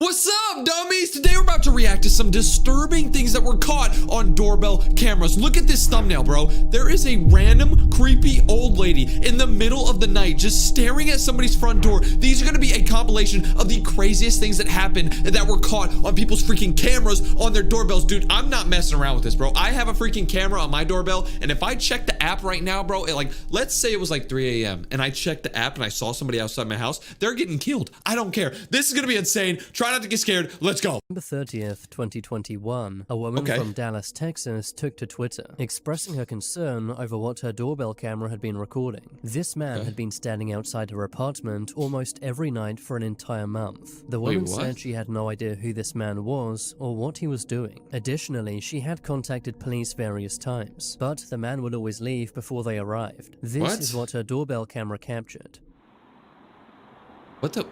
What's up, dummies? Today we're about to react to some disturbing things that were caught on doorbell cameras. Look at this thumbnail, bro. There is a random, creepy old lady in the middle of the night just staring at somebody's front door. These are going to be a compilation of the craziest things that happened and that were caught on people's freaking cameras on their doorbells. Dude, I'm not messing around with this, bro. I have a freaking camera on my doorbell, and if I check the app right now, bro, let's say it was like 3 a.m. and I checked the app and I saw somebody outside my house, they're getting killed. I don't care. This is going to be insane. Try not to get scared. Let's go. November 30th, 2021, a woman from Dallas, Texas took to Twitter, expressing her concern over what her doorbell camera had been recording. This man had been standing outside her apartment almost every night for an entire month. The woman said she had no idea who this man was or what he was doing. Additionally, she had contacted police various times, but the man would always leave before they arrived. This is what her doorbell camera captured. What the...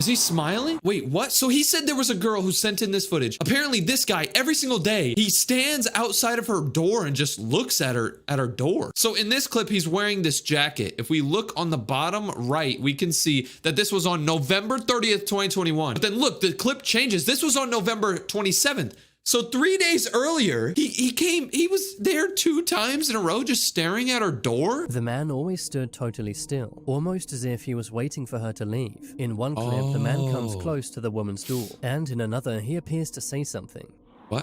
Is he smiling? Wait, what? So he said there was a girl who sent in this footage. Apparently this guy, every single day, he stands outside of her door and just looks at her door. So in this clip, he's wearing this jacket. If we look on the bottom right, we can see that this was on November 30th, 2021. But then look, the clip changes. This was on November 27th. So 3 days earlier, he was there 2 times in a row just staring at her door? The man always stood totally still, almost as if he was waiting for her to leave. In one clip, the man comes close to the woman's door, and in another, he appears to say something. What?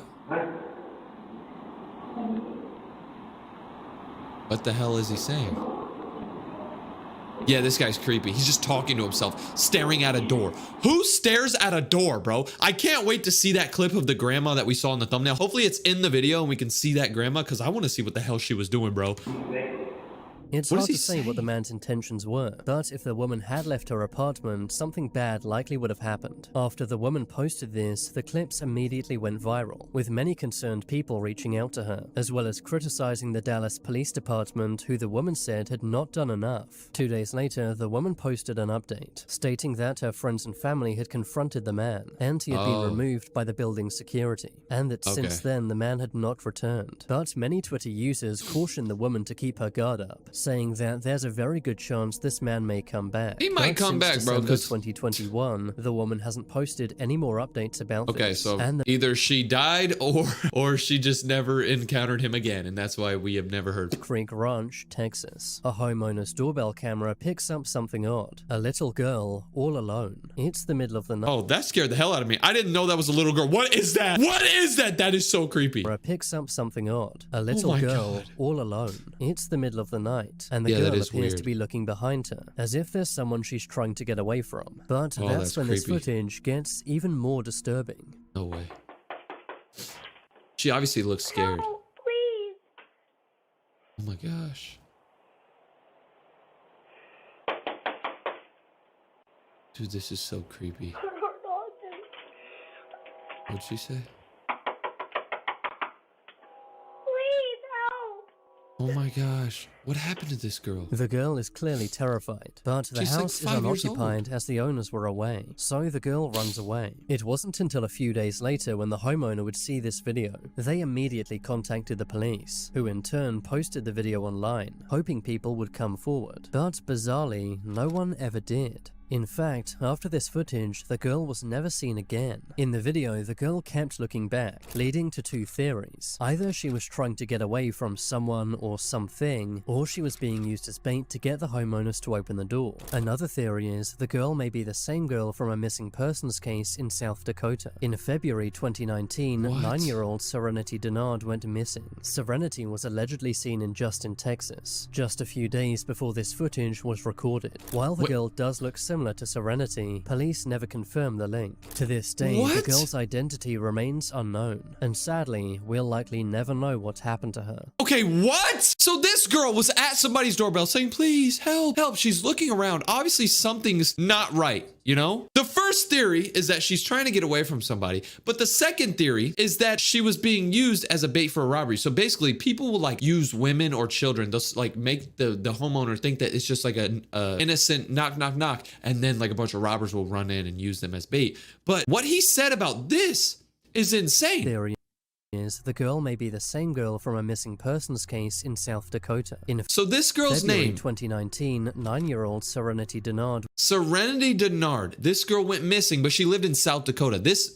What the hell is he saying? Yeah, this guy's creepy. He's just talking to himself, staring at a door. Who stares at a door, bro? I can't wait to see that clip of the grandma that we saw in the thumbnail. Hopefully it's in the video and we can see that grandma, because I want to see what the hell she was doing, bro. It's hard to say what the man's intentions were, but if the woman had left her apartment, something bad likely would have happened. After the woman posted this, the clips immediately went viral, with many concerned people reaching out to her, as well as criticizing the Dallas Police Department, who the woman said had not done enough. 2 days later, the woman posted an update, stating that her friends and family had confronted the man, and he had been removed by the building's security, and that since then the man had not returned. But many Twitter users cautioned the woman to keep her guard up, saying that there's a very good chance this man may come back. He might come back, bro, because 2021, the woman hasn't posted any more updates about this. Okay, so either she died or she just never encountered him again, and that's why we have never heard. Creek Ranch, Texas. A homeowner's doorbell camera picks up something odd. A little girl, all alone. It's the middle of the night. Oh, that scared the hell out of me. I didn't know that was a little girl. What is that? What is that? That is so creepy. Picks up something odd. A little girl, all alone. It's the middle of the night. And the girl appears to be looking behind her, as if there's someone she's trying to get away from. But that's when this footage gets even more disturbing. No way. She obviously looks scared. No, please. Oh my gosh. Dude, this is so creepy. What'd she say? Oh my gosh, what happened to this girl? The girl is clearly terrified, but the house is unoccupied as the owners were away, so the girl runs away. It wasn't until a few days later when the homeowner would see this video. They immediately contacted the police, who in turn posted the video online, hoping people would come forward. But bizarrely, no one ever did. In fact, after this footage, the girl was never seen again. In the video, the girl kept looking back, leading to 2 theories. Either she was trying to get away from someone or something, or she was being used as bait to get the homeowners to open the door. Another theory is the girl may be the same girl from a missing persons case in South Dakota. In February 2019, 9-year-old Serenity Denard went missing. Serenity was allegedly seen in Justin, Texas, just a few days before this footage was recorded. While the girl does look similar to Serenity, police never confirmed the link. To this day, the girl's identity remains unknown, and sadly, we'll likely never know what happened to her. Okay, what? So this girl was at somebody's doorbell saying, please, help, help. She's looking around. Obviously, something's not right, you know? The first theory is that she's trying to get away from somebody, but the second theory is that she was being used as a bait for a robbery. So basically, people will like use women or children. They'll like make the homeowner think that it's just like an innocent knock, knock, knock, and then like a bunch of robbers will run in and use them as bait. But what he said about this is insane. Theory is the girl may be the same girl from a missing persons case in South Dakota. In So this girl's February name, 2019, 9-year-old Serenity Denard. Serenity Denard. This girl went missing, but she lived in South Dakota. This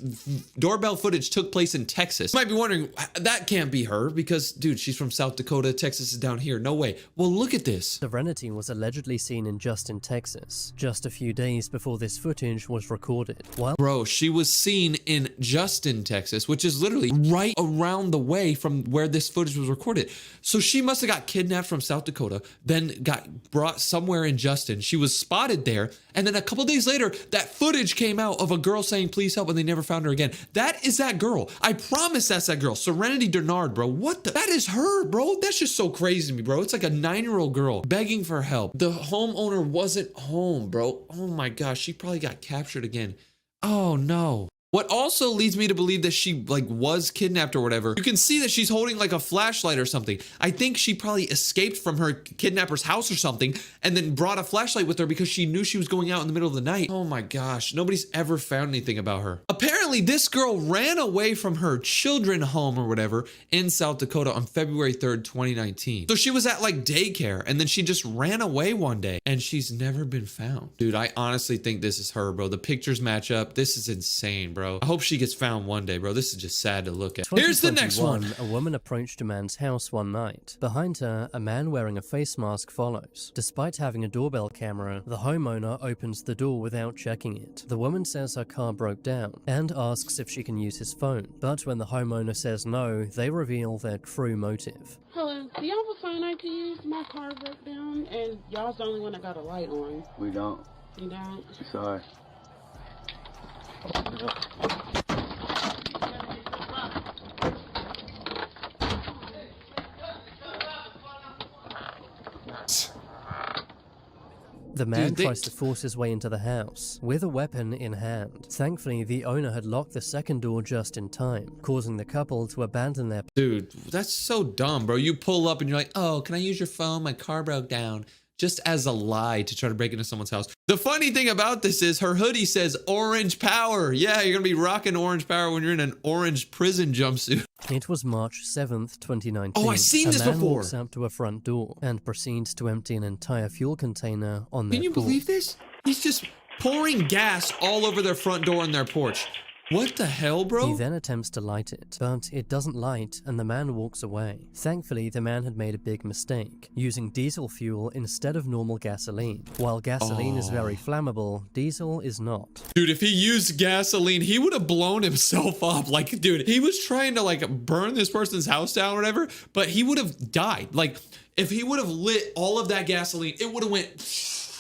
doorbell footage took place in Texas. You might be wondering, that can't be her because, dude, she's from South Dakota. Texas is down here. No way. Well, look at this. Serenity was allegedly seen in Justin, Texas, just a few days before this footage was recorded. Bro, she was seen in Justin, Texas, which is literally right around the way from where this footage was recorded. So she must have got kidnapped from South Dakota, then got brought somewhere in Justin. She was spotted there, and then a couple days later, that footage came out of a girl saying, please help, and they never found her again. That is that girl. I promise that's that girl. Serenity Denard, bro. What the? That is her, bro. That's just so crazy to me, bro. It's like a 9-year-old girl begging for help. The homeowner wasn't home, bro. Oh my gosh, she probably got captured again. Oh no. What also leads me to believe that she was kidnapped or whatever. You can see that she's holding like a flashlight or something. I think she probably escaped from her kidnapper's house or something and then brought a flashlight with her because she knew she was going out in the middle of the night. Oh my gosh, nobody's ever found anything about her. Apparently this girl ran away from her children home or whatever in South Dakota on February 3rd, 2019. So she was at like daycare and then she just ran away one day and she's never been found. Dude, I honestly think this is her, bro. The pictures match up. This is insane, bro. I hope she gets found one day, bro. This is just sad to look at. Here's the next one. A woman approached a man's house one night. Behind her, a man wearing a face mask follows. Despite having a doorbell camera, the homeowner opens the door without checking it. The woman says her car broke down and asks if she can use his phone. But when the homeowner says no, they reveal their true motive. Hello, do y'all have a phone I can use? My car broke down and y'all's the only one that got a light on. We don't. You don't? Sorry. The man tries to force his way into the house, with a weapon in hand. Thankfully, the owner had locked the second door just in time, causing the couple to abandon their... Dude, that's so dumb, bro. You pull up and you're like, oh, can I use your phone? My car broke down. Just as a lie to try to break into someone's house. The funny thing about this is her hoodie says Orange Power. Yeah, you're gonna be rocking Orange Power when you're in an orange prison jumpsuit. It was March 7th, 2019. Oh, I've seen this before. A man walks up to a front door and proceeds to empty an entire fuel container on their porch. Can you believe this? He's just pouring gas all over their front door and their porch. What the hell, bro? He then attempts to light it, but it doesn't light and the man walks away. Thankfully, the man had made a big mistake, using diesel fuel instead of normal gasoline. While gasoline is very flammable, diesel is not. Dude, if he used gasoline, he would have blown himself up. Like, dude, he was trying to like burn this person's house down or whatever, but he would have died. Like, if he would have lit all of that gasoline, it would have went,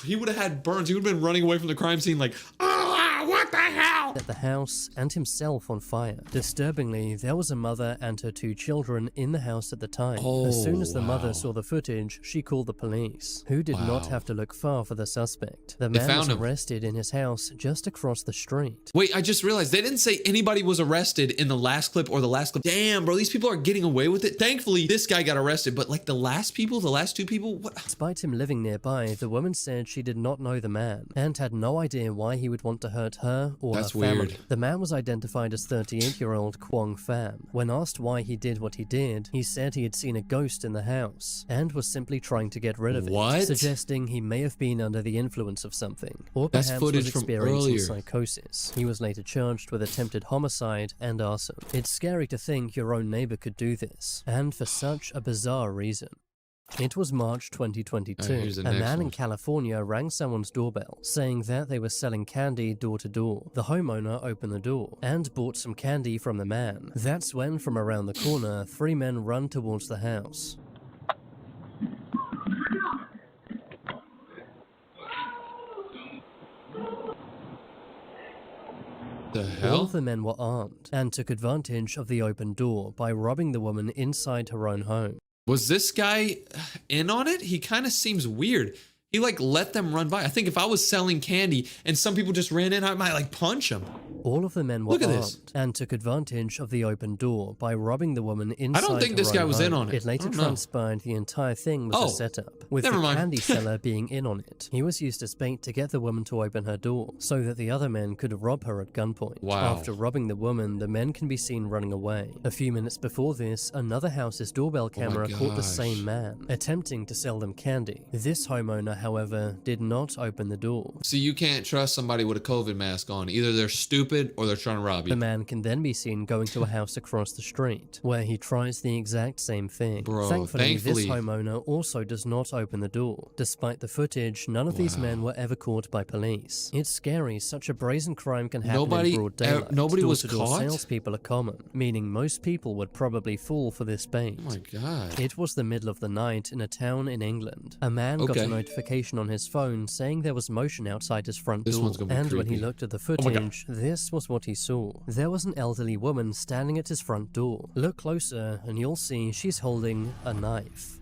he would have had burns. He would have been running away from the crime scene like, what the hell? Set the house and himself on fire. Disturbingly, there was a mother and her 2 children in the house at the time. As soon as the mother saw the footage, she called the police, who did not have to look far for the suspect. The man was arrested in his house just across the street. Wait, I just realized they didn't say anybody was arrested in the last clip or the last clip. Damn, bro, these people are getting away with it. Thankfully, this guy got arrested, but like the last 2 people, what? Despite him living nearby, the woman said she did not know the man and had no idea why he would want to hurt her or her family. Weird. The man was identified as 38-year-old Kwong Pham. When asked why he did what he did, he said he had seen a ghost in the house and was simply trying to get rid of it, suggesting he may have been under the influence of something, or perhaps was experiencing psychosis. He was later charged with attempted homicide and arson. It's scary to think your own neighbor could do this, and for such a bizarre reason. It was March 2022. A man in California rang someone's doorbell, saying that they were selling candy door to door. The homeowner opened the door and bought some candy from the man. That's when, from around the corner, 3 men run towards the house. The hell? All of the men were armed and took advantage of the open door by robbing the woman inside her own home. Was this guy in on it? He kind of seems weird. He like let them run by. I think if I was selling candy and some people just ran in, I might like punch them. All of the men were Look at this. armed and took advantage of the open door by robbing the woman inside. I don't think this her guy own was in home. on it. It later I don't know. transpired the entire thing was a setup, with never the mind. candy seller being in on it. He was used as bait to get the woman to open her door, so that the other men could rob her at gunpoint. Wow. After robbing the woman, the men can be seen running away. A few minutes before this, another house's doorbell camera caught the gosh. same man, attempting to sell them candy. This homeowner, however, did not open the door. See, you can't trust somebody with a COVID mask on. Either they're stupid or they're trying to rob The you. man can then be seen going to a house across the street, where he tries the exact same thing. Bro, Thankfully, this thankfully- homeowner also does not open the door. Despite the footage, none of these men were ever caught by police. It's scary such a brazen crime can happen in broad daylight. Nobody was Door-to-door caught? salespeople are common, meaning most people would probably fall for this bait. Oh my god. It was the middle of the night in a town in England. A man got Okay. a notification on his phone saying there was motion outside his front This door. one's gonna be And when he creepy. looked at the my God. footage, this was what he saw. There was an elderly woman standing at his front door. Look closer and you'll see she's holding a knife.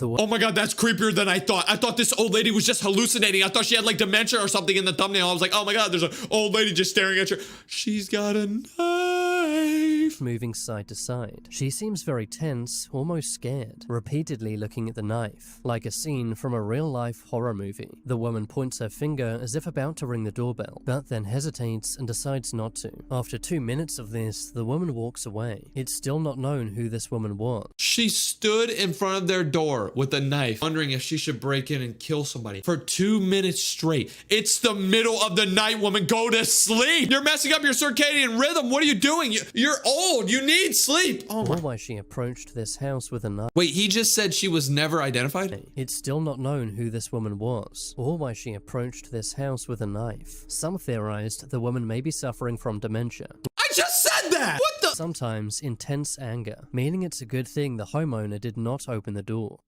Oh my god, that's creepier than I thought. I thought this old lady was just hallucinating. I thought she had like dementia or something in the thumbnail. I was like, oh my god, there's an old lady just staring at you. She's got a knife. Moving side to side. She seems very tense, almost scared, repeatedly looking at the knife, like a scene from a real-life horror movie. The woman points her finger as if about to ring the doorbell, but then hesitates and decides not to. After 2 minutes of this, the woman walks away. It's still not known who this woman was. She stood in front of their door with a knife, wondering if she should break in and kill somebody for 2 minutes straight. It's the middle of the night, woman. Go to sleep. You're messing up your circadian rhythm. What are you doing? You're old. You need sleep. Oh Or my. why she approached this house with a knife. Wait, he just said she was never identified? It's still not known who this woman was, or why she approached this house with a knife. Some theorized the woman may be suffering from dementia. I just said that. What the? Sometimes intense anger, meaning it's a good thing the homeowner did not open the door.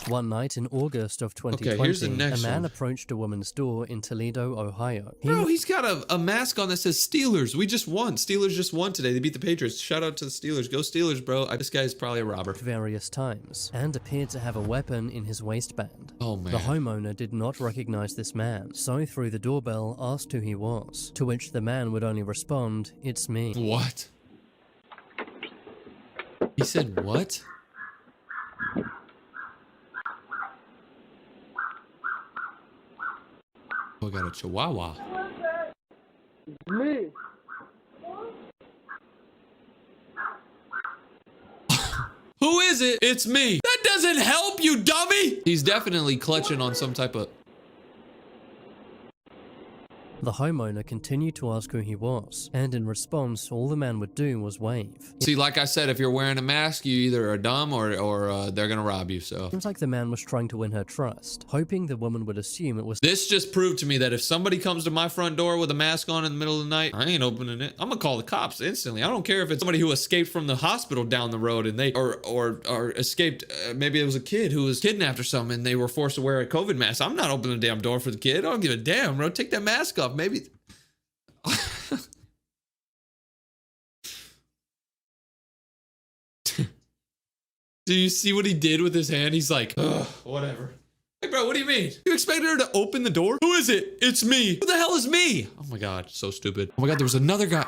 One night in August of 2020, here's the next a man one. approached a woman's door in Toledo, Ohio. Bro, he's got a mask on that says Steelers. We just won. Steelers just won today. They beat the Patriots. Shout out to the Steelers. Go Steelers, bro. This guy's probably a robber. Various times, and appeared to have a weapon in his waistband. Oh, man. The homeowner did not recognize this man, so through the doorbell asked who he was, to which the man would only respond, "It's me." What? He said what? Oh, I got a chihuahua. Me. Who is it? It's me. That doesn't help you, dummy. He's definitely clutching on some type of... The homeowner continued to ask who he was, and in response, all the man would do was wave. See, like I said, if you're wearing a mask, you either are dumb or they're gonna rob you, so... It seems like the man was trying to win her trust, hoping the woman would assume it was This just proved to me that if somebody comes to my front door with a mask on in the middle of the night, I ain't opening it. I'm gonna call the cops instantly. I don't care if it's somebody who escaped from the hospital down the road and they or escaped. Maybe it was a kid who was kidnapped or something and they were forced to wear a COVID mask. I'm not opening the damn door for the kid. I don't give a damn, bro. Take that mask off. Maybe. Do you see what he did with his hand? He's like, ugh, whatever. Hey, bro, what do you mean? You expected her to open the door? Who is it? It's me. Who the hell is me? Oh my god, so stupid. Oh my god, there was another guy.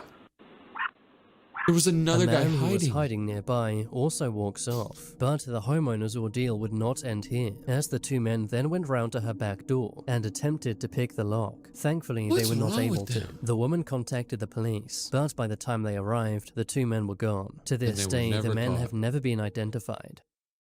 There was another guy man who was hiding. hiding nearby also walks off. But the homeowner's ordeal would not end here, as the two men then went round to her back door and attempted to pick the lock. Thankfully, What's they were not wrong able with to. them? The woman contacted the police, but by the time they arrived, the two men were gone. To this they were day, the never men caught. have never been identified.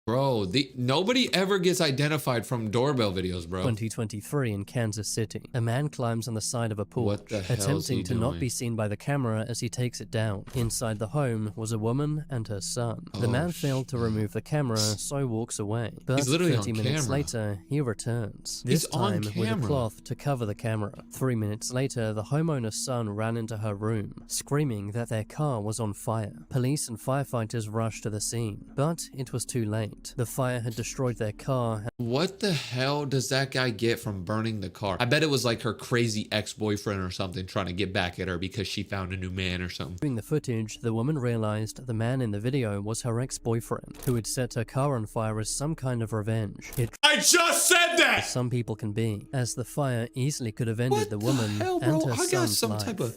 Bro, nobody ever gets identified from doorbell videos, bro. 2023 in Kansas City. A man climbs on the side of a porch, What the hell is he attempting to not doing? be seen by the camera as he takes it down. Inside the home was a woman and her son. The Oh, man failed to remove the camera, so walks away. But He's literally 30 on minutes camera. later, he returns. He's This on time with a camera. cloth to cover the camera. 3 minutes later, the homeowner's son ran into her room, screaming that their car was on fire. Police and firefighters rushed to the scene, but it was too late. The fire had destroyed their car. What the hell does that guy get from burning the car? I bet it was like her crazy ex-boyfriend or something trying to get back at her because she found a new man or something. Viewing the footage, the woman realized the man in the video was her ex-boyfriend, who had set her car on fire as some kind of revenge. I just said that! Some people can be, as the fire easily could have ended What the woman hell, and bro? her I got son's some life. type of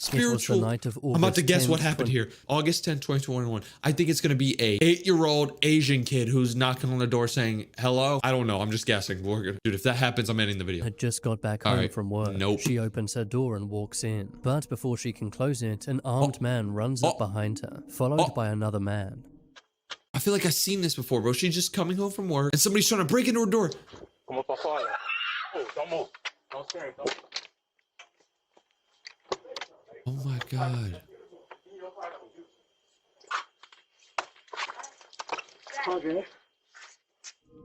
Spiritual. It was the night of August I'm about to guess 10th, what happened here. August 10th, 2021. I think it's going to be a 8-year-old Asian kid who's knocking on the door saying, hello? I don't know. I'm just guessing. Dude, if that happens, I'm ending the video. Had just got back home from work. Nope. She opens her door and walks in. But before she can close it, an armed man runs up behind her, followed by another man. I feel like I've seen this before, bro. She's just coming home from work and somebody's trying to break into her door. Como pa fora. Don't move. Don't scare. Don't. Oh my God. Okay.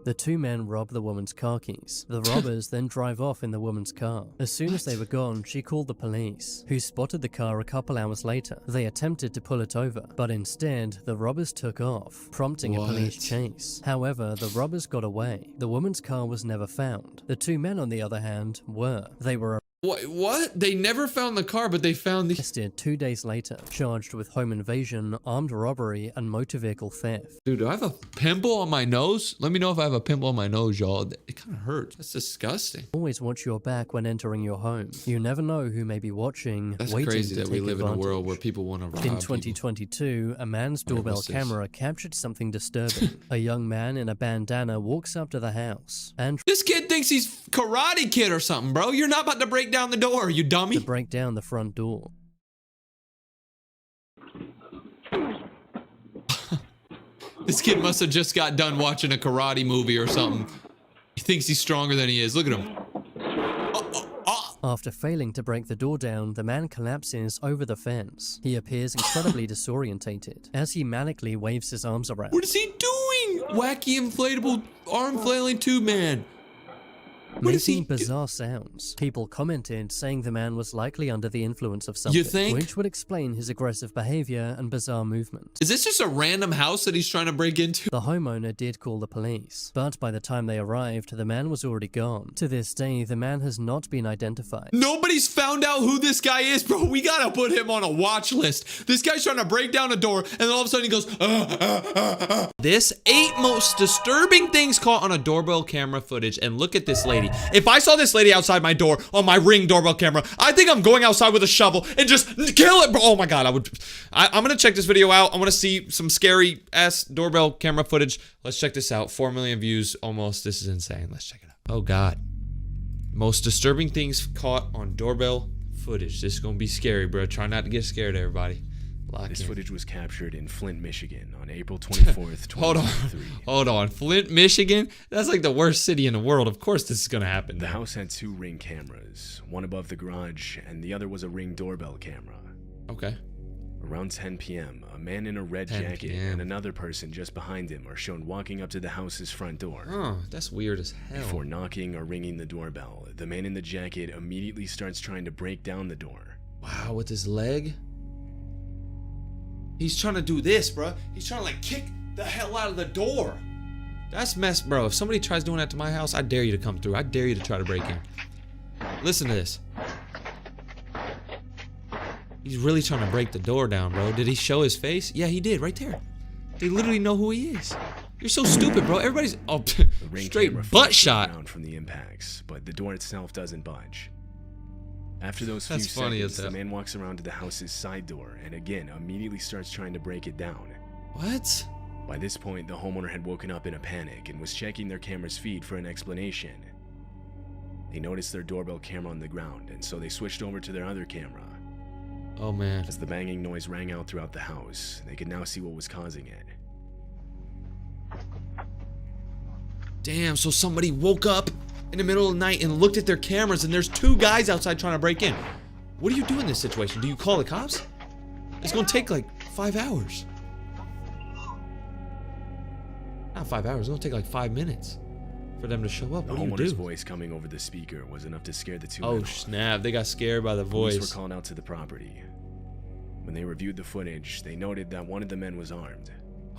The two men rob the woman's car keys. The robbers then drive off in the woman's car. As soon as they were gone, she called the police, who spotted the car a couple hours later. They attempted to pull it over, but instead, the robbers took off, prompting a police chase. However, the robbers got away. The woman's car was never found. The two men, on the other hand, were. They were What? They never found the car, but they found the... arrested 2 days later, charged with home invasion, armed robbery, and motor vehicle theft. Dude, do I have a pimple on my nose? Let me know if I have a pimple on my nose, y'all. It kind of hurts. That's disgusting. Always watch your back when entering your home. You never know who may be watching, That's waiting crazy to that we take live in a advantage. world where people want to rob In people. 2022, a man's doorbell what's this? camera captured something disturbing. A young man in a bandana walks up to the house and This kid thinks he's Karate Kid or something, bro. You're not about to break down the door, you dummy. to break down the front door. This kid must have just got done watching a karate movie or something. He thinks he's stronger than he is. Look at him. After failing to break the door down, the man collapses over the fence. He appears incredibly disorientated as he manically waves his arms around. What is he doing? Wacky inflatable arm flailing tube man. What is he Making bizarre sounds. People commented saying the man was likely under the influence of something, You think? which would explain his aggressive behavior and bizarre movement. Is this just a random house that he's trying to break into? The homeowner did call the police, but by the time they arrived, the man was already gone. To this day, the man has not been identified. Nobody's found out who this guy is, bro. We gotta put him on a watch list. This guy's trying to break down a door, and then all of a sudden he goes, This 8 most disturbing things caught on a doorbell camera footage, and look at this lady. If I saw this lady outside my door on my Ring doorbell camera, I think I'm going outside with a shovel and just kill it, bro. Oh my God, I'm gonna check this video out. I wanna see some scary ass doorbell camera footage. Let's check this out. 4 million views almost. This is insane. Let's check it out. Oh God. Most disturbing things caught on doorbell footage. This is gonna be scary, bro. Try not to get scared, everybody. This footage was captured in Flint, Michigan on April 24th, 2023. Hold on. Flint, Michigan? That's like the worst city in the world. Of course this is gonna happen. The house had 2 Ring cameras, one above the garage, and the other was a Ring doorbell camera. Okay. Around 10 p.m., a man in a red 10 jacket p.m. and another person just behind him are shown walking up to the house's front door. Oh, that's weird as hell. Before knocking or ringing the doorbell, the man in the jacket immediately starts trying to break down the door. Wow, with his leg? He's trying to do this, bro. He's trying to like kick the hell out of the door. That's messed, bro. If somebody tries doing that to my house, I dare you to come through. I dare you to try to break in. Listen to this. He's really trying to break the door down, bro. Did he show his face? Yeah, he did, right there. They literally know who he is. You're so stupid, bro. Everybody's The Ring straight camera butt flashes shot. around from the impacts, but the door itself doesn't budge. After those few That's funny as seconds, the hell. man walks around to the house's side door and again immediately starts trying to break it down. What? By this point, the homeowner had woken up in a panic and was checking their camera's feed for an explanation. They noticed their doorbell camera on the ground, and so they switched over to their other camera. Oh man. As the banging noise rang out throughout the house, they could now see what was causing it. Damn, so somebody woke up in the middle of the night and looked at their cameras and there's 2 guys outside trying to break in. What do you do in this situation? Do you call the cops? It's gonna take like 5 hours. Not 5 hours, it's gonna take like 5 minutes for them to show up. The What do you homeowner's do? voice coming over the speaker was enough to scare the 2 Oh men off. snap, they got scared by the Police voice. were called out to the property. When they reviewed the footage, they noted that one of the men was armed.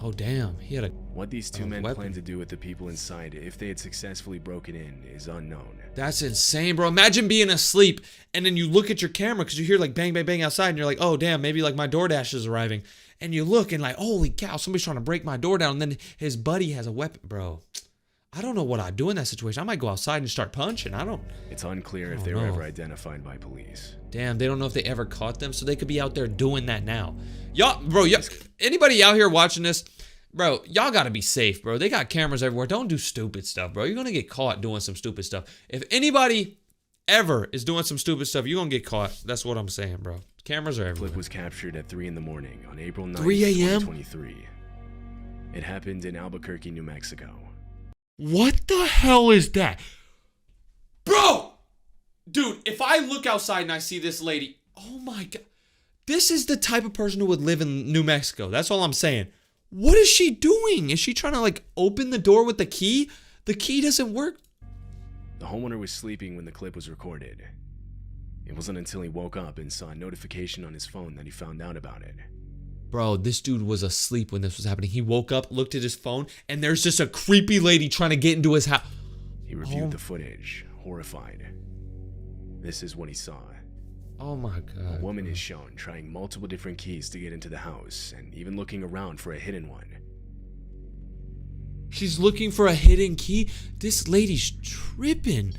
Oh damn, he had a... What these 2 A men weapon. planned to do with the people inside if they had successfully broken in is unknown. That's insane, bro. Imagine being asleep and then you look at your camera because you hear like bang, bang, bang outside and you're like, oh damn, maybe like my DoorDash is arriving. And you look and like, holy cow, somebody's trying to break my door down. And then his buddy has a weapon, bro. I don't know what I'd do in that situation. I might go outside and start punching. It's unclear if they were ever identified by police. Damn, they don't know if they ever caught them, so they could be out there doing that now. Y'all, bro, anybody out here watching this, bro, y'all gotta be safe, bro. They got cameras everywhere. Don't do stupid stuff, bro. You're gonna get caught doing some stupid stuff. If anybody ever is doing some stupid stuff, you're gonna get caught. That's what I'm saying, bro. Cameras are everywhere. The clip was captured at 3 in the morning on April 9th, 3 a.m.? 2023. It happened in Albuquerque, New Mexico. What the hell is that? Bro! Dude, if I look outside and I see this lady, oh my God. This is the type of person who would live in New Mexico. That's all I'm saying. What is she doing? Is she trying to like open the door with the key? The key doesn't work. The homeowner was sleeping when the clip was recorded. It wasn't until he woke up and saw a notification on his phone that he found out about it. Bro, this dude was asleep when this was happening. He woke up, looked at his phone, and there's just a creepy lady trying to get into his house. He reviewed the footage, horrified. This is what he saw. Oh my God. A woman is shown trying multiple different keys to get into the house and even looking around for a hidden one. She's looking for a hidden key? This lady's tripping.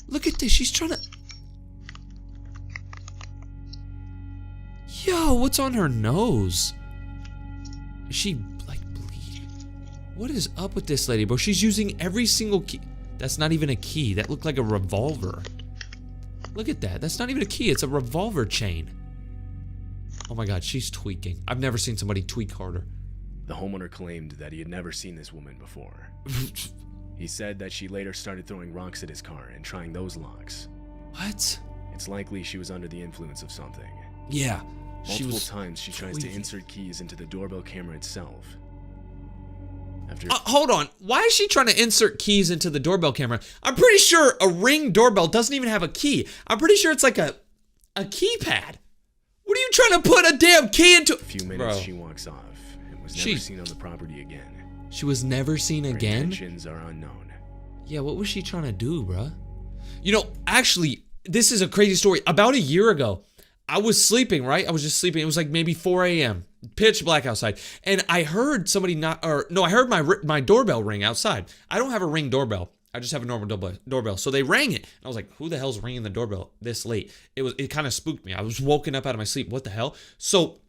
Look at this. She's trying to... Yo, what's on her nose? Is she, like, bleeding? What is up with this lady, bro? She's using every single key. That's not even a key. That looked like a revolver. Look at that. That's not even a key. It's a revolver chain. Oh my God, she's tweaking. I've never seen somebody tweak harder. The homeowner claimed that he had never seen this woman before. He said that she later started throwing rocks at his car and trying those locks. What? It's likely she was under the influence of something. Yeah. Multiple times she tries to insert keys into the doorbell camera itself. After hold on. Why is she trying to insert keys into the doorbell camera? I'm pretty sure a Ring doorbell doesn't even have a key. I'm pretty sure it's like a keypad. What are you trying to put a damn key into? A few minutes, she walks off and was never seen on the property again. She was never seen again? Her intentions are unknown. Yeah, what was she trying to do, bruh? You know, actually, this is a crazy story. About a year ago, I was sleeping, right? I was just sleeping. It was like maybe 4 a.m. Pitch black outside. And I heard somebody I heard my doorbell ring outside. I don't have a Ring doorbell. I just have a normal doorbell. So they rang it. And I was like, who the hell's ringing the doorbell this late? It kind of spooked me. I was woken up out of my sleep. What the hell? So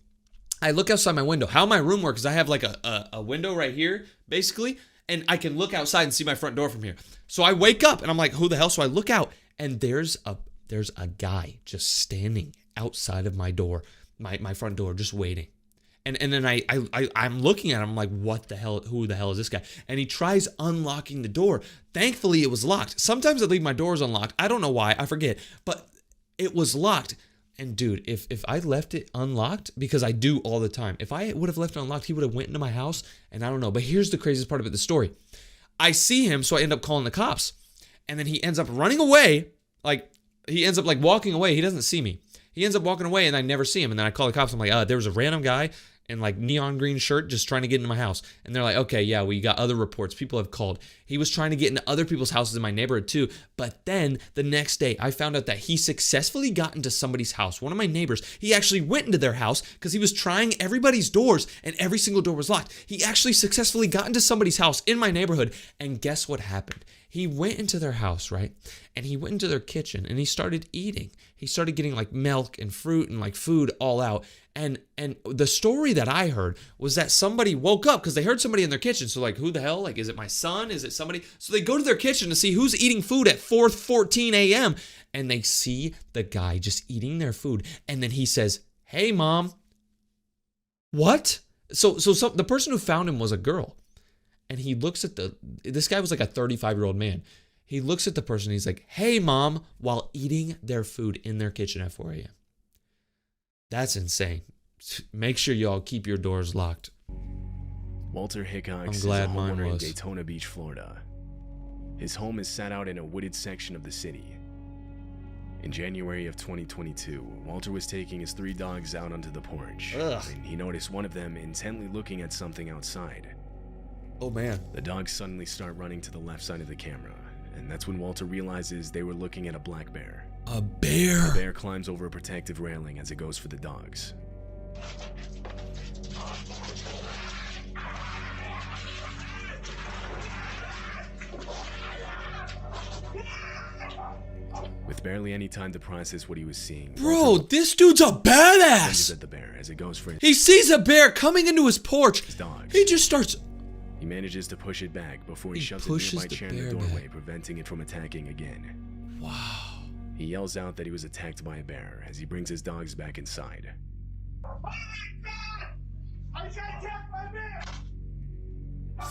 I look outside my window. How my room works is I have like a window right here, basically. And I can look outside and see my front door from here. So I wake up and I'm like, who the hell? So I look out and there's a guy just standing outside of my door, my front door, just waiting. And then I'm looking at him, I'm like, what the hell? Who the hell is this guy? And he tries unlocking the door. Thankfully, it was locked. Sometimes I leave my doors unlocked. I don't know why. I forget. But it was locked. And dude, if I left it unlocked, because I do all the time, if I would have left it unlocked, he would have went into my house. And I don't know. But here's the craziest part of the story. I see him, so I end up calling the cops. And then he ends up running away. Like, he ends up like walking away. He doesn't see me. He ends up walking away and I never see him. And then I call the cops. I'm like, there was a random guy in like neon green shirt just trying to get into my house. And they're like, okay, yeah, we got other reports. People have called. He was trying to get into other people's houses in my neighborhood too. But then the next day I found out that he successfully got into somebody's house. One of my neighbors, he actually went into their house because he was trying everybody's doors and every single door was locked. He actually successfully got into somebody's house in my neighborhood. And guess what happened? He went into their house, right? And he went into their kitchen and he started eating. He started getting like milk and fruit and like food all out. And the story that I heard was that somebody woke up because they heard somebody in their kitchen. So like, who the hell? Like, is it my son? Is it somebody? So they go to their kitchen to see who's eating food at 4:14 a.m. And they see the guy just eating their food. And then he says, hey, mom. What? So the person who found him was a girl. And he looks at this guy was like a 35-year-old man. He looks at the person and he's like, hey, mom, while eating their food in their kitchen at 4 a.m. That's insane. Make sure y'all keep your doors locked. Walter Hickox is a homeowner in Daytona Beach, Florida. His home is set out in a wooded section of the city. In January of 2022, Walter was taking his 3 dogs out onto the porch. And he noticed one of them intently looking at something outside. Oh man. The dogs suddenly start running to the left side of the camera, and that's when Walter realizes they were looking at a black bear. A bear? The bear climbs over a protective railing as it goes for the dogs. With barely any time to process what he was seeing, Bro, this dude's a badass! lunges at the bear as it goes for He sees a bear coming into his porch. his dogs. He just starts... He manages to push it back before he shoves a pushes nearby the chair in the bear doorway, back. preventing it from attacking again. Wow. He yells out that he was attacked by a bear as he brings his dogs back inside. I got attacked by a bear!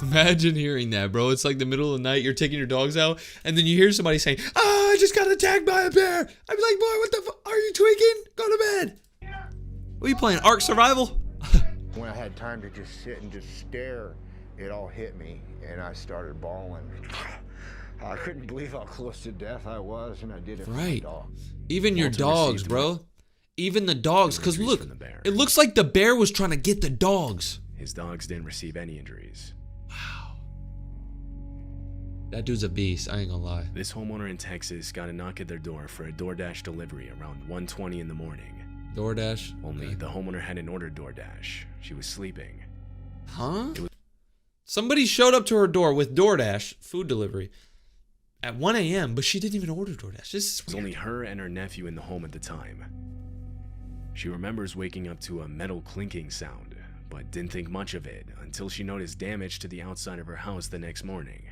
Imagine hearing that, bro. It's like the middle of the night, you're taking your dogs out, and then you hear somebody saying, I just got attacked by a bear. I'd be like, boy, what the fuck? Are you tweaking? Go to bed. What are you playing, Ark Survival? When I had time to just sit and just stare, it all hit me, and I started bawling. I couldn't believe how close to death I was, and I did it for my Right. dog. Even your Walter dogs, received bro. Even the dogs, because injuries look, from the bear. it looks like the bear was trying to get the dogs. His dogs didn't receive any injuries. Wow. That dude's a beast, I ain't gonna lie. This homeowner in Texas got a knock at their door for a DoorDash delivery around 1:20 in the morning. DoorDash? Only Okay. the homeowner hadn't ordered DoorDash. She was sleeping. Huh? Somebody showed up to her door with DoorDash, food delivery, at 1 a.m., but she didn't even order DoorDash. This is It was only her and her nephew in the home at the time. She remembers waking up to a metal clinking sound, but didn't think much of it until she noticed damage to the outside of her house the next morning.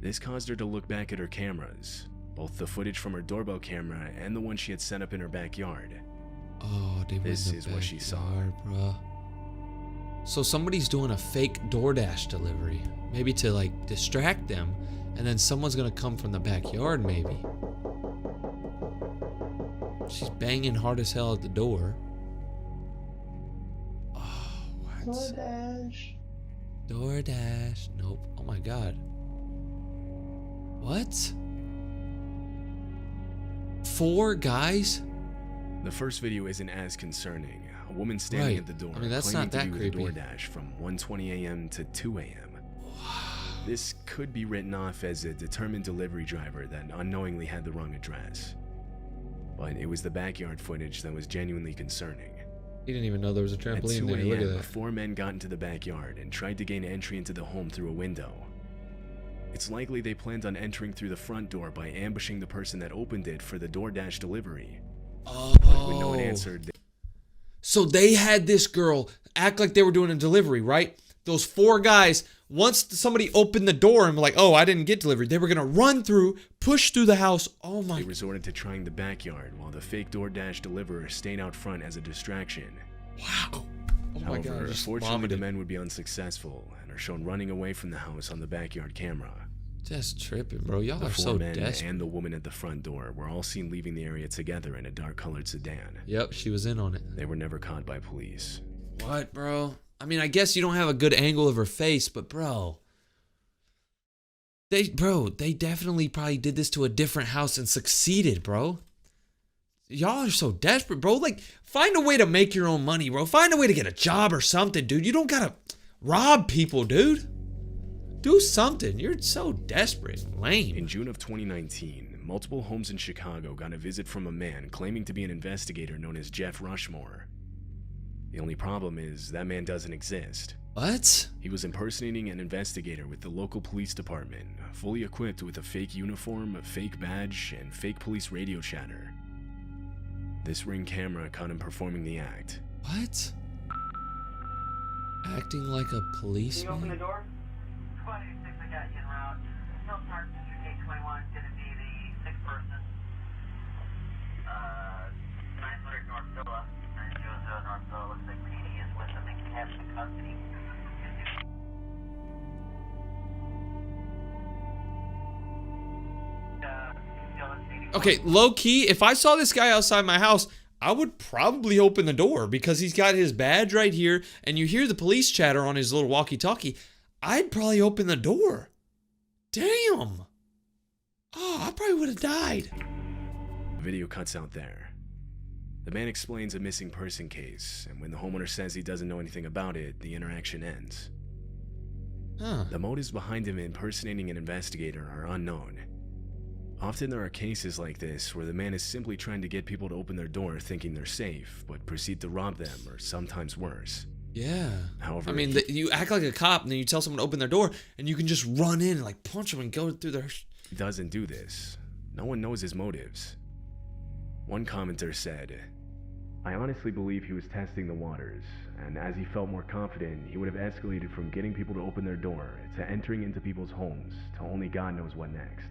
This caused her to look back at her cameras, both the footage from her doorbell camera and the one she had set up in her backyard. Oh, they were This in the is what she saw. backyard, bruh. So somebody's doing a fake DoorDash delivery, maybe to like distract them, and then someone's gonna come from the backyard, maybe. She's banging hard as hell at the door. Oh, what? DoorDash. DoorDash. Nope. Oh my god. What? 4 guys? The first video isn't as concerning. A woman standing Right. at the door, I mean, that's claiming not to that be with creepy. DoorDash from 1:20 a.m. to 2 a.m. This could be written off as a determined delivery driver that unknowingly had the wrong address. But it was the backyard footage that was genuinely concerning. He didn't even know there was a At trampoline 2 there. Look at a.m., that. 4 men got into the backyard and tried to gain entry into the home through a window. It's likely they planned on entering through the front door by ambushing the person that opened it for the DoorDash delivery. Oh. But when no one answered, So they had this girl act like they were doing a delivery, right? Those 4 guys, once somebody opened the door and were like, oh, I didn't get delivery, they were going to run through, push through the house. Oh my. they resorted to trying the backyard while the fake DoorDash deliverer stayed out front as a distraction. Wow. Oh my However, god. I just unfortunately, the vomited. men would be unsuccessful and are shown running away from the house on the backyard camera. Just tripping, bro. Y'all The are 4 so men desperate. and the woman at the front door were all seen leaving the area together in a dark-colored sedan. Yep, she was in on it. They were never caught by police. What, bro? I mean, I guess you don't have a good angle of her face, but bro. They definitely probably did this to a different house and succeeded, bro. Y'all are so desperate, bro. Like, find a way to make your own money, bro. Find a way to get a job or something, dude. You don't gotta rob people, dude. Do something. You're so desperate. Lame. In June of 2019, multiple homes in Chicago got a visit from a man claiming to be an investigator known as Jeff Rushmore. The only problem is that man doesn't exist. What? He was impersonating an investigator with the local police department, fully equipped with a fake uniform, a fake badge, and fake police radio chatter. This Ring camera caught him performing the act. What? Acting like a policeman? Can you open the door? 26, I got you en route. Hill Park District 821 is going to be the 6th person. 900 North Villa. 900 North Villa. Looks like PD is with them and can have some custody. Okay, low key, if I saw this guy outside my house, I would probably open the door because he's got his badge right here and you hear the police chatter on his little walkie-talkie. I'd probably open the door. Damn. Oh, I probably would have died. The video cuts out there. The man explains a missing person case, and when the homeowner says he doesn't know anything about it, the interaction ends. Huh. The motives behind him impersonating an investigator are unknown. Often there are cases like this where the man is simply trying to get people to open their door thinking they're safe, but proceed to rob them, or sometimes worse. Yeah. However, I mean, you act like a cop and then you tell someone to open their door and you can just run in and like punch them and go through their... he doesn't do this. No one knows his motives. One commenter said, "I honestly believe he was testing the waters, and as he felt more confident, he would have escalated from getting people to open their door to entering into people's homes to only God knows what next."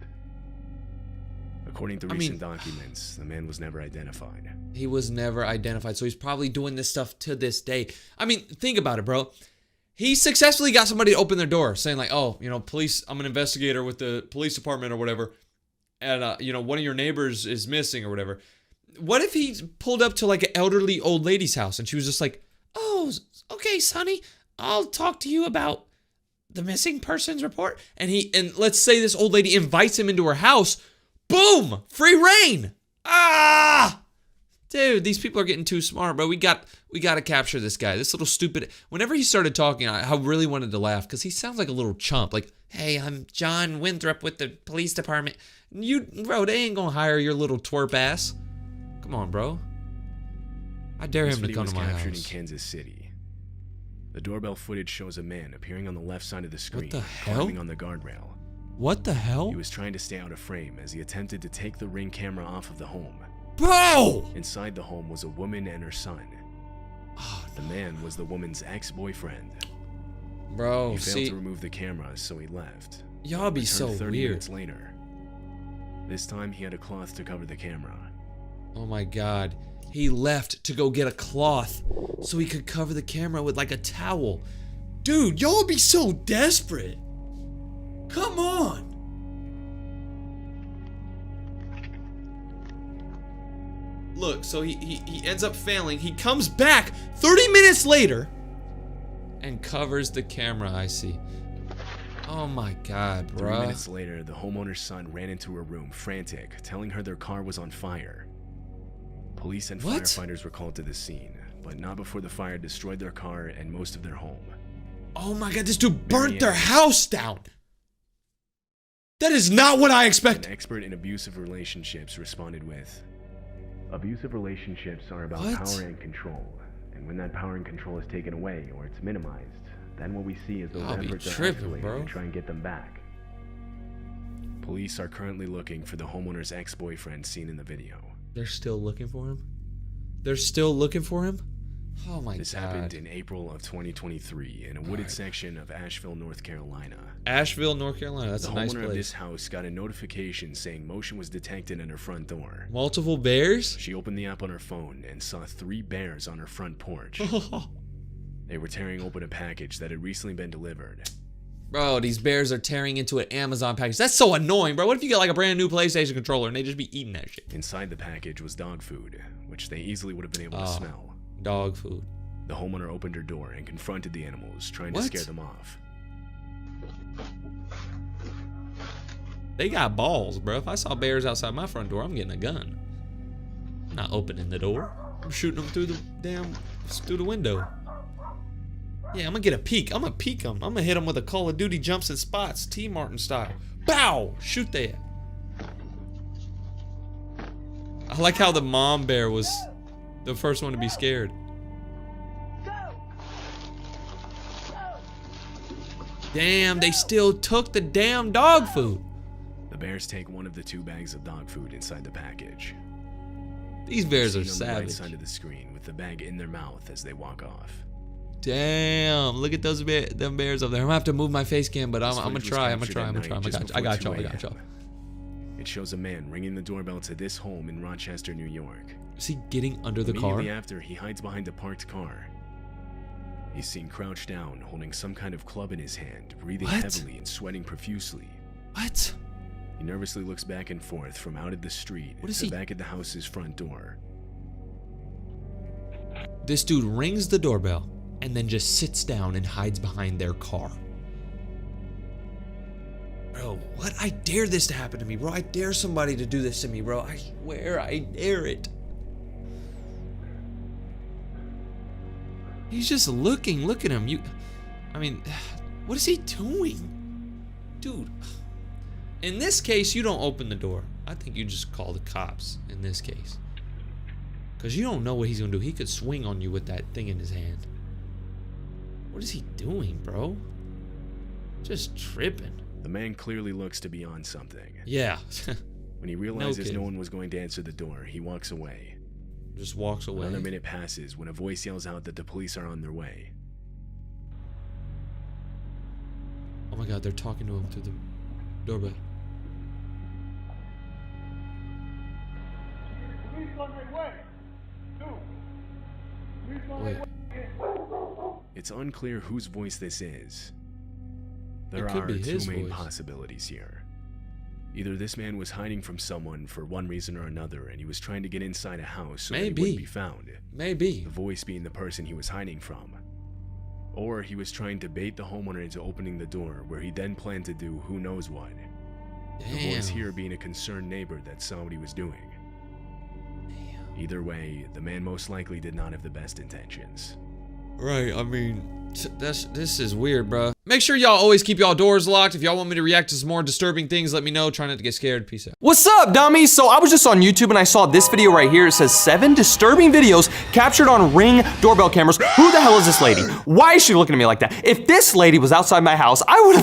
According to recent documents, the man was never identified. He was never identified, so he's probably doing this stuff to this day. I mean, think about it, bro. He successfully got somebody to open their door, saying like, "Oh, you know, police, I'm an investigator with the police department or whatever, and you know, one of your neighbors is missing or whatever." What if he pulled up to like an elderly old lady's house and she was just like, "Oh, okay, Sonny, I'll talk to you about the missing persons report." And let's say this old lady invites him into her house. Boom! Free reign! Ah! Dude, these people are getting too smart, bro. We got to capture this guy. This little stupid. Whenever he started talking, I really wanted to laugh because he sounds like a little chump. Like, "Hey, I'm John Winthrop with the police department." Bro, they ain't gonna hire your little twerp ass. Come on, bro. I dare him to come to my house. Captured in Kansas City. The doorbell footage shows a man appearing on the left side of the screen, What the hell? climbing on the guardrail. What the hell? He was trying to stay out of frame as he attempted to take the Ring camera off of the home. Bro! Inside the home was a woman and her son. Oh, The man was the woman's ex-boyfriend. bro, He failed see, to remove the camera, so he left. y'all be Returned so 30 weird. minutes later. This time he had a cloth to cover the camera. Oh my god. He left to go get a cloth so he could cover the camera with like a towel. Dude, y'all be so desperate. Come on. Look, so he ends up failing. He comes back 30 minutes later and covers the camera, I see. Oh my god, 3 bruh. minutes later, the homeowner's son ran into her room, frantic, telling her their car was on fire. Police and What? firefighters were called to the scene, but not before the fire destroyed their car and most of their home. Oh my god, this dude burnt their house down. That is not what I An expected. expert in abusive relationships responded with, "Abusive relationships are about What? power and control, and when that power and control is taken away or it's minimized, then what we see is those I'll be efforts are tripping, escalated bro. to try and get them back." Police are currently looking for the homeowner's ex-boyfriend seen in the video. They're still looking for him? They're still looking for him? Oh my This god. happened in April of 2023 in a wooded section of Asheville, North Carolina. Asheville, North Carolina. That's The a nice homeowner of this place. house got a notification saying motion was detected at her front door. Multiple bears? She opened the app on her phone and saw 3 bears on her front porch. They were tearing open a package that had recently been delivered. Bro, these bears are tearing into an Amazon package. That's so annoying, bro. What if you get like a brand new PlayStation controller and they just be eating that shit? Inside the package was dog food, which they easily would have been able to Oh. smell. Dog food. The homeowner opened her door and confronted the animals, trying to What? scare them off. They got balls, bro. If I saw bears outside my front door, I'm getting a gun. I'm not opening the door. I'm shooting them through the window. Yeah, I'm gonna get a peek. I'm gonna peek them. I'm gonna hit them with a Call of Duty jumps and spots, T. Martin style. Bow! Shoot that. I like how the mom bear was the first one to be scared. Damn, they still took the damn dog food. The bears take one of the 2 bags of dog food inside the package. These bears are Seen on the right savage. side of the screen with the bag in their mouth as they walk off. Damn, look at those them bears up there. I'm gonna have to move my face cam, but I'm gonna Footage was try. I'm gonna captured try. at I'm gonna try. night just I got before you. 2 I got you. a.m. It shows a man ringing the doorbell to this home in Rochester, New York. Is he getting under the car? Immediately after, he hides behind a parked car. He's seen crouched down, holding some kind of club in his hand, breathing What? heavily and sweating profusely. What? He nervously looks back and forth from out of the street What is to he- back at the house's front door. This dude rings the doorbell and then just sits down and hides behind their car. Bro, what? I dare this to happen to me, bro. I dare somebody to do this to me, bro. I swear I dare it. He's just looking. Look at him. What is he doing? Dude. In this case, you don't open the door. I think you just call the cops in this case. Because you don't know what he's going to do. He could swing on you with that thing in his hand. What is he doing, bro? Just tripping. The man clearly looks to be on something. Yeah. When he realizes no one was going to answer the door, he walks away. Just walks away. Another minute passes when a voice yells out that the police are on their way. Oh my god, they're talking to him through the doorbell. Wait. It's unclear whose voice this is. There It could are be two his main voice. possibilities here. Either this man was hiding from someone for one reason or another, and he was trying to get inside a house so that he Maybe. wouldn't be found. Maybe. The voice being the person he was hiding from. Or he was trying to bait the homeowner into opening the door, where he then planned to do who knows what. The voice here being a concerned neighbor that saw what he was doing. Either way, the man most likely did not have the best intentions. Right, I mean, this is weird, bro. Make sure y'all always keep y'all doors locked. If y'all want me to react to some more disturbing things, let me know. Try not to get scared. Peace out. What's up, dummies? So I was just on YouTube and I saw this video right here. It says 7 disturbing videos captured on Ring doorbell cameras. Who the hell is this lady? Why is she looking at me like that? If this lady was outside my house, I would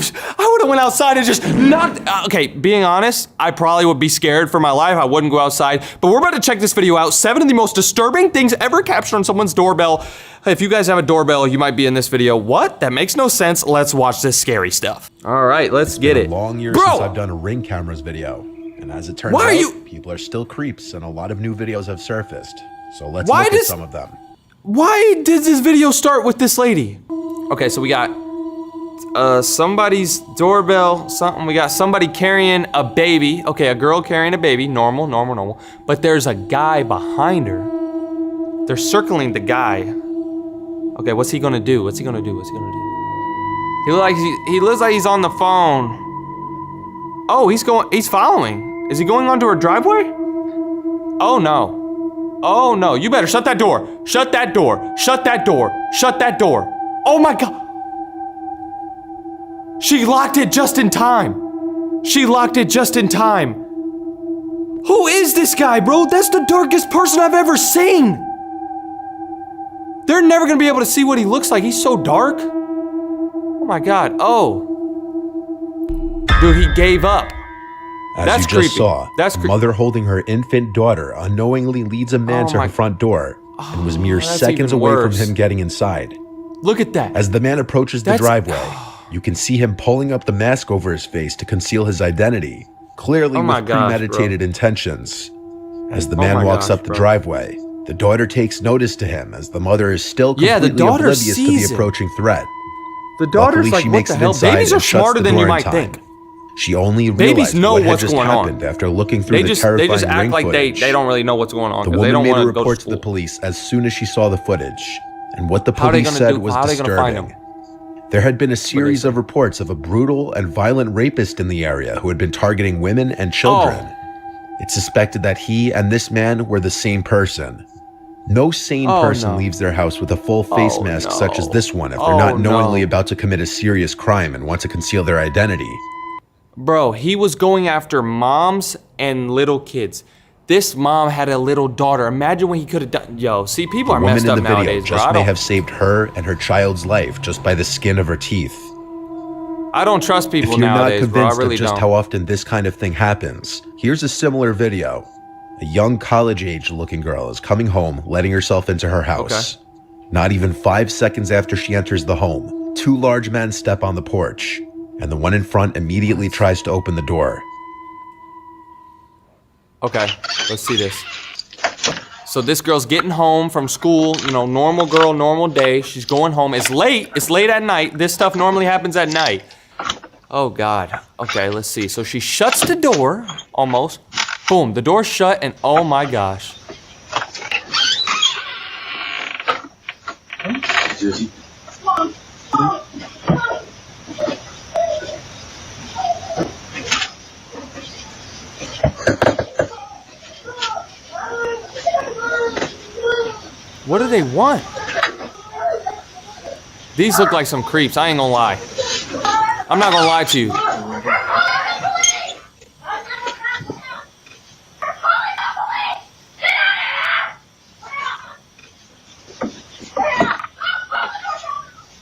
have went outside and just knocked. Okay, being honest, I probably would be scared for my life. I wouldn't go outside. But we're about to check this video out. 7 of the most disturbing things ever captured on someone's doorbell. If you guys have a doorbell, you might be in this video. What? That makes no sense. Let's watch this scary stuff. All right, let's get it. Long years Bro! since I've done a Ring cameras video, and as it turns Why are out, you- people are still creeps, and a lot of new videos have surfaced. So let's Why look does- at some of them. Why did this video start with this lady? Okay, so we got somebody's doorbell, something. We got somebody carrying a baby. Okay, a girl carrying a baby. Normal, normal, normal. But there's a guy behind her. They're circling the guy. Okay, what's he gonna do? What's he gonna do? What's he gonna do? He looks like he's on the phone. Oh, he's following. Is he going onto her driveway? Oh no. Oh no, you better shut that door. Shut that door. Shut that door. Shut that door. Oh my god. She locked it just in time. She locked it just in time. Who is this guy, bro? That's the darkest person I've ever seen. They're never gonna be able to see what he looks like. He's so dark. Oh my god. Oh. Dude, he gave up. As That's you just creepy. saw, That's a mother holding her infant daughter unknowingly leads a man Oh to my- her front door and was mere that's seconds even away worse. from him getting inside. Look at that. As the man approaches the That's- driveway, you can see him pulling up the mask over his face to conceal his identity, clearly Oh my with gosh, premeditated intentions. As the Oh man my walks gosh, up the bro. driveway, the daughter takes notice to him as the mother is still Yeah, the completely daughter oblivious to sees the it. approaching threat. The daughter's Luckily, like, she what makes the it hell? inside Babies are and shuts smarter the than door you in might time. think. She only Babies realized know what had what's just going on. happened after looking through They the just terrifying act Ring like they footage. don't really know what's going on The because they woman don't made a want to go to report to school. the police as soon as she saw the footage, and what the How are they police gonna said do- was how are they gonna find disturbing. him? There had been a series of reports of a brutal and violent rapist in the area who had been targeting women and children. Oh. It's suspected that he and this man were the same person. No sane Oh, person no. leaves their house with a full face Oh, mask no. such as this one if they're Oh, not knowingly no. about to commit a serious crime and want to conceal their identity. Bro, he was going after moms and little kids. This mom had a little daughter. Imagine what he could have done. Yo, see, people The are woman messed in up the video nowadays, bro. just I may don't, have saved her and her child's life just by the skin of her teeth. I don't trust people If you're nowadays, not bro. I convinced really of just don't. how often this kind of thing happens, here's a similar video. A young college-age looking girl is coming home, letting herself into her house. Not even 5 seconds after she enters the home, 2 large men step on the porch, and the one in front immediately tries to open the door. Okay, let's see this. So this girl's getting home from school, you know, normal girl, normal day. She's going home. It's late at night. This stuff normally happens at night. Oh God. Okay, let's see. So she shuts the door, almost. Boom, the door's shut and oh my gosh. What do they want? These look like some creeps, I ain't gonna lie. I'm not gonna lie to you.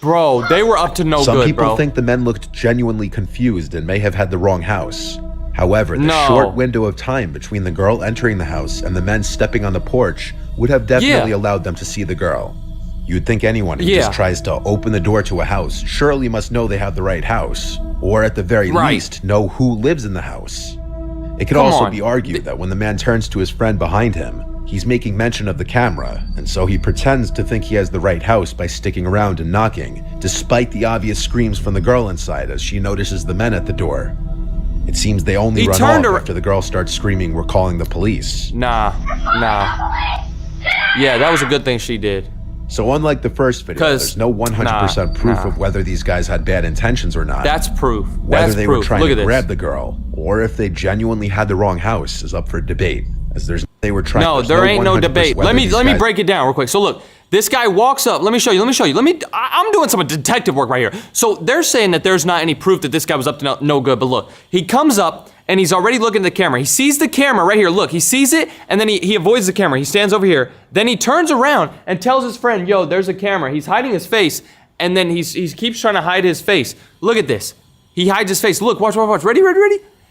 Bro, they were up to no Some good, people bro. think the men looked genuinely confused and may have had the wrong house. However, the short window of time between the girl entering the house and the men stepping on the porch would have definitely allowed them to see the girl. You'd think anyone who just tries to open the door to a house surely must know they have the right house, or at the very least, know who lives in the house. It could also be argued that when the man turns to his friend behind him, he's making mention of the camera, and so he pretends to think he has the right house by sticking around and knocking, despite the obvious screams from the girl inside as she notices the men at the door. It seems they only run off after the girl starts screaming, "We're calling the police." Nah. Yeah, that was a good thing she did. So unlike the first video, there's no 100% proof of whether these guys had bad intentions or not. That's proof. Whether they were trying to grab the girl, or if they genuinely had the wrong house is up for debate, as they were trying. No, there ain't no debate. Let me break it down real quick. So look, this guy walks up. Let me show you. I'm doing some detective work right here. So they're saying that there's not any proof that this guy was up to no good. But look, he comes up and he's already looking at the camera. He sees the camera right here. Look, he sees it and then he avoids the camera. He stands over here. Then he turns around and tells his friend, "Yo, there's a camera." He's hiding his face and then he keeps trying to hide his face. Look at this. He hides his face. Look, watch. Ready?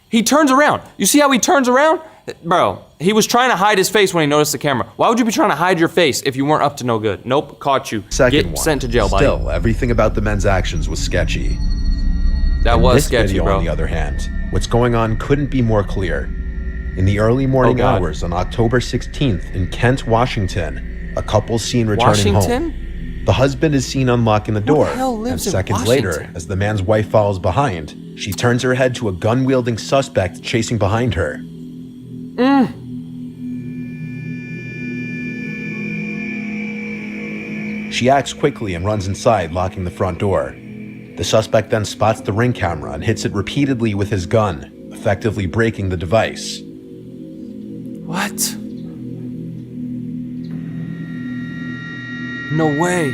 He turns around. You see how he turns around? Bro, he was trying to hide his face when he noticed the camera. Why would you be trying to hide your face if you weren't up to no good? Nope, caught you. Get sent to jail, buddy. Still, everything about the men's actions was sketchy. That was sketchy, video, bro. On the other hand, what's going on couldn't be more clear. In the early morning hours on October 16th in Kent, Washington, a couple seen returning home. The husband is seen unlocking the door, and seconds later, as the man's wife follows behind, she turns her head to a gun-wielding suspect chasing behind her. She acts quickly and runs inside, locking the front door. The suspect then spots the Ring camera and hits it repeatedly with his gun, effectively breaking the device. What? No way.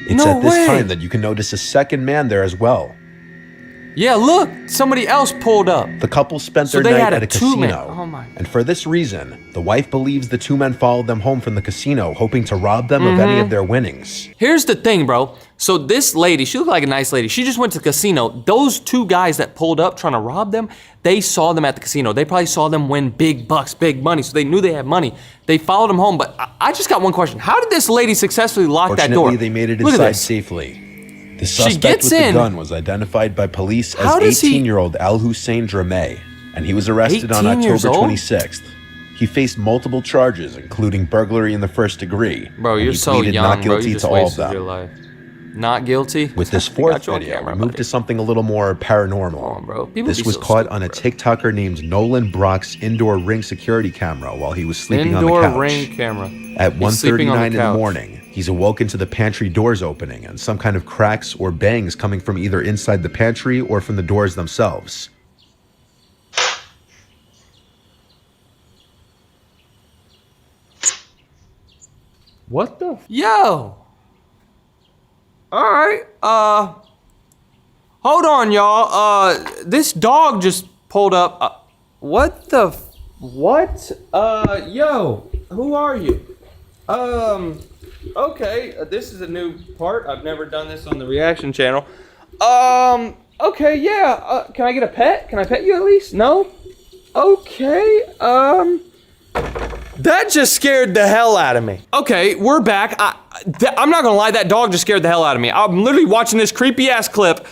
It's at this time that you can notice a second man there as well. Yeah, look, somebody else pulled up. The couple spent their night at a casino, and for this reason, the wife believes the two men followed them home from the casino, hoping to rob them of any of their winnings. Here's the thing, bro. So this lady, she looked like a nice lady. She just went to the casino. Those two guys that pulled up trying to rob them, they saw them at the casino. They probably saw them win big bucks, big money, so they knew they had money. They followed them home, but I just got one question. How did this lady successfully lock that door? Fortunately, they made it inside safely. The suspect with the gun was identified by police as 18-year-old Al Hussein Drameh, and he was arrested on October 26th. He faced multiple charges, including burglary in the first degree. Bro, you're so young, not guilty bro. You just to all of wasted them. your life. Not guilty? With this fourth video, we moved to something a little more paranormal. This was caught on a TikToker named Nolan Brock's indoor Ring security camera while he was sleeping on the couch. Indoor Ring camera. At 1:39 in the morning, he's awoken to the pantry doors opening and some kind of cracks or bangs coming from either inside the pantry or from the doors themselves. What the? Yo! Alright, hold on, y'all. This dog just pulled up. What the? What? Yo, who are you? Okay, this is a new part. I've never done this on the reaction channel. Okay, yeah. Can I get a pet? Can I pet you at least? No? Okay, that just scared the hell out of me. Okay, we're back. I'm not gonna lie, that dog just scared the hell out of me. I'm literally watching this creepy ass clip.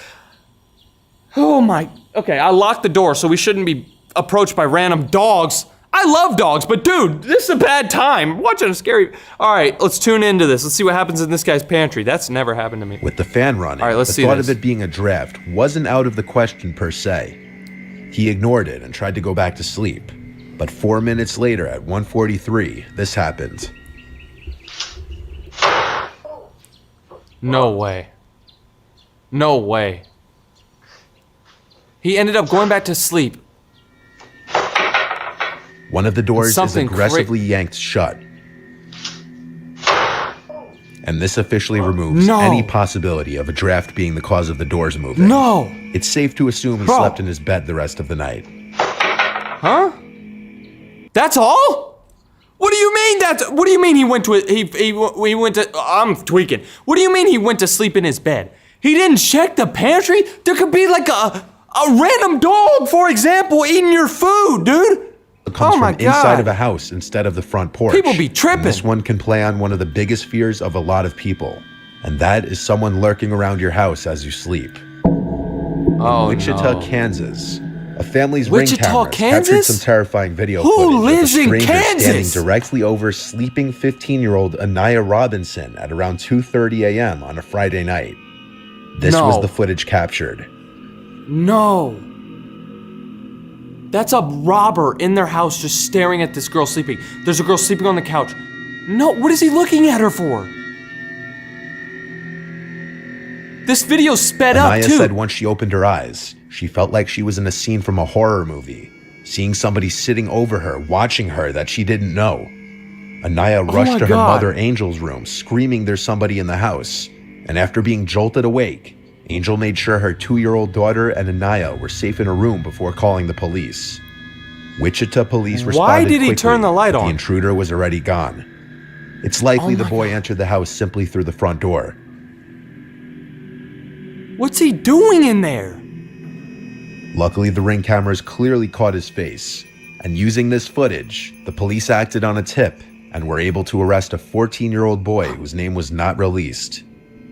Oh my, okay, I locked the door so we shouldn't be approached by random dogs. I love dogs, but dude, this is a bad time. I'm watching a scary. All right, let's tune into this. Let's see what happens in this guy's pantry. That's never happened to me. With the fan running, all right, let's see the thought this. of it being a draft wasn't out of the question per se. He ignored it and tried to go back to sleep. But 4 minutes later, at 1:43, this happened. No way. No way. He ended up going back to sleep. One of the doors is aggressively yanked shut. And this officially removes any possibility of a draft being the cause of the doors moving. No! It's safe to assume he slept in his bed the rest of the night. Huh? That's all? What do you mean what do you mean he went to he went to I'm tweaking. What do you mean he went to sleep in his bed? He didn't check the pantry? There could be like a A random dog, for example, eating your food, dude. It comes from inside of a house instead of the front porch. People be tripping. And this one can play on one of the biggest fears of a lot of people, and that is someone lurking around your house as you sleep. Oh, in Wichita, Kansas, a family's ring Wichita, cameras captured Kansas? some terrifying video Who footage lives of a in stranger Kansas? standing directly over sleeping 15-year-old Anaya Robinson at around 2:30 a.m. on a Friday night. This was the footage captured. No. That's a robber in their house just staring at this girl sleeping. There's a girl sleeping on the couch. No, what is he looking at her for? This video sped up, Anaya too. said once she opened her eyes, she felt like she was in a scene from a horror movie, seeing somebody sitting over her, watching her that she didn't know. Anaya rushed to her mother Angel's room, screaming there's somebody in the house. And after being jolted awake, Angel made sure her 2-year-old daughter and Anaya were safe in a room before calling the police. Wichita police responded Why did he quickly, turn the light but on? The intruder was already gone. It's likely the boy entered the house simply through the front door. What's he doing in there? Luckily, the ring cameras clearly caught his face, and using this footage, the police acted on a tip and were able to arrest a 14-year-old boy whose name was not released.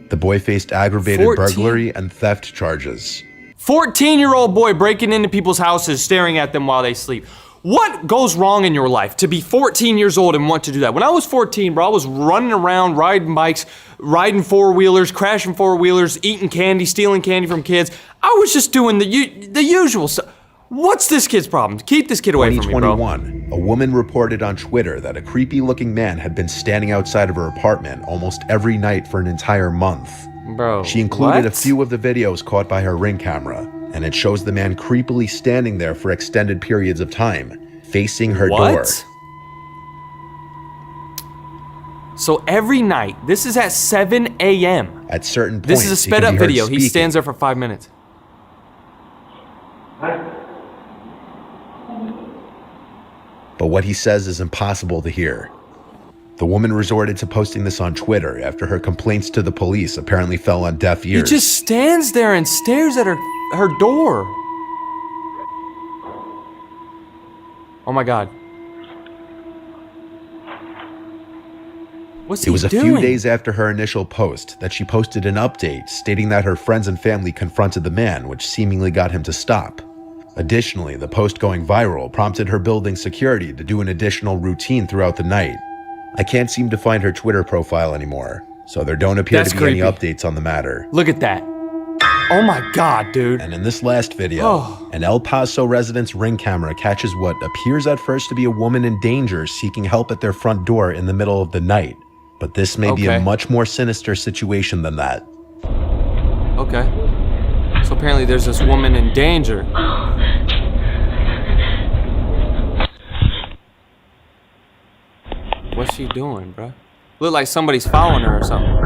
The boy faced aggravated burglary and theft charges. 14-year-old boy breaking into people's houses, staring at them while they sleep. What goes wrong in your life to be 14 years old and want to do that? When I was 14, bro, I was running around, riding bikes, riding four-wheelers, crashing four-wheelers, eating candy, stealing candy from kids. I was just doing the usual stuff. What's this kid's problem? Keep this kid away from me, bro. 2021, a woman reported on Twitter that a creepy-looking man had been standing outside of her apartment almost every night for an entire month. Bro, she included a few of the videos caught by her ring camera, and it shows the man creepily standing there for extended periods of time, facing her door. So every night, this is at 7 a.m. At certain points, this is a sped up video. He stands there for 5 minutes. But what he says is impossible to hear. The woman resorted to posting this on Twitter after her complaints to the police apparently fell on deaf ears. He just stands there and stares at her door. Oh my God. What's he doing? It was a few days after her initial post that she posted an update stating that her friends and family confronted the man, which seemingly got him to stop. Additionally, the post going viral prompted her building security to do an additional routine throughout the night. I can't seem to find her Twitter profile anymore, so there don't appear to be any updates on the matter. Look at that. Oh my God, dude. And in this last video, an El Paso resident's ring camera catches what appears at first to be a woman in danger seeking help at their front door in the middle of the night. But this may be a much more sinister situation than that. Okay. So apparently there's this woman in danger. What's she doing, bruh? Look like somebody's following her or something.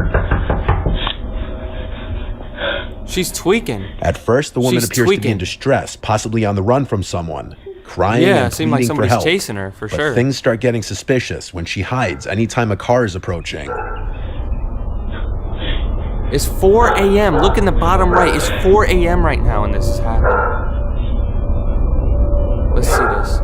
She's tweaking. At first, the woman appears to be in distress, possibly on the run from someone, crying and seemed like pleading for somebody's help. chasing her, for sure. But things start getting suspicious when she hides anytime a car is approaching. It's 4 a.m. Look in the bottom right. It's 4 a.m. right now and this is happening. Let's see this.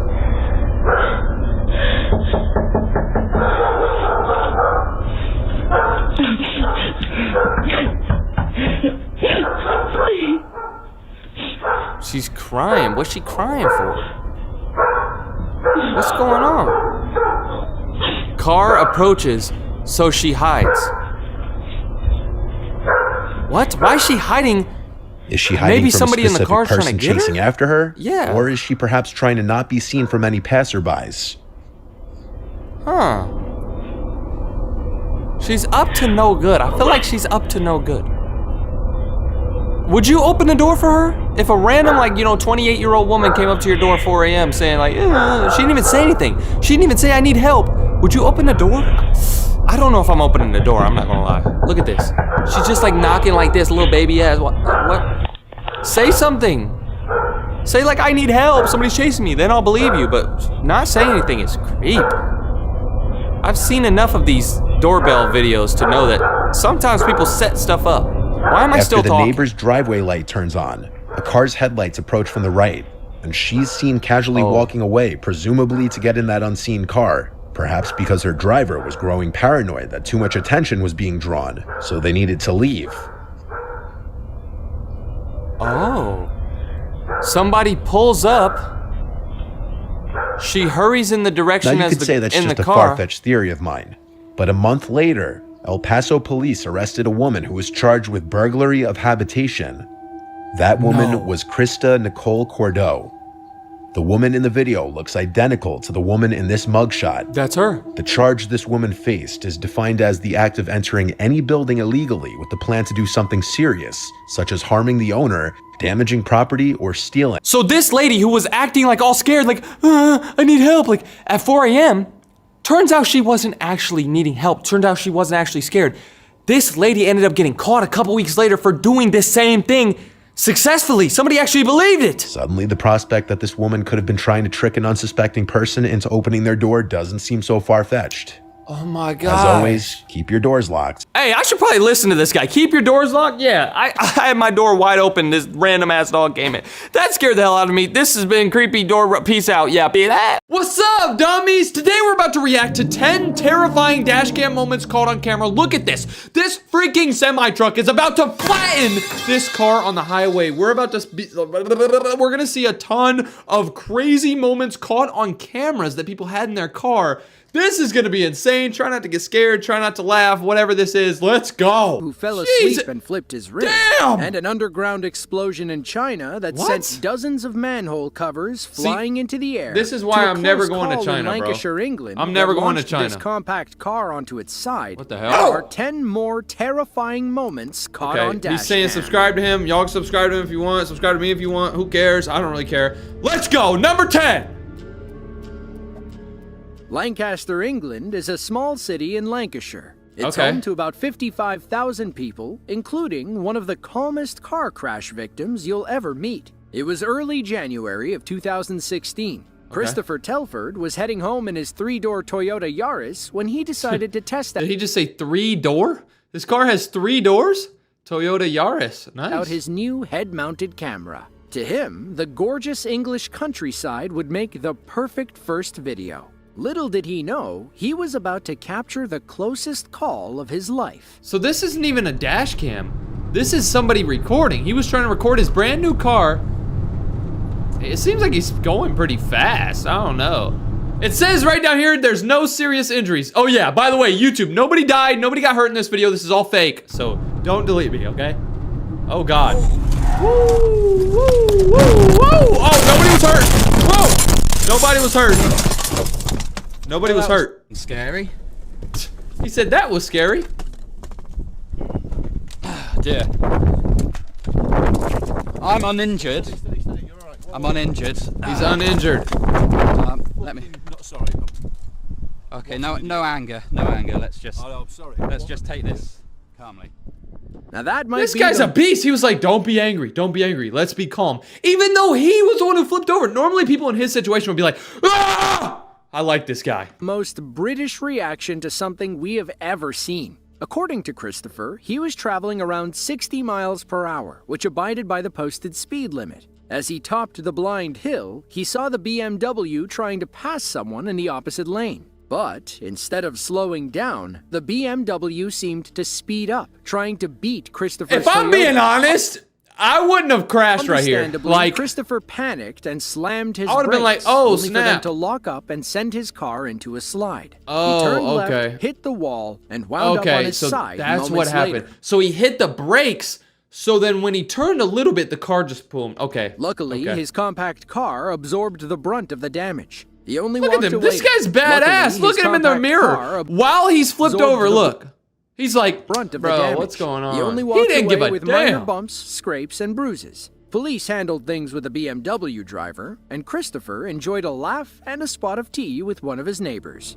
She's crying. What's she crying for? What's going on? Car approaches, so she hides. What? Why is she hiding? Is she hiding Maybe from somebody a in the car specific trying person to get chasing her? after her? Yeah. Or is she perhaps trying to not be seen from any passerbys? Huh. She's up to no good. I feel like she's up to no good. Would you open the door for her? If a random, 28-year-old woman came up to your door at 4 a.m. saying, she didn't even say anything. She didn't even say, I need help. Would you open the door? I don't know if I'm opening the door, I'm not gonna lie. Look at this. She's just knocking like this, little baby ass. What? Say something. Say I need help, somebody's chasing me, then I'll believe you, but not saying anything is creep. I've seen enough of these doorbell videos to know that sometimes people set stuff up. Why am I still talking? After the neighbor's driveway light turns on, A car's headlights approach from the right, and she's seen casually walking away, presumably to get in that unseen car. Perhaps because her driver was growing paranoid that too much attention was being drawn, so they needed to leave. Oh. Somebody pulls up. She hurries in the direction Now you as could say that's in just the a car. far-fetched theory of mine. But a month later, El Paso police arrested a woman who was charged with burglary of habitation. That woman was Krista Nicole Cordeaux. The woman in the video looks identical to the woman in this mugshot. That's her. The charge this woman faced is defined as the act of entering any building illegally with the plan to do something serious, such as harming the owner, damaging property, or stealing. So this lady who was acting like all scared, like, I need help, like at 4 a.m., turns out she wasn't actually needing help. Turned out she wasn't actually scared. This lady ended up getting caught a couple weeks later for doing this same thing successfully. Somebody actually believed it. Suddenly, the prospect that this woman could have been trying to trick an unsuspecting person into opening their door doesn't seem so far-fetched. Oh my god. As always, keep your doors locked. Hey, I should probably listen to this guy. Keep your doors locked? Yeah, I had my door wide open. This random ass dog came in. That scared the hell out of me. This has been Creepy Door. Peace out. Yeah, be that. What's up, dummies? Today we're about to react to 10 terrifying dashcam moments caught on camera. Look at this. This freaking semi-truck is about to flatten this car on the highway. We're gonna see a ton of crazy moments caught on cameras that people had in their car. This is gonna be insane. Try not to get scared, try not to laugh, whatever this is. Let's go. Who fell asleep and flipped his wrist. Damn! And an underground explosion in China that sent dozens of manhole covers flying into the air. This is why I'm never going to China, in Lancashire, England, I'm never going to launched China. This compact car onto its side. What the hell? There are 10 more terrifying moments caught on dash He's saying cam. subscribe to him. Y'all can subscribe to him if you want. Subscribe to me if you want. Who cares? I don't really care. Let's go. Number 10. Lancaster, England is a small city in Lancashire. It's home to about 55,000 people, including one of the calmest car crash victims you'll ever meet. It was early January of 2016. Christopher Telford was heading home in his 3-door Toyota Yaris when he decided to test Did he just say 3-door? This car has 3 doors? Toyota Yaris. Nice. out his new head-mounted camera. To him, the gorgeous English countryside would make the perfect first video. Little did he know, he was about to capture the closest call of his life. So this isn't even a dash cam. This is somebody recording. He was trying to record his brand new car. It seems like he's going pretty fast. I don't know. It says right down here, there's no serious injuries. Oh yeah, by the way, YouTube, nobody died, nobody got hurt in this video. This is all fake, so don't delete me, okay? Oh God. Woo, woo, woo, woo. Oh, nobody was hurt. Whoa, nobody was hurt. Nobody was hurt. Scary. He said that was scary. Dear. I'm uninjured. I'm uninjured. He's uninjured. Let me. Not sorry. Okay, no anger. No anger. Let's just. I'm sorry. Let's just take this calmly. Now that might This be guy's a beast. He was like, don't be angry. Don't be angry. Let's be calm. Even though he was the one who flipped over. Normally people in his situation would be like, ah! I like this guy. most British reaction to something we have ever seen. According to Christopher, he was traveling around 60 miles per hour, which abided by the posted speed limit. As he topped the blind hill, he saw the BMW trying to pass someone in the opposite lane. But instead of slowing down, the BMW seemed to speed up, trying to beat Christopher's If I'm Toyota. being honest, I wouldn't have crashed right here. Understandably, Like, Christopher panicked and slammed his I would've brakes, been like, oh, only for them snap. to lock up and send his car into a slide. Oh, he turned okay. left, hit the wall, and wound up on his so side that's what moments happened. later. So he hit the brakes. So then when he turned a little bit, the car just boom. Okay. Luckily, okay. his compact car absorbed the brunt of the damage. He only Look at walked him. away. This guy's badass. Luckily, Look his at him in the compact mirror. car While he's flipped absorbed over, the look. He's like, brunt of the bro, damage. what's going on? He only walked didn't away give a with damn. minor bumps, scrapes, and bruises. Police handled things with the BMW driver, and Christopher enjoyed a laugh and a spot of tea with one of his neighbors.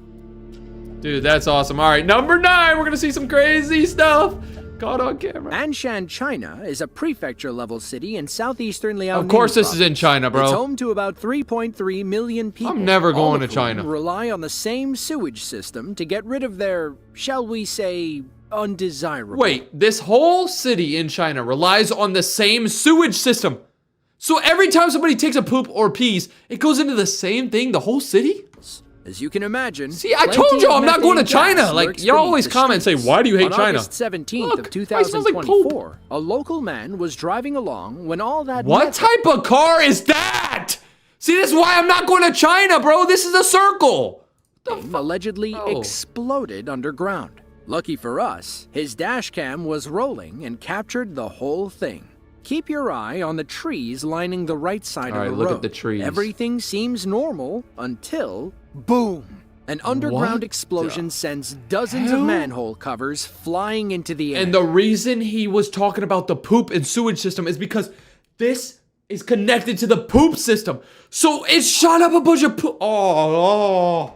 Dude, that's awesome. All right, number 9. We're going to see some crazy stuff caught on camera. Anshan, China is a prefecture-level city in southeastern Liaoning. Of course this is in province. China, bro. It's home to about 3.3 million people. I'm never all going of to China. whom rely on the same sewage system to get rid of their, shall we say, undesirable. Wait, this whole city in China relies on the same sewage system. So every time somebody takes a poop or pees, it goes into the same thing, the whole city? As you can imagine, see, I told y'all I'm not going to China. Like, y'all always comment and say, why do you hate China? On August 17th of 2024, a local man was driving along when all that... What type of car is that? See, this is why I'm not going to China, bro. This is a circle. Allegedly exploded underground. Lucky for us, his dash cam was rolling and captured the whole thing. Keep your eye on the trees lining the right side of the road. All right, look at the trees. Everything seems normal until, boom! An underground explosion sends dozens of manhole covers flying into the air. And the reason he was talking about the poop and sewage system is because this is connected to the poop system. So it shot up a bunch of poop.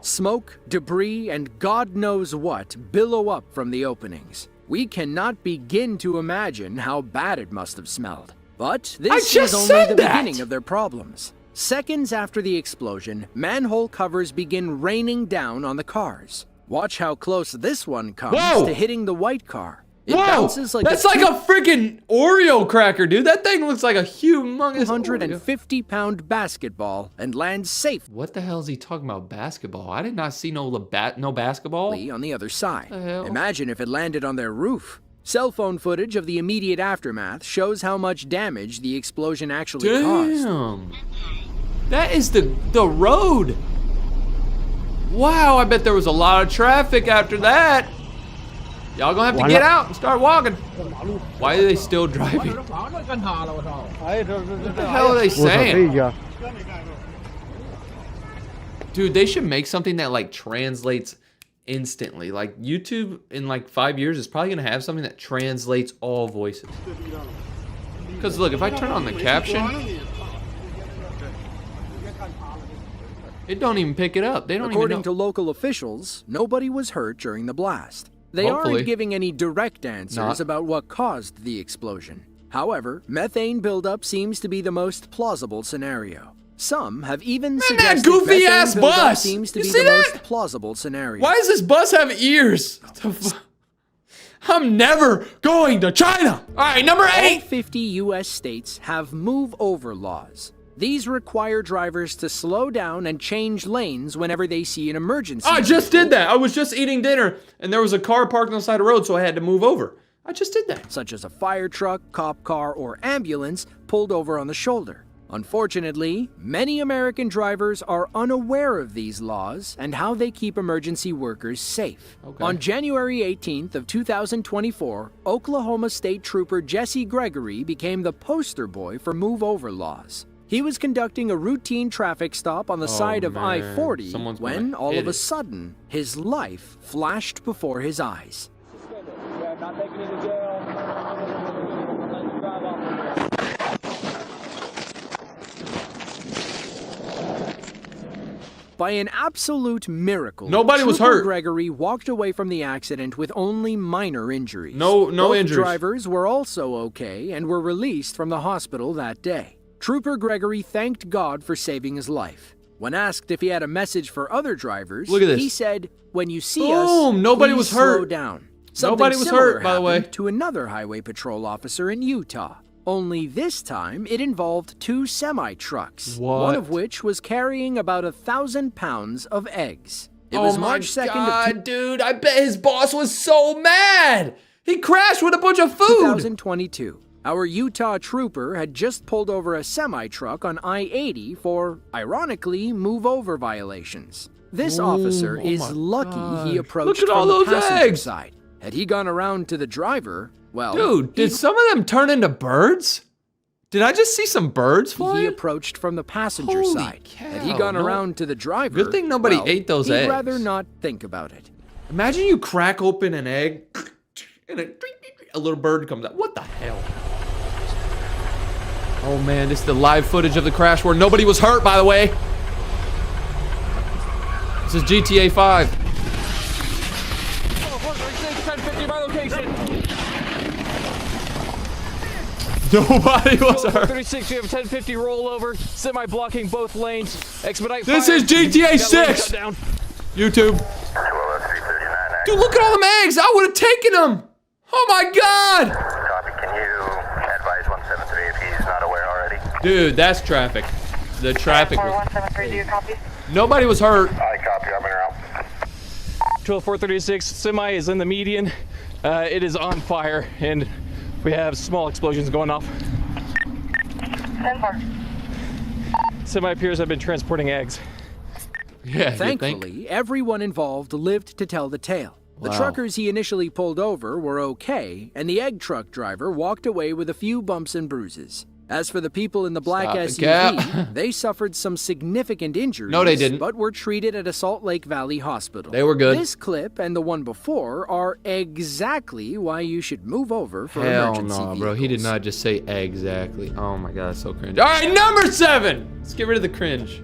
Smoke, debris, and God knows what billow up from the openings. We cannot begin to imagine how bad it must have smelled. But this is only the beginning of their problems. Seconds after the explosion, manhole covers begin raining down on the cars. Watch how close this one comes to hitting the white car. It bounces like that's like a freaking Oreo cracker, dude. That thing looks like a humongous 150-pound basketball and lands safe. What the hell is he talking about? Basketball? I did not see no basketball. On the other side. Imagine if it landed on their roof. Cell phone footage of the immediate aftermath shows how much damage the explosion actually caused. That is the road. Wow, I bet there was a lot of traffic after that. Y'all gonna have to get out and start walking. Why are they still driving? What the hell are they saying? Dude, they should make something that like translates instantly. Like YouTube in like 5 years is probably gonna have something that translates all voices. Because look, if I turn on the caption, it don't even pick it up. They don't According to local officials, nobody was hurt during the blast. They aren't giving any direct answers about what caused the explosion. However, methane buildup seems to be the most plausible scenario. Some have even suggested that goofy ass bus seems to be the most plausible scenario. Why does this bus have ears? I'm never going to China. All right, number 8. All 50 U.S. states have move-over laws. These require drivers to slow down and change lanes whenever they see an emergency. I just did that. I was just eating dinner, and there was a car parked on the side of the road, so I had to move over. I just did that. Such as a fire truck, cop car, or ambulance pulled over on the shoulder. Unfortunately, many American drivers are unaware of these laws and how they keep emergency workers safe. On January 18th of 2024, Oklahoma State Trooper Jesse Gregory became the poster boy for move-over laws. He was conducting a routine traffic stop on the side of I-40 when, all of a sudden, his life flashed before his eyes. By an absolute miracle, nobody was hurt. Gregory walked away from the accident with only minor injuries. No injuries. Both drivers were also okay and were released from the hospital that day. Trooper Gregory thanked God for saving his life. When asked if he had a message for other drivers, he said, "When you see us, nobody was hurt. Slow down." Nobody was hurt, by the way. To another highway patrol officer in Utah. Only this time, it involved 2 semi-trucks, one of which was carrying about 1,000 pounds of eggs. It was March 2nd dude, I bet his boss was so mad. He crashed with a bunch of food. 2022. Our Utah trooper had just pulled over a semi-truck on I-80 for, ironically, move-over violations. This officer is lucky he approached from the passenger side. Had he gone around to the driver, well... Dude, did some of them turn into birds? Did I just see some birds flying? He approached from the passenger side. Had he gone around to the driver... Good thing nobody ate those eggs. He'd rather not think about it. Imagine you crack open an egg, and a little bird comes out. What the hell? Oh man, this is the live footage of the crash where nobody was hurt, by the way. This is GTA 5. Nobody was hurt. 36, we have a 1050 rollover, semi blocking both lanes. Expedite. This is GTA 6. YouTube. Dude, look at all them eggs. I would have taken them. Oh my God. Copy. Can you advise 173 if he's not aware already? Dude, that's traffic. The traffic. 4173, do you copy? Nobody was hurt. I copy. I'm in route. 12436, semi is in the median. It is on fire, and we have small explosions going off. 10-4. Semi appears to have been transporting eggs. Yeah, Thankfully, everyone involved lived to tell the tale. The Wow. truckers he initially pulled over were okay, and the egg truck driver walked away with a few bumps and bruises. As for the people in the black Stop the SUV, cap. they suffered some significant injuries, No, they didn't. but were treated at a Salt Lake Valley hospital. They were good. This clip and the one before are exactly why you should move over for Hell emergency no, bro. He did vehicles. not just say exactly. Oh my god, so cringe. All right, number 7. Let's get rid of the cringe.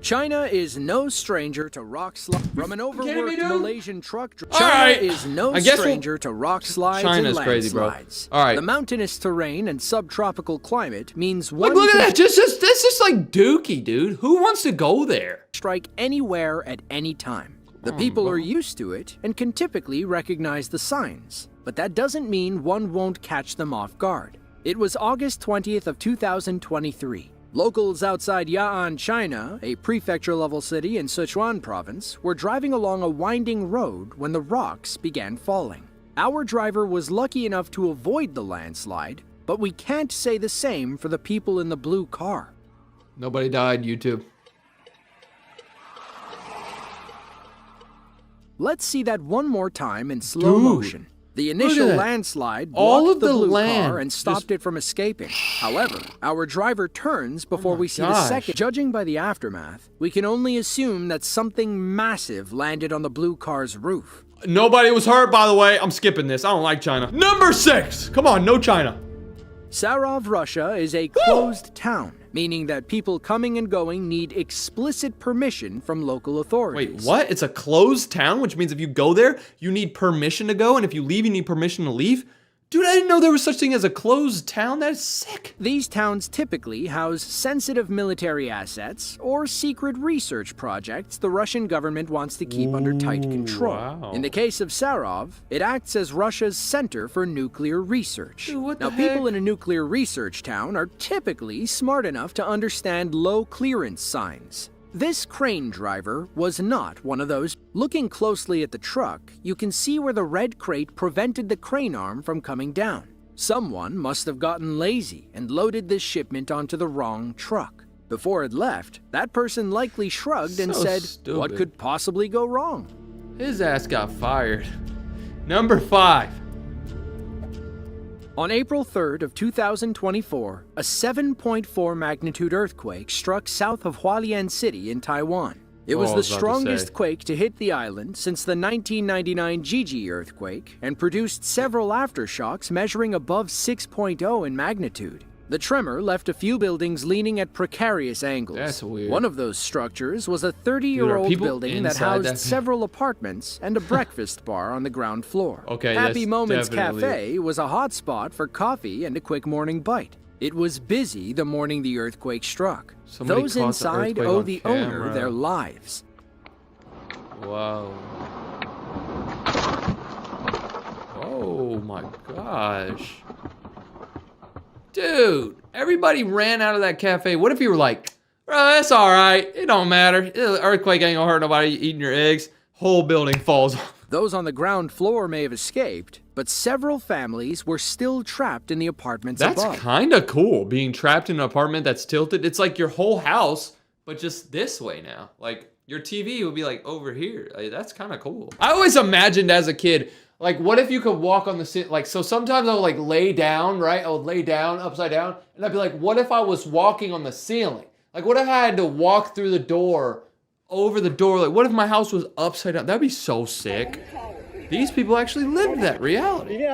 China is no stranger to rock slides. From an kidding me, overworked dude? Malaysian truck driver, All China right. is no I guess we'll- stranger to rock slides China's and crazy, bro. landslides. All right. The mountainous terrain and subtropical climate means one Look at can that. That's just like Dookie, dude. Who wants to go there? strike anywhere at any time. The people are used to it and can typically recognize the signs, but that doesn't mean one won't catch them off guard. It was August 20th of 2023. Locals outside Ya'an, China, a prefecture-level city in Sichuan province, were driving along a winding road when the rocks began falling. Our driver was lucky enough to avoid the landslide, but we can't say the same for the people in the blue car. Nobody died, YouTube. Let's see that one more time in slow motion. The initial that. landslide All blocked of the the blue land car and stopped it from escaping. However, our driver turns before we see the gosh. second. Judging by the aftermath, we can only assume that something massive landed on the blue car's roof. Nobody was hurt, by the way. I'm skipping this. I don't like China. Number 6. Come on, no China. Sarov, Russia is a closed town, meaning that people coming and going need explicit permission from local authorities. Wait, what? It's a closed town, which means if you go there, you need permission to go, and if you leave, you need permission to leave? Dude, I didn't know there was such thing as a closed town. That is sick. These towns typically house sensitive military assets or secret research projects the Russian government wants to keep under tight control. wow. In the case of Sarov, it acts as Russia's center for nuclear research. Dude, what now, the people heck? in a nuclear research town are typically smart enough to understand low clearance signs. This crane driver was not one of those. Looking closely at the truck, you can see where the red crate prevented the crane arm from coming down. Someone must have gotten lazy and loaded this shipment onto the wrong truck. Before it left, that person likely shrugged and So said, stupid. "What could possibly go wrong?" His ass got fired. Number 5. On April 3rd of 2024, a 7.4 magnitude earthquake struck south of Hualien City in Taiwan. It was Oh, I the was about to strongest say. quake to hit the island since the 1999 Gigi earthquake and produced several aftershocks measuring above 6.0 in magnitude. The tremor left a few buildings leaning at precarious angles. That's weird. One of those structures was a Dude, 30-year-old are people building that inside housed that thing? several apartments and a breakfast bar on the ground floor. Okay, Happy that's Moments definitely- Cafe was a hot spot for coffee and a quick morning bite. It was busy the morning the earthquake struck. Somebody Those caught the inside earthquake owe on the owner camera. their lives. Whoa. Oh my gosh. Dude, everybody ran out of that cafe. What if you were like, bro, that's all right. It don't matter. Earthquake ain't gonna hurt nobody eating your eggs. Whole building falls off. Those on the ground floor may have escaped, but several families were still trapped in the apartments That's above. kind of cool, being trapped in an apartment that's tilted. It's like your whole house, but just this way now. Like, your TV would be like over here. Like, that's kind of cool. I always imagined as a kid, like, what if you could walk on the ceiling? Like, so sometimes I would like lay down, right? I would lay down upside down, and I'd be like, what if I was walking on the ceiling? Like, what if I had to walk through the door, over the door? Like, what if my house was upside down? That'd be so sick. These people actually lived that reality.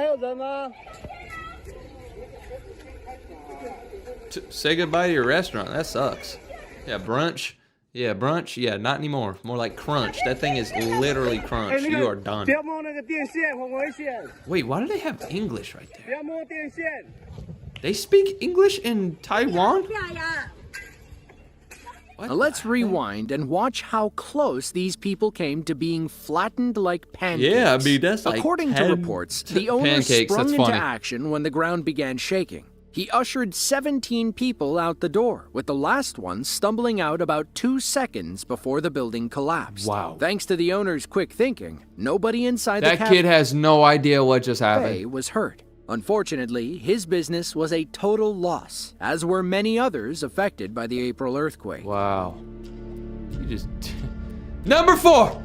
Say goodbye to your restaurant. That sucks. Yeah, brunch. Yeah, brunch. Yeah, not anymore. More like crunch. That thing is literally crunch. You are done. Wait, why do they have English right there? They speak English in Taiwan? Now let's rewind and watch how close these people came to being flattened like pancakes. Yeah, I mean, that's like According to reports, the owner pancakes, sprung that's into funny. action when the ground began shaking. He ushered 17 people out the door, with the last one stumbling out about 2 seconds before the building collapsed. Wow. Thanks to the owner's quick thinking, nobody inside the That cafe kid has no idea what just happened. was hurt. Unfortunately, his business was a total loss, as were many others affected by the April earthquake. Wow. You just... Number 4!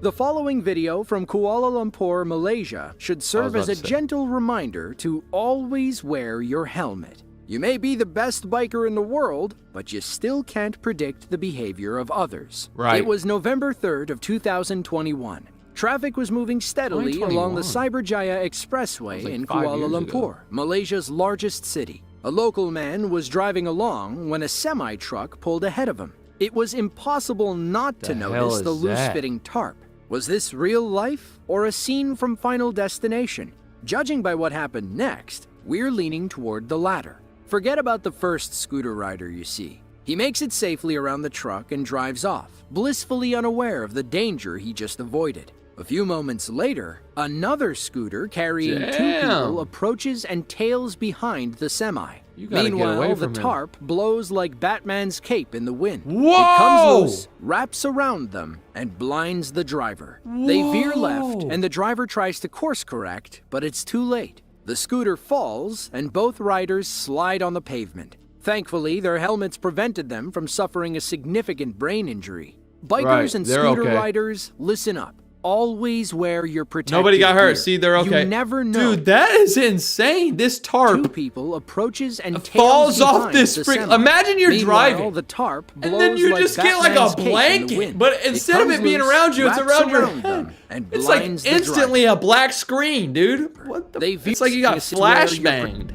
The following video from Kuala Lumpur, Malaysia should serve as a gentle reminder to always wear your helmet. You may be the best biker in the world, but you still can't predict the behavior of others. Right. It was November 3rd of 2021. Traffic was moving steadily along the Cyberjaya Expressway in Kuala Lumpur, Malaysia's largest city. A local man was driving along when a semi-truck pulled ahead of him. It was impossible not to notice the loose-fitting tarp. Was this real life or a scene from Final Destination? Judging by what happened next, we're leaning toward the latter. Forget about the first scooter rider you see. He makes it safely around the truck and drives off, blissfully unaware of the danger he just avoided. A few moments later, another scooter carrying 2 people approaches and tails behind the semi. Meanwhile, the tarp blows like Batman's cape in the wind. Whoa! It comes loose, wraps around them, and blinds the driver. They veer left, and the driver tries to course correct, but it's too late. The scooter falls, and both riders slide on the pavement. Thankfully, their helmets prevented them from suffering a significant brain injury. Bikers and scooter riders, listen up. Always wear your protective Nobody got hurt. gear. See, they're okay. You never know. Dude, that is insane. This tarp 2 people approaches and falls off behind this the freak. semi. Imagine you're Meanwhile, driving, the tarp and then you just get like a blanket. But instead of it being around you, it's around your head. It's like instantly a black screen, dude. What the? It's like you got flashbanged.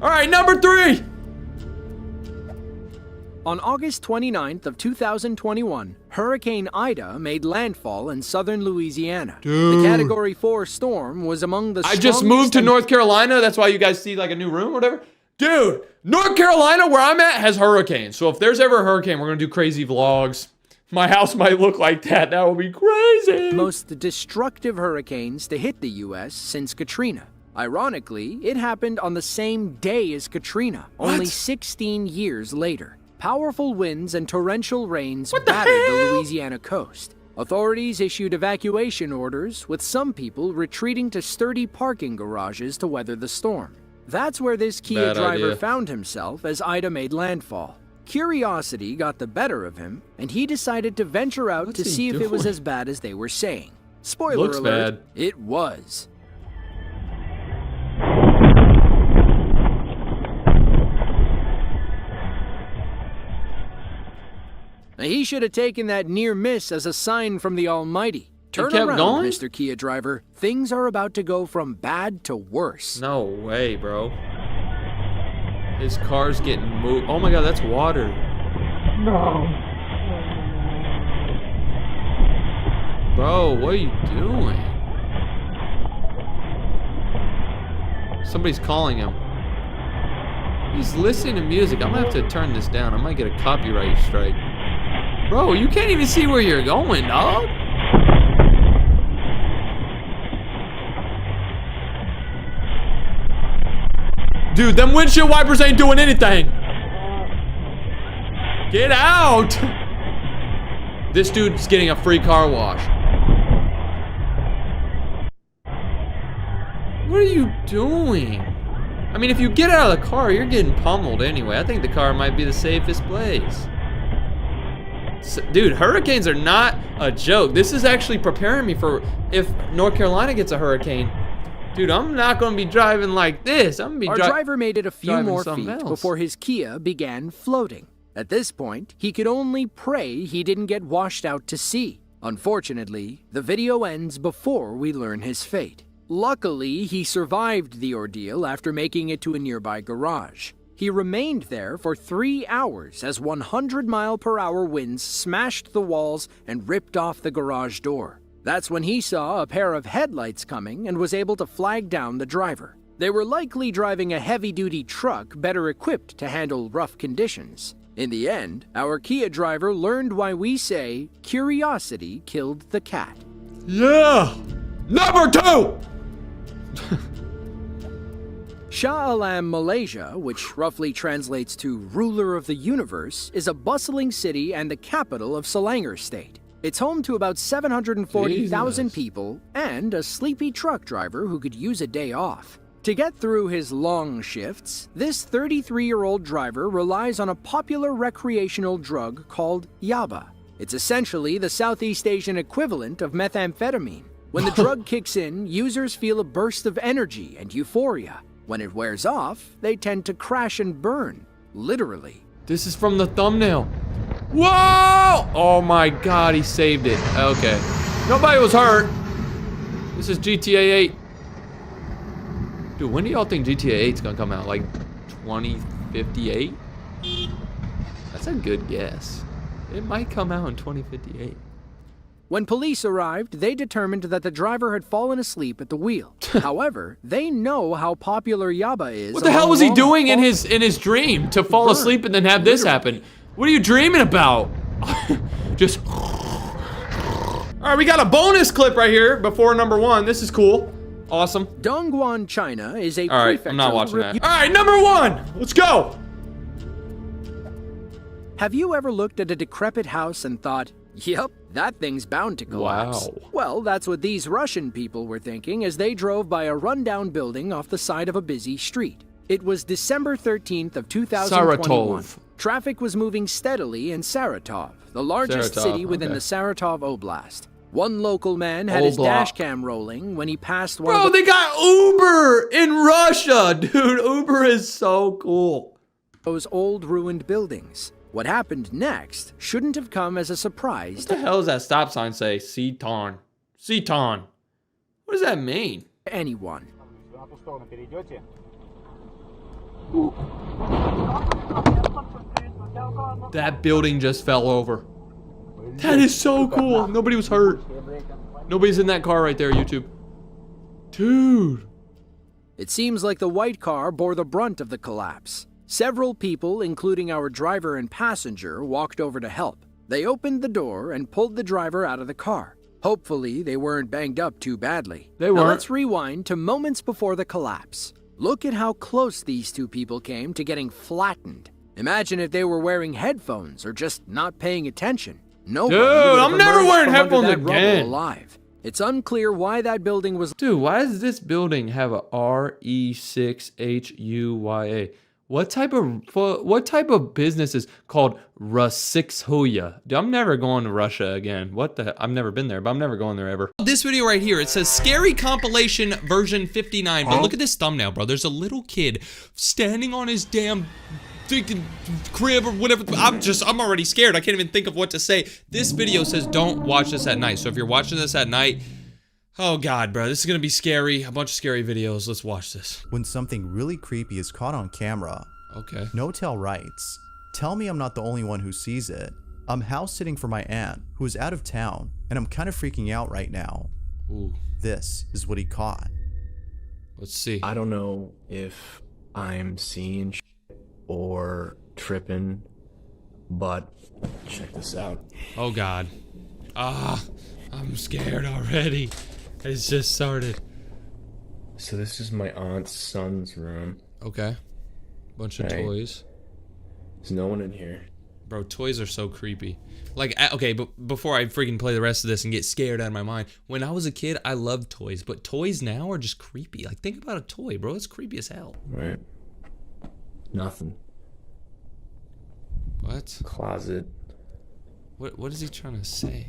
All right, number 3. On August 29th of 2021, Hurricane Ida made landfall in southern Louisiana. Dude. The Category 4 storm was among the I just moved to North Carolina. That's why you guys see like a new room or whatever. Dude, North Carolina, where I'm at, has hurricanes. So if there's ever a hurricane, we're going to do crazy vlogs. My house might look like that. That would be crazy. Most destructive hurricanes to hit the U.S. since Katrina. Ironically, it happened on the same day as Katrina, only 16 years later. Powerful winds and torrential rains battered the Louisiana coast. Authorities issued evacuation orders, with some people retreating to sturdy parking garages to weather the storm. That's where this Kia driver found himself as Ida made landfall. Curiosity got the better of him, and he decided to venture out to see if it was as bad as they were saying. Spoiler alert, it was. Now, he should have taken that near miss as a sign from the Almighty. Turn around, Mr. Kia driver. Things are about to go from bad to worse. No way, bro. His car's getting moved. Oh my god, that's water. No. Bro, what are you doing? Somebody's calling him. He's listening to music. I'm gonna have to turn this down. I might get a copyright strike. Bro, you can't even see where you're going, dog. Dude, them windshield wipers ain't doing anything. Get out. This dude's getting a free car wash. What are you doing? I mean, if you get out of the car, you're getting pummeled anyway. I think the car might be the safest place. Dude, hurricanes are not a joke. This is actually preparing me for if North Carolina gets a hurricane. Dude, I'm not going to be driving like this. I'm going to be Our driver made it a few more feet before his Kia began floating. At this point, he could only pray he didn't get washed out to sea. Unfortunately, the video ends before we learn his fate. Luckily, he survived the ordeal after making it to a nearby garage. He remained there for 3 hours as 100-mile-per-hour winds smashed the walls and ripped off the garage door. That's when he saw a pair of headlights coming and was able to flag down the driver. They were likely driving a heavy-duty truck better equipped to handle rough conditions. In the end, our Kia driver learned why we say curiosity killed the cat. Yeah! Number 2! Shah Alam, Malaysia, which roughly translates to ruler of the universe, is a bustling city and the capital of Selangor State. It's home to about 740,000 people and a sleepy truck driver who could use a day off. To get through his long shifts, this 33-year-old driver relies on a popular recreational drug called yaba. It's essentially the Southeast Asian equivalent of methamphetamine. When the drug kicks in, users feel a burst of energy and euphoria. When it wears off, they tend to crash and burn, literally. This is from the thumbnail. Whoa! Oh my God, he saved it. Okay. Nobody was hurt. This is GTA 8. Dude, when do y'all think GTA 8 is gonna come out? Like 2058? That's a good guess. It might come out in 2058. When police arrived, they determined that the driver had fallen asleep at the wheel. However, they know how popular yaba is. What the hell was he doing in his dream to fall asleep and then have this happen? What are you dreaming about? Just. All right, we got a bonus clip right here before number 1. This is cool. Awesome. Dongguan, China is a All right, I'm not watching that. All right, number 1. Let's go. Have you ever looked at a decrepit house and thought, yep, that thing's bound to collapse? Wow. Well, that's what these Russian people were thinking as they drove by a rundown building off the side of a busy street. It was December 13th of 2021. Saratov. Traffic was moving steadily in Saratov, the largest city within the Saratov Oblast. One local man had his dash cam rolling when he passed one of the— Bro, they got Uber in Russia, dude. Uber is so cool. Those old ruined buildings. What happened next shouldn't have come as a surprise. What the hell does that stop sign say? Seaton. Seaton. What does that mean? To anyone. That building just fell over. That is so cool. Nobody was hurt. Nobody's in that car right there, YouTube. Dude. It seems like the white car bore the brunt of the collapse. Several people, including our driver and passenger, walked over to help. They opened the door and pulled the driver out of the car. Hopefully, they weren't banged up too badly. They weren't. Now let's rewind to moments before the collapse. Look at how close these two people came to getting flattened. Imagine if they were wearing headphones or just not paying attention. Nobody would have I'm never emerged wearing from under headphones that rubble again. alive. It's unclear why that building was— Dude, why does this building have a RE6HUYA? What type of business is called Russikhuya? Dude, I'm never going to Russia again. What the? I've never been there, but I'm never going there ever. This video right here, it says Scary Compilation version 59. But look at this thumbnail, bro. There's a little kid standing on his damn crib or whatever. I'm already scared. I can't even think of what to say. This video says don't watch this at night. So if you're watching this at night, oh God, bro, this is gonna be scary. A bunch of scary videos. Let's watch this. When something really creepy is caught on camera. Okay. Notel writes, "Tell me I'm not the only one who sees it. I'm house sitting for my aunt who is out of town and I'm kind of freaking out right now." Ooh. This is what he caught. Let's see. I don't know if I'm seeing shit or tripping, but check this out. Oh God. I'm scared already. It's just started. So this is my aunt's son's room. Okay. Bunch of toys. There's no one in here. Bro, toys are so creepy. Like, okay, but before I freaking play the rest of this and get scared out of my mind, when I was a kid, I loved toys, but toys now are just creepy. Like, think about a toy, bro. It's creepy as hell. Right. Nothing. What? Closet. What is he trying to say?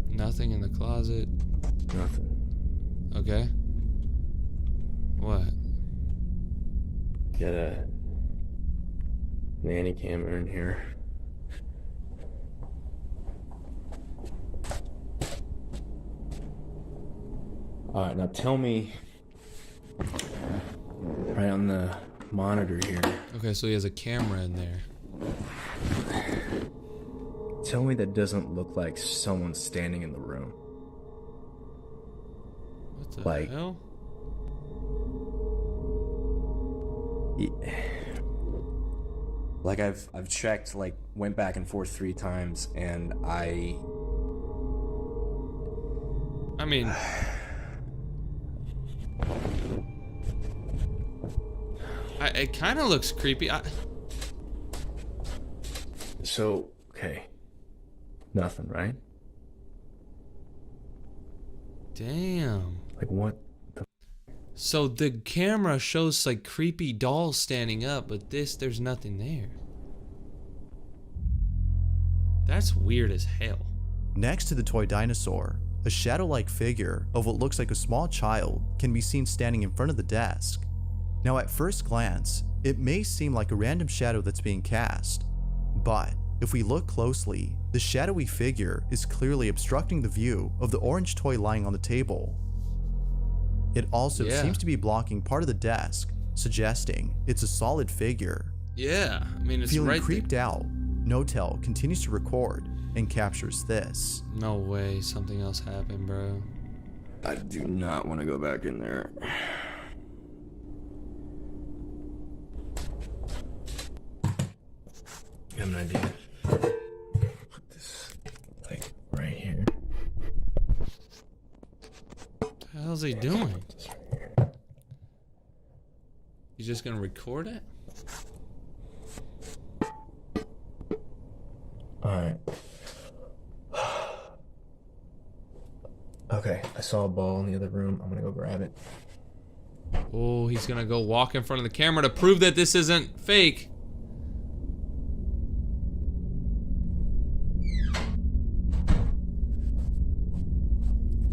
Nothing in the closet. Nothing. Okay. What? Got a nanny camera in here. Alright, now tell me, right on the monitor here. Okay, so he has a camera in there. Tell me that doesn't look like someone standing in the room. What the Like, hell? Like I've checked, like went back and forth 3 times, and I mean, It kind of looks creepy. So, okay. Nothing, right? Damn. Like what? So the camera shows like creepy dolls standing up, but there's nothing there. That's weird as hell. Next to the toy dinosaur, a shadow-like figure of what looks like a small child can be seen standing in front of the desk. Now at first glance, it may seem like a random shadow that's being cast, but if we look closely, the shadowy figure is clearly obstructing the view of the orange toy lying on the table. It also seems to be blocking part of the desk, suggesting it's a solid figure. Yeah, I mean, it's Feeling right creeped out, Notel continues to record and captures this. No way, something else happened, bro. I do not want to go back in there. I have an idea. Put this, like, right here. What the hell's he doing? You just gonna record it? Alright. Okay, I saw a ball in the other room. I'm gonna go grab it. Oh, he's gonna go walk in front of the camera to prove that this isn't fake.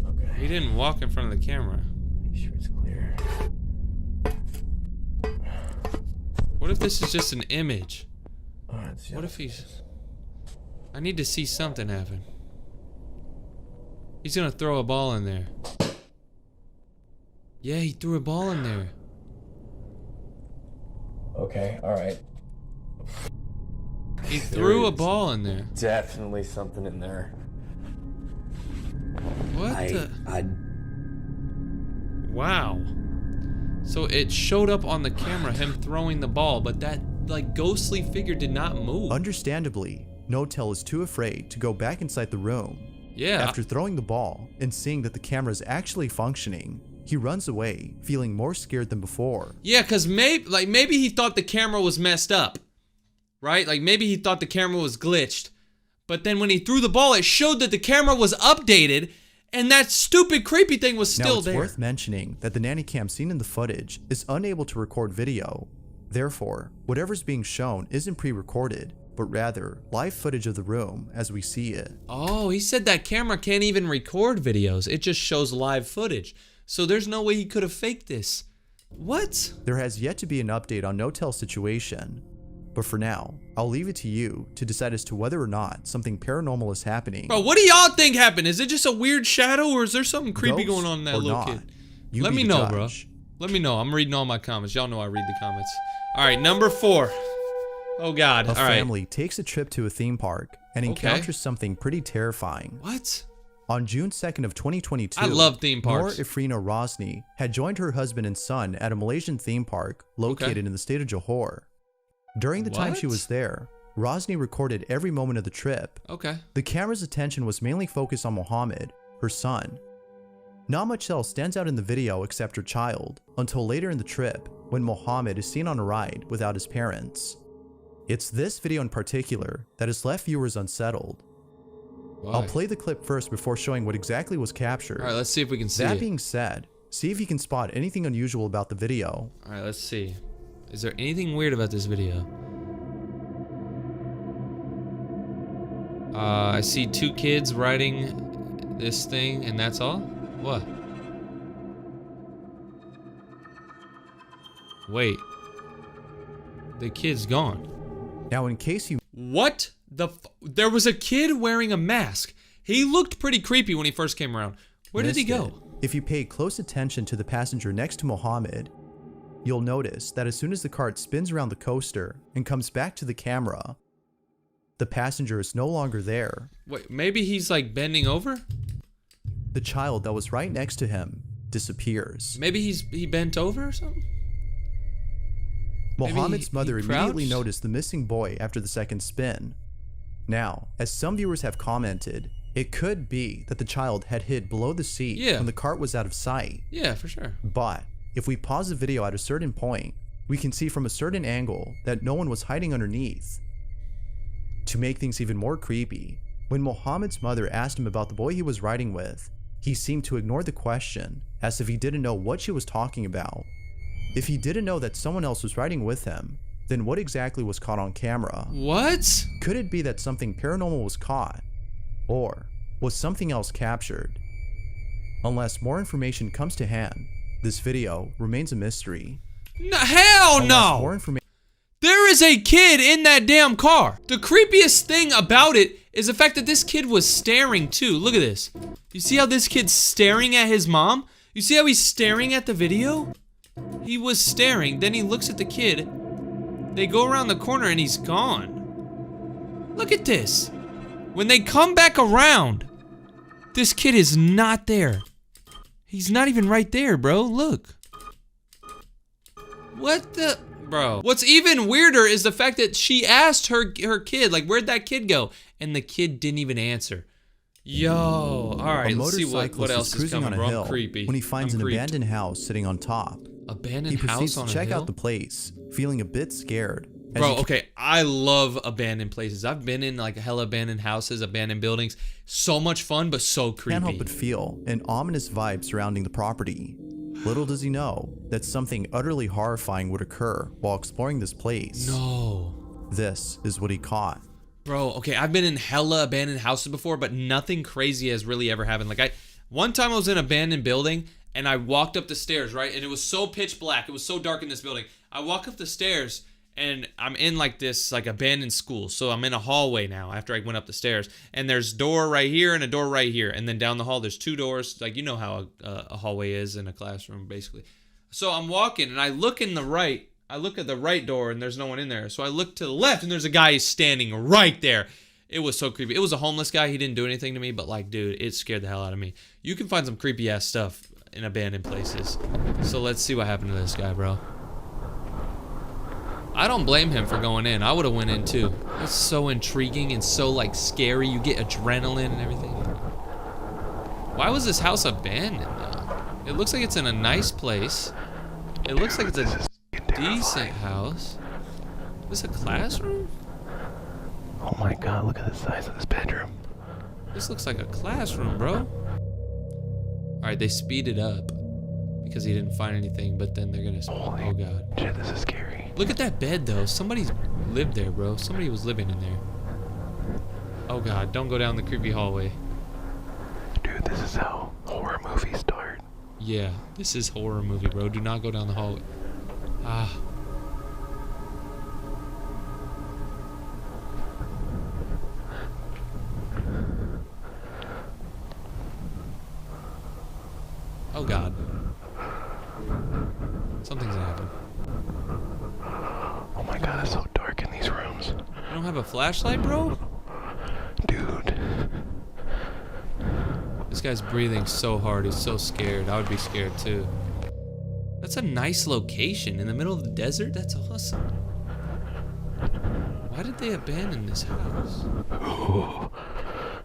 Okay. He didn't walk in front of the camera. Make sure it's clear. What if this is just an image? Alright, What if he's... I need to see something happen. He's gonna throw a ball in there. Yeah, he threw a ball in there. Okay, alright. He threw a ball in there. Definitely something in there. What the? Wow. So it showed up on the camera, him throwing the ball, but that, like, ghostly figure did not move. Understandably, Notel is too afraid to go back inside the room. Yeah. After throwing the ball and seeing that the camera is actually functioning, he runs away, feeling more scared than before. Yeah, because maybe he thought the camera was messed up. Right? Like, maybe he thought the camera was glitched. But then when he threw the ball, it showed that the camera was updated, and that stupid creepy thing was still there. Now, it's worth mentioning that the nanny cam seen in the footage is unable to record video. Therefore, whatever's being shown isn't pre-recorded, but rather live footage of the room as we see it. Oh, he said that camera can't even record videos. It just shows live footage. So there's no way he could have faked this. What? There has yet to be an update on Notel's situation. But for now, I'll leave it to you to decide as to whether or not something paranormal is happening. Bro, what do y'all think happened? Is it just a weird shadow, or is there something creepy going on in that little kid? Let me know, bro. Let me know. I'm reading all my comments. Y'all know I read the comments. All right, number 4. Oh, God. A family takes a trip to a theme park and encounters Okay. something pretty terrifying. What? On June 2nd of 2022, I love theme parks. Noor Ifrina Rosni had joined her husband and son at a Malaysian theme park located in the state of Johor. During the time she What? was there, Rosni recorded every moment of the trip. Okay. The camera's attention was mainly focused on Mohammed, her son. Not much else stands out in the video except her child, until later in the trip, when Mohammed is seen on a ride without his parents. It's this video in particular that has left viewers unsettled. Why? I'll play the clip first before showing what exactly was captured. All right, let's see if we can see That it. being said, see if you can spot anything unusual about the video. All right, let's see. Is there anything weird about this video? I see 2 kids riding this thing, and that's all? What? Wait. The kid's gone. Now, in case you... What the there was a kid wearing a mask. He looked pretty creepy when he first came around. Where did he missed go? it, if you pay close attention to the passenger next to Mohammed, you'll notice that as soon as the cart spins around the coaster and comes back to the camera, the passenger is no longer there. Wait, maybe he's like bending over? The child that was right next to him disappears. Maybe he bent over or something? Maybe Mohammed's mother he immediately crouched? noticed the missing boy after the second spin. Now, as some viewers have commented, it could be that the child had hid below the seat when the cart was out of sight. Yeah, for sure. But if we pause the video at a certain point, we can see from a certain angle that no one was hiding underneath. To make things even more creepy, when Mohammed's mother asked him about the boy he was riding with, he seemed to ignore the question, as if he didn't know what she was talking about. If he didn't know that someone else was riding with him, then what exactly was caught on camera? What? Could it be that something paranormal was caught? Or was something else captured? Unless more information comes to hand, this video remains a mystery. No, hell no! More information. There is a kid in that damn car. The creepiest thing about it is the fact that this kid was staring too. Look at this. You see how this kid's staring at his mom? You see how he's staring at the video? He was staring, then he looks at the kid. They go around the corner and he's gone. Look at this. When they come back around, this kid is not there. He's not even right there, bro. Look. What the... Bro. What's even weirder is the fact that she asked her kid, like, where'd that kid go? And the kid didn't even answer. Yo. Alright, let's see what else is coming, bro. I'm creepy. When he finds an abandoned house sitting on top. Abandoned he house proceeds on to a check hill? out the place, feeling a bit scared. Bro, okay, I love abandoned places. I've been in like hella abandoned houses, abandoned buildings. So much fun, but so creepy. Can't help but feel an ominous vibe surrounding the property. Little does he know that something utterly horrifying would occur while exploring this place. No. This is what he caught. Bro, okay, I've been in hella abandoned houses before, but nothing crazy has really ever happened. Like one time I was in an abandoned building and I walked up the stairs, right? And it was so pitch black. It was so dark in this building. I walk up the stairs and I'm in like this like abandoned school. So I'm in a hallway now after I went up the stairs. And there's a door right here and a door right here. And then down the hall, there's two doors. Like, you know how a hallway is in a classroom, basically. So I'm walking and I look in the right. I look at the right door and there's no one in there. So I look to the left and there's a guy standing right there. It was so creepy. It was a homeless guy. He didn't do anything to me, but like, dude, it scared the hell out of me. You can find some creepy ass stuff in abandoned places. So let's see what happened to this guy, bro. I don't blame him for going in. I would have went in too. It's so intriguing and so like scary. You get adrenaline and everything. Why was this house abandoned though? It looks like it's in a nice place. It looks like it's a decent house. Is this a classroom? Oh my god, look at the size of this bedroom. This looks like a classroom, bro. Alright, they speed it up because he didn't find anything, but then they're gonna... Oh god. Shit, this is scary. Look at that bed though. Somebody's lived there, bro. Somebody was living in there. Oh god, don't go down the creepy hallway. Dude, this is how horror movies start. Yeah, this is horror movie, bro. Do not go down the hallway. Ah. Oh god. Something's gonna happen. Oh my god, it's so dark in these rooms. You don't have a flashlight, bro? Dude. This guy's breathing so hard. He's so scared. I would be scared too. That's a nice location in the middle of the desert. That's awesome. Why did they abandon this house? Oh,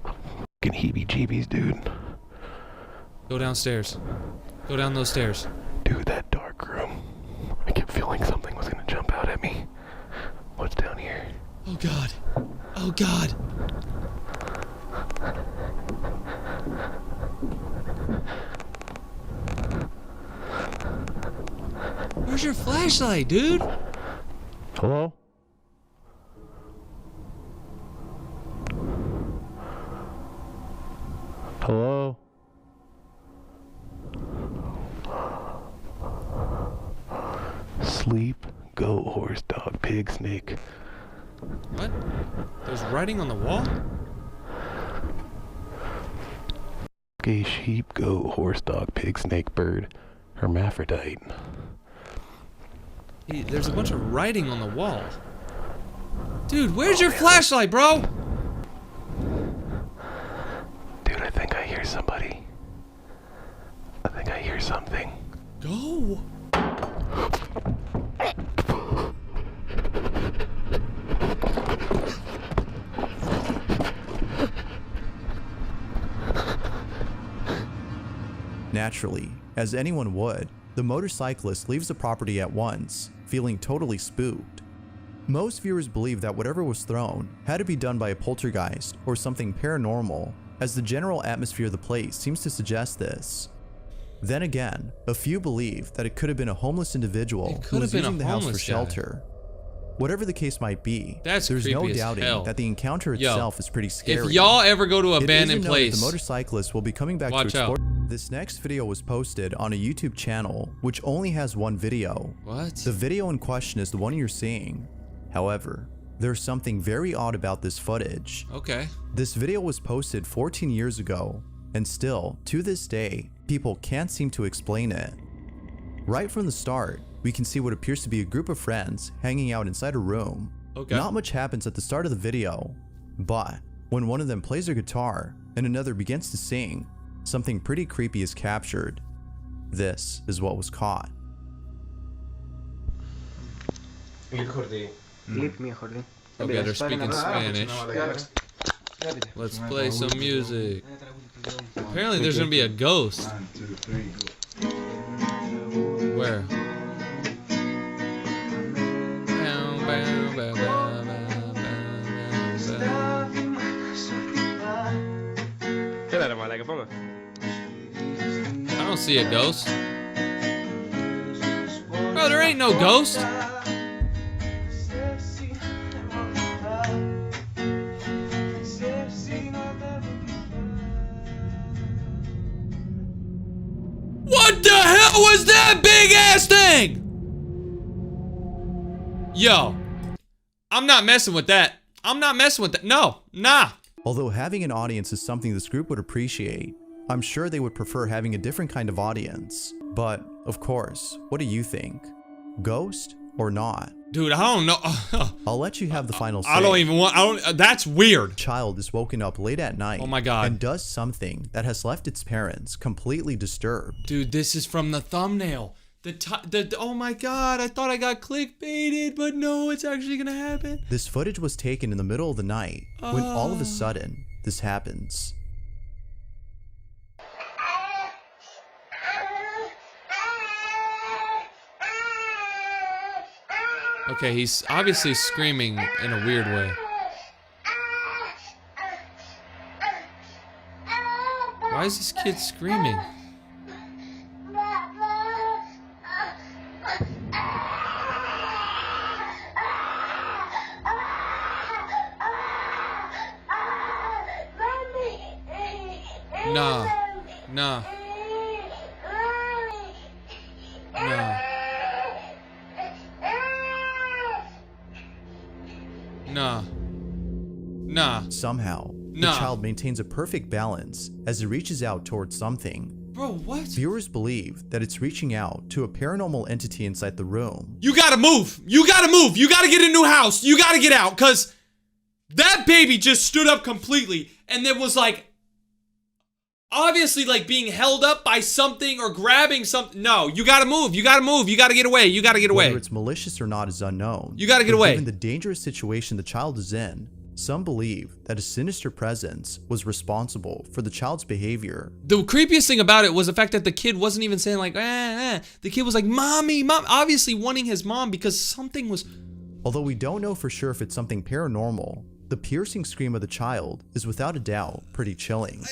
fucking heebie-jeebies, dude. Go downstairs. Go down those stairs. Dude, that dark room. I kept feeling something was gonna jump out at me. What's down here? Oh god. Oh god. Where's your flashlight, dude? Hello? Hello? Sleep, goat, horse, dog, pig, snake. What? There's writing on the wall? A sheep, goat, horse, dog, pig, snake, bird, hermaphrodite. Hey, there's a bunch of writing on the wall. Dude, where's your flashlight, bro? Dude, I think I hear somebody. I think I hear something. Go. Naturally, as anyone would, the motorcyclist leaves the property at once, feeling totally spooked. Most viewers believe that whatever was thrown had to be done by a poltergeist or something paranormal, as the general atmosphere of the place seems to suggest this. Then again, a few believe that it could have been a homeless individual who was using the house for shelter. Whatever the case might be, there's no doubting that the encounter itself is pretty scary. If y'all ever go to an abandoned place, the motorcyclist will be coming back to explore. This next video was posted on a YouTube channel which only has one video. What? The video in question is the one you're seeing. However, there's something very odd about this footage. Okay. This video was posted 14 years ago, and still, to this day, people can't seem to explain it. Right from the start, we can see what appears to be a group of friends hanging out inside a room. Okay. Not much happens at the start of the video, but when one of them plays their guitar and another begins to sing, something pretty creepy is captured. This is what was caught. Okay, they're speaking Spanish. Let's play some music. Apparently there's gonna be a ghost. Where? I don't see a ghost. Bro, there ain't no ghost. What the hell was that big ass thing? Yo, I'm not messing with that. I'm not messing with that. No, nah. Although having an audience is something this group would appreciate, I'm sure they would prefer having a different kind of audience. But, of course, what do you think? Ghost or not? Dude, I don't know. I'll let you have the final say. I don't even want, that's weird. Child is woken up late at night. Oh my God. And does something that has left its parents completely disturbed. Dude, this is from the thumbnail. Oh my God, I thought I got clickbaited, but no, it's actually gonna happen. This footage was taken in the middle of the night when all of a sudden, this happens. Okay, he's obviously screaming in a weird way. Why is this kid screaming? Nah. Nah. Nah. Nah. Nah. Somehow, the child maintains a perfect balance as it reaches out towards something. Bro, what? Viewers believe that it's reaching out to a paranormal entity inside the room. You gotta move! You gotta move! You gotta get a new house! You gotta get out! Cause that baby just stood up completely and then was like, obviously like being held up by something or grabbing something. No, you gotta move. You gotta move. You gotta get away. You gotta get away. Whether it's malicious or not is unknown. You gotta get away. Given the dangerous situation the child is in, some believe that a sinister presence was responsible for the child's behavior. The creepiest thing about it was the fact that the kid wasn't even saying like, The kid was like, Mommy, Mom, obviously wanting his mom because something was... Although we don't know for sure if it's something paranormal, the piercing scream of the child is without a doubt pretty chilling.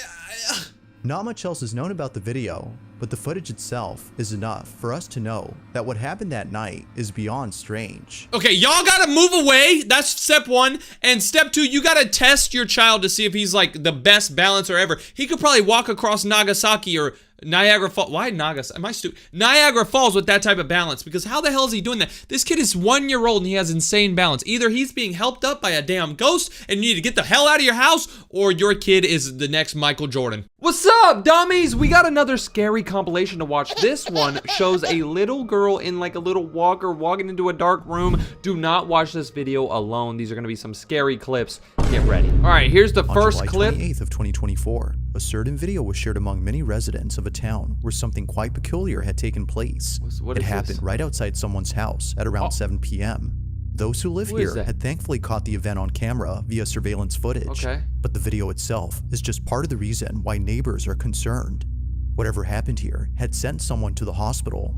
Not much else is known about the video, but the footage itself is enough for us to know that what happened that night is beyond strange. Okay, y'all gotta move away. That's step one. And step two, you gotta test your child to see if he's like the best balancer ever. He could probably walk across Nagasaki or Niagara Falls. Why Nagasaki? Am I stupid? Niagara Falls with that type of balance, because how the hell is he doing that? This kid is 1 year old and he has insane balance. Either he's being helped up by a damn ghost and you need to get the hell out of your house, or your kid is the next Michael Jordan. What's up, dummies? We got another scary compilation to watch. This one shows a little girl in like a little walker walking into a dark room. Do not watch this video alone. These are gonna be some scary clips. Get ready. All right, here's the first clip. On July 28th of 2024, a certain video was shared among many residents of a town where something quite peculiar had taken place. It happened right outside someone's house at around 7 p.m. Those who live here had thankfully caught the event on camera via surveillance footage. But the video itself is just part of the reason why neighbors are concerned. Whatever happened here had sent someone to the hospital.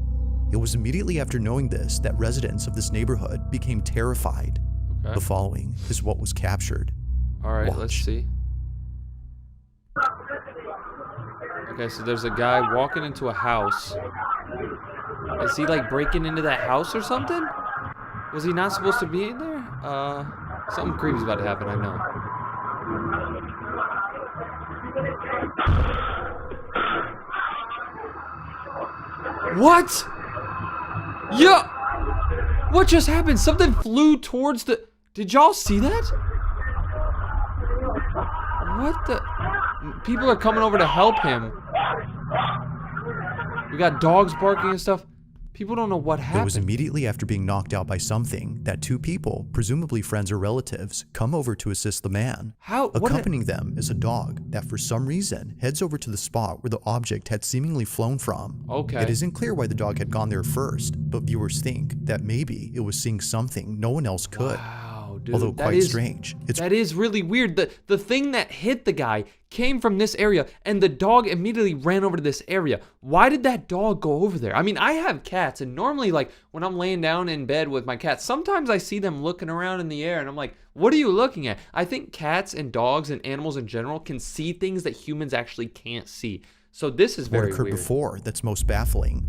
It was immediately after knowing this that residents of this neighborhood became terrified. Okay. The following is what was captured. All right, Watch. let's see. Okay, so there's a guy walking into a house. Is he like breaking into that house or something? Was he not supposed to be in there? Something creepy's about to happen, I know. What? Yeah! What just happened? Something flew towards the... Did y'all see that? What the... People are coming over to help him. We got dogs barking and stuff. People don't know what happened. It was immediately after being knocked out by something that two people, presumably friends or relatives, come over to assist the man. How? Accompanying them is a dog that for some reason heads over to the spot where the object had seemingly flown from. Okay. It isn't clear why the dog had gone there first, but viewers think that maybe it was seeing something no one else could. Wow, dude. Although quite strange. That is really weird. The thing that hit the guy came from this area, and the dog immediately ran over to this area. Why did that dog go over there? I mean, I have cats, and normally, like, when I'm laying down in bed with my cats, sometimes I see them looking around in the air, and I'm like, what are you looking at? I think cats and dogs and animals in general can see things that humans actually can't see. So this is very weird. What occurred before that's most baffling.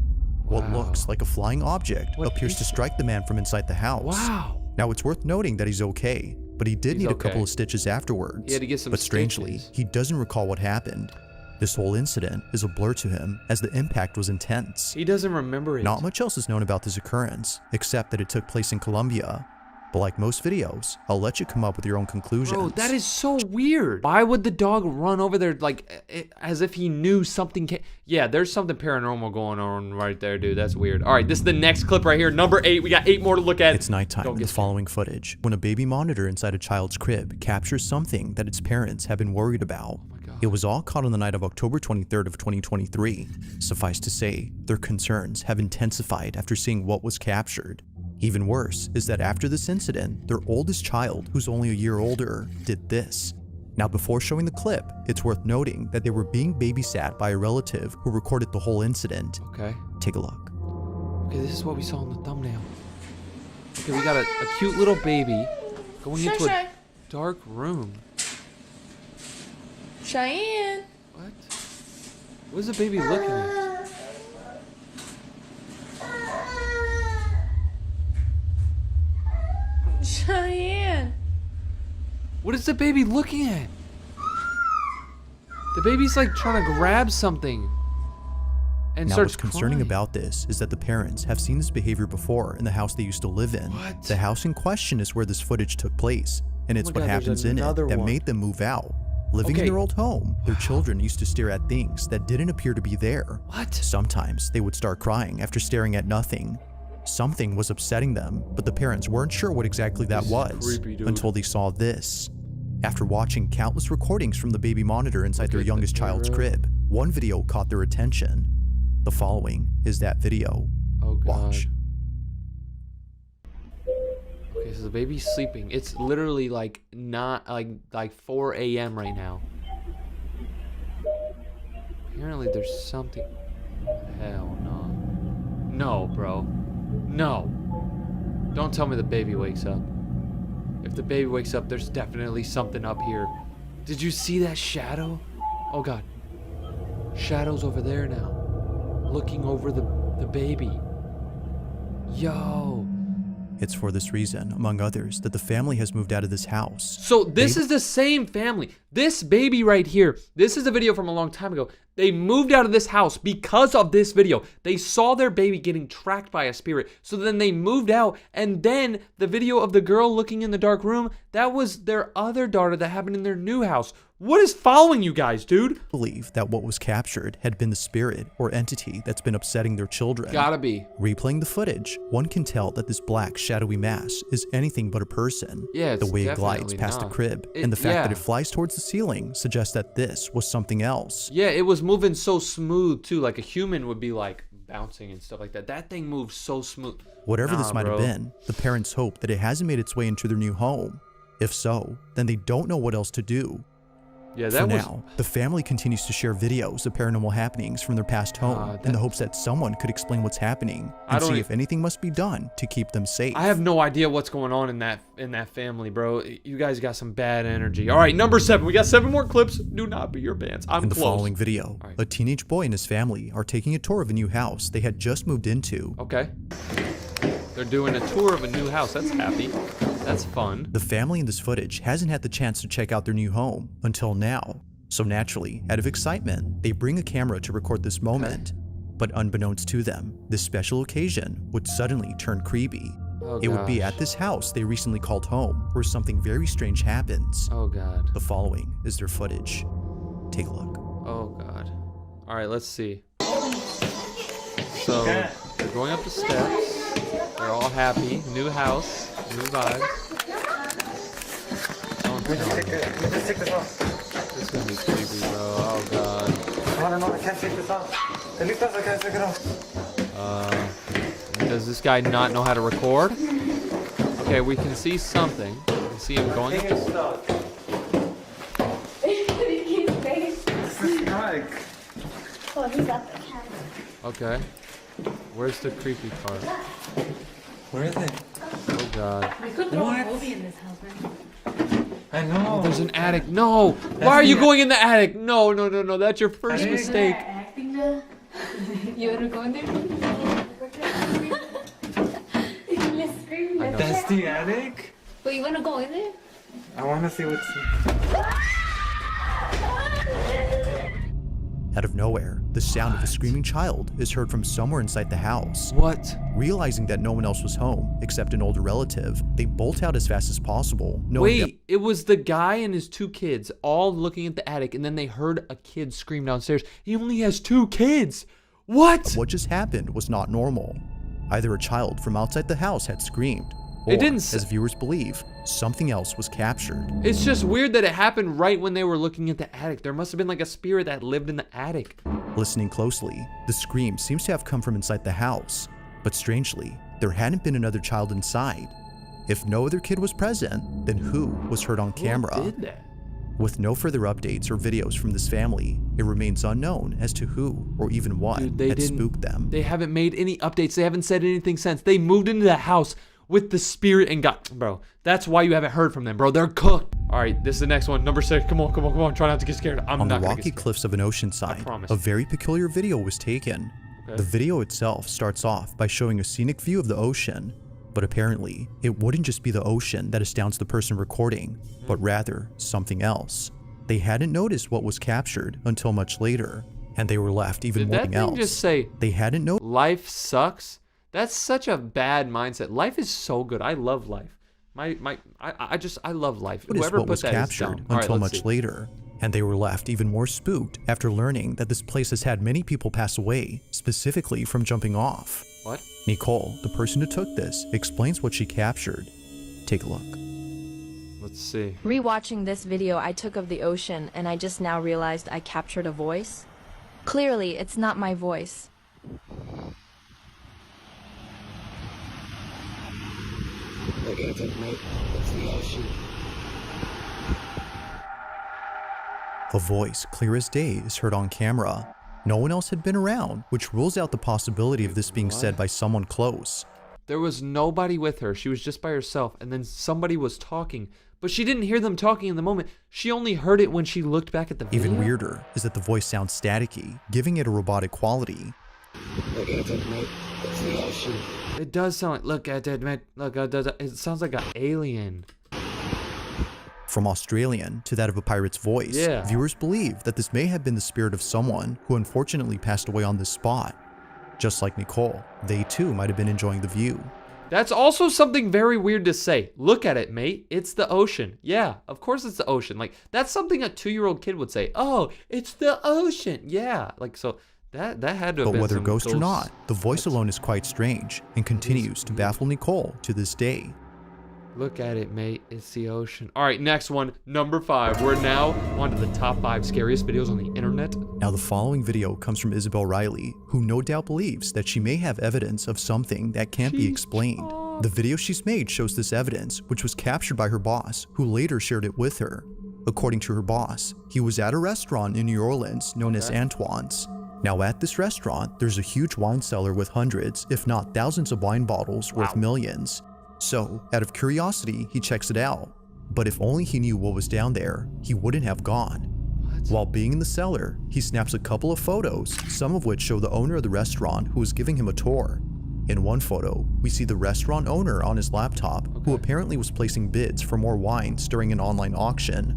What looks like a flying object appears to strike the man from inside the house. Wow. Now, it's worth noting that he's okay, but he did need a couple of stitches afterwards. He had to get some But strangely, stitches. he doesn't recall what happened. This whole incident is a blur to him as the impact was intense. He doesn't remember it. Not much else is known about this occurrence, except that it took place in Colombia. But like most videos, I'll let you come up with your own conclusions. Bro, that is so weird. Why would the dog run over there like as if he knew something? Yeah, there's something paranormal going on right there, dude. That's weird. All right, this is the next clip right here. Number 8. We got 8 more to look at. It's nighttime in the following footage when a baby monitor inside a child's crib captures something that its parents have been worried about. It was all caught on the night of October 23rd of 2023. Suffice to say, their concerns have intensified after seeing what was captured. Even worse is that after this incident, their oldest child, who's only a year older, did this. Now, before showing the clip, it's worth noting that they were being babysat by a relative who recorded the whole incident. Okay. Take a look. Okay, this is what we saw in the thumbnail. Okay, we got a cute little baby going into a dark room. Cheyenne. What? What is the baby looking at? Cheyenne. What is the baby looking at? The baby's like trying to grab something. And now, starts what's concerning crying. about this is that the parents have seen this behavior before in the house they used to live in. What? The house in question is where this footage took place, and it's my what God, happens there's in it another that one. made them move out. Living in their old home, their children used to stare at things that didn't appear to be there. What? Sometimes they would start crying after staring at nothing. Something was upsetting them, but the parents weren't sure what exactly that was creepy, dude. until they saw this. After watching countless recordings from the baby monitor inside their youngest child's crib, one video caught their attention. The following is that video. Oh God. Watch. Okay, so the baby's sleeping. It's literally like not like 4 a.m. right now. Apparently there's something. Hell no. No, bro. No. Don't tell me the baby wakes up. If the baby wakes up, there's definitely something up here. Did you see that shadow? Oh God. Shadow's over there now. Looking over the baby. Yo. It's for this reason, among others, that the family has moved out of this house. So this is the same family. This baby right here, this is a video from a long time ago. They moved out of this house because of this video. They saw their baby getting tracked by a spirit. So then they moved out, and then the video of the girl looking in the dark room, that was their other daughter that happened in their new house. What is following you guys, dude? Believe that what was captured had been the spirit or entity that's been upsetting their children. Gotta be. Replaying the footage, one can tell that this black shadowy mass is anything but a person. Yeah, it's the way it glides definitely past not. the crib It- and the fact that yeah. it flies towards the ceiling suggests that this was something else. Yeah, it was moving so smooth too. Like a human would be like bouncing and stuff like that. That thing moves so smooth. Whatever this might bro. have been, the parents hope that it hasn't made its way into their new home. If so, then they don't know what else to do. Yeah, For now, the family continues to share videos of paranormal happenings from their past home in the hopes that someone could explain what's happening and see if anything must be done to keep them safe. I have no idea what's going on in that family, bro. You guys got some bad energy. All right, number 7. We got 7 more clips. Do not be your pants. I'm in the close. following video, a teenage boy and his family are taking a tour of a new house they had just moved into. Okay. They're doing a tour of a new house. That's happy. That's fun. The family in this footage hasn't had the chance to check out their new home until now. So naturally, out of excitement, they bring a camera to record this moment. But unbeknownst to them, this special occasion would suddenly turn creepy. It would be at this house they recently called home where something very strange happens. Oh god. The following is their footage. Take a look. Oh god. All right, let's see. So they're going up the steps. They're all happy. New house, new vibes. Let's take this off. This is gonna be creepy, bro. Oh god. No, I can't take this off. I can't take it off. Does this guy not know how to record? Okay, we can see something. We can see him going up the Oh, he's up the camera. Okay. Where's the creepy part? Where is it? Oh god. We could throw a movie in this house, man. I know. Oh, there's an attic. No. Why are you going in the attic? No. That's your first mistake. Acting now. You wanna go in there? That's the attic? But you wanna go in there? I want to see what's... Out of nowhere, the sound of a screaming child is heard from somewhere inside the house. What? Realizing that no one else was home except an older relative, they bolt out as fast as possible. Wait, it was the guy and his 2 kids all looking at the attic, and then they heard a kid scream downstairs. He only has 2 kids. What? What just happened was not normal. Either a child from outside the house had screamed, or, as viewers believe, something else was captured. It's just weird that it happened right when they were looking at the attic. There must have been like a spirit that lived in the attic. Listening closely, the scream seems to have come from inside the house, but strangely, there hadn't been another child inside. If no other kid was present, then who was heard on camera? Who did that? With no further updates or videos from this family, it remains unknown as to who or even what had spooked them. They haven't made any updates. They haven't said anything since. They moved into the house with the spirit and got... Bro, that's why you haven't heard from them, bro. They're cooked. All right, this is the next one. Number 6. Come on. Try not to get scared. I'm on not the gonna rocky get scared. cliffs of an ocean side, a very peculiar video was taken. Okay. The video itself starts off by showing a scenic view of the ocean, but apparently, it wouldn't just be the ocean that astounds the person recording, but rather something else. They hadn't noticed what was captured until much later, and they were left even wanting else. Did that thing just say, they hadn't noticed. Life sucks? That's such a bad mindset. Life is so good. I love life. I love life. Whoever What put was that is captured dumb. All right, until let's much see. later, and they were left even more spooked after learning that this place has had many people pass away, specifically from jumping off. What? Nicole, the person who took this, explains what she captured. Take a look. Let's see. Rewatching this video I took of the ocean, and I just now realized I captured a voice. Clearly, it's not my voice. Look at it, mate. It's the ocean. A voice, clear as day, is heard on camera. No one else had been around, which rules out the possibility of this being said by someone close. There was nobody with her. She was just by herself, and then somebody was talking. But she didn't hear them talking in the moment. She only heard it when she looked back at the video. Even weirder is that the voice sounds staticky, giving it a robotic quality. Look at it, mate. It's the ocean. It does sound like, look at it, mate. Look at it. It sounds like an alien. From Australian to that of a pirate's voice, viewers believe that this may have been the spirit of someone who unfortunately passed away on this spot. Just like Nicole, they too might have been enjoying the view. That's also something very weird to say. Look at it, mate. It's the ocean. Yeah, of course it's the ocean. Like, that's something a 2-year-old kid would say. Oh, it's the ocean. Yeah, like, so that had to have been But whether some ghost or ghosts. not, the voice alone is quite strange and continues to baffle Nicole to this day. Look at it, mate. It's the ocean. All right, next one, number 5. We're now on to the top 5 scariest videos on the internet. Now, the following video comes from Isabel Riley, who no doubt believes that she may have evidence of something that can't be explained. The video she's made shows this evidence, which was captured by her boss, who later shared it with her. According to her boss, he was at a restaurant in New Orleans known as Antoine's. Now at this restaurant, there's a huge wine cellar with hundreds, if not thousands of wine bottles worth millions. So, out of curiosity, he checks it out. But if only he knew what was down there, he wouldn't have gone. While being in the cellar, he snaps a couple of photos, some of which show the owner of the restaurant who is giving him a tour. In one photo, we see the restaurant owner on his laptop, who apparently was placing bids for more wines during an online auction.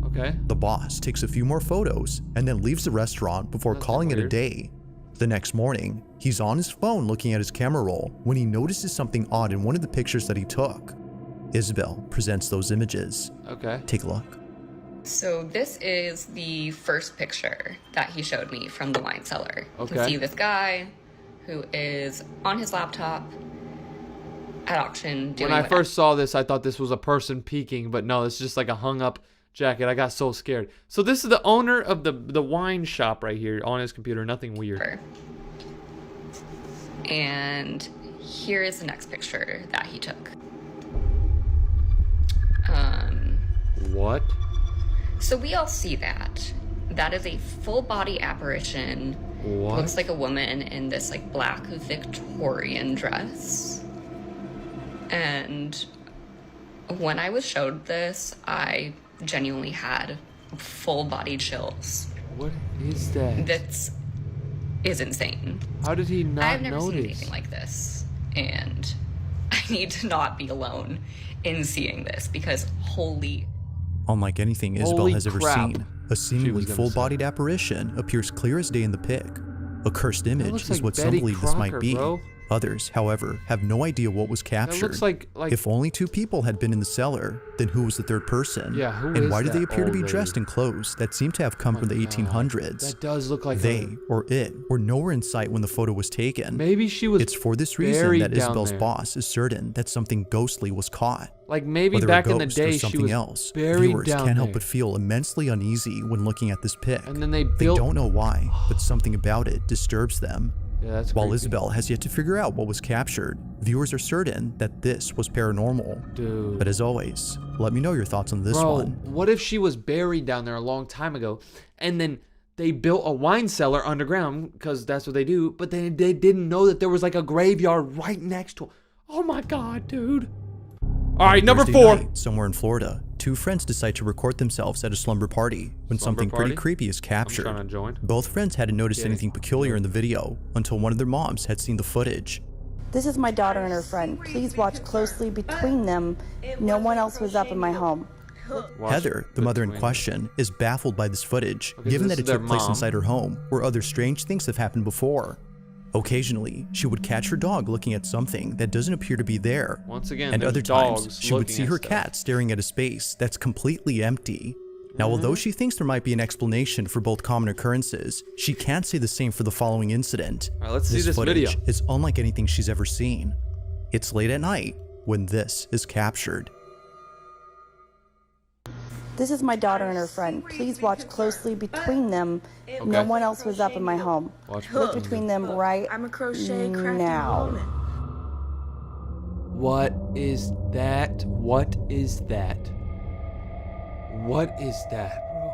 The boss takes a few more photos and then leaves the restaurant before calling it a day. The next morning, he's on his phone looking at his camera roll when he notices something odd in one of the pictures that he took. Isabel presents those images. Take a look. So this is the first picture that he showed me from the wine cellar. You can see this guy who is on his laptop at auction doing When I first saw this, I thought this was a person peeking, but no, it's just like a hung up jacket. I got so scared. So this is the owner of the wine shop right here on his computer. Nothing weird. And here is the next picture that he took. What? So we all see that. That is a full body apparition. What? Looks like a woman in this like black Victorian dress. And when I was showed this, I genuinely had full body chills. What is that? This is insane. How did he not I've never notice? seen anything like this. And I need to not be alone in seeing this because holy... Unlike anything Isabel has ever crap. seen, a seemingly full-bodied apparition appears clear as day in the pic. A cursed image is what some believe this might be. Others, however, have no idea what was captured. looks like If only two people had been in the cellar, then who was the third person? Yeah, who and is why do they that appear to be old dressed in clothes that seem to have come from the 1800s? That does look like They or it were nowhere in sight when the photo was taken. Maybe she was It's for this reason buried that down Isabel's there. boss is certain that something ghostly was caught. Like maybe Whether back a in the ghost day or she something was else, buried viewers down can't help there. but feel immensely uneasy when looking at this pic. And then they They built... don't know why, but something about it disturbs them. Yeah, that's While creepy. Isabel has yet to figure out what was captured, viewers are certain that this was paranormal. Dude. But as always, let me know your thoughts on this Bro, one. what if she was buried down there a long time ago, and then they built a wine cellar underground, because that's what they do, but then they didn't know that there was like a graveyard right next to it. Oh my god, dude. All right, number Thursday 4. night, somewhere in Florida, two friends decide to record themselves at a slumber party when something pretty creepy is captured. I'm trying to join. Both friends hadn't noticed anything peculiar in the video until one of their moms had seen the footage. This is my daughter and her friend. Please watch closely between them. No one else was up in my home. Heather, the mother in question, is baffled by this footage, Okay, given so that this it is took their place mom. inside her home, where other strange things have happened before. Occasionally, she would catch her dog looking at something that doesn't appear to be there. Once again, and there's other times, dogs she would looking see at her stuff. cat staring at a space that's completely empty. Now, although she thinks there might be an explanation for both common occurrences, she can't say the same for the following incident. All right, let's see this footage video. is unlike anything she's ever seen. It's late at night when this is captured. This is my daughter and her friend. Please watch closely between them. No one else was up in my home. Look between them right now. What is that? What is that? What is that, bro?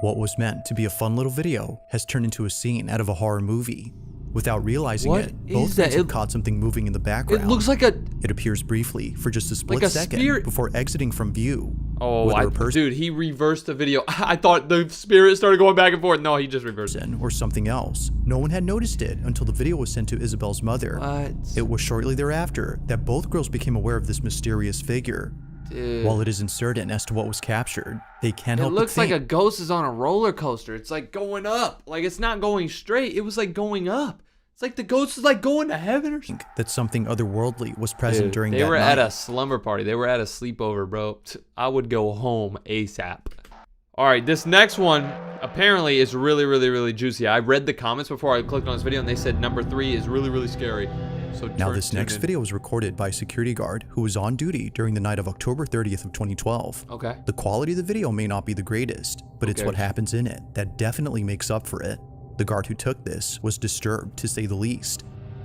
What was meant to be a fun little video has turned into a scene out of a horror movie. Without realizing What it, is both that? friends have caught something moving in the background. It looks like a... It appears briefly for just a split Like a second spirit. before exiting from view. Oh, Whether a person dude, he reversed the video. I thought the spirit started going back and forth. No, he just reversed it. or something else. No one had noticed it until the video was sent to Isabel's mother. What? It was shortly thereafter that both girls became aware of this mysterious figure. Dude. While it isn't certain as to what was captured, they can't It help looks but like think a ghost is on a roller coaster. It's like going up. Like it's not going straight. It was like going up. It's like the ghost is like going to heaven or something. that something otherworldly was present Dude, during they that were night. at a slumber party. They were at a sleepover, bro. I would go home ASAP. All right, this next one apparently is really, really, really juicy. I read the comments before I clicked on this video, and they said number 3 is really, really scary. So Now this next video was recorded by a security guard who was on duty during the night of October 30th of 2012. Okay. The quality of the video may not be the greatest, but it's Okay. what happens in it that definitely makes up for it. The guard who took this was disturbed, to say the least.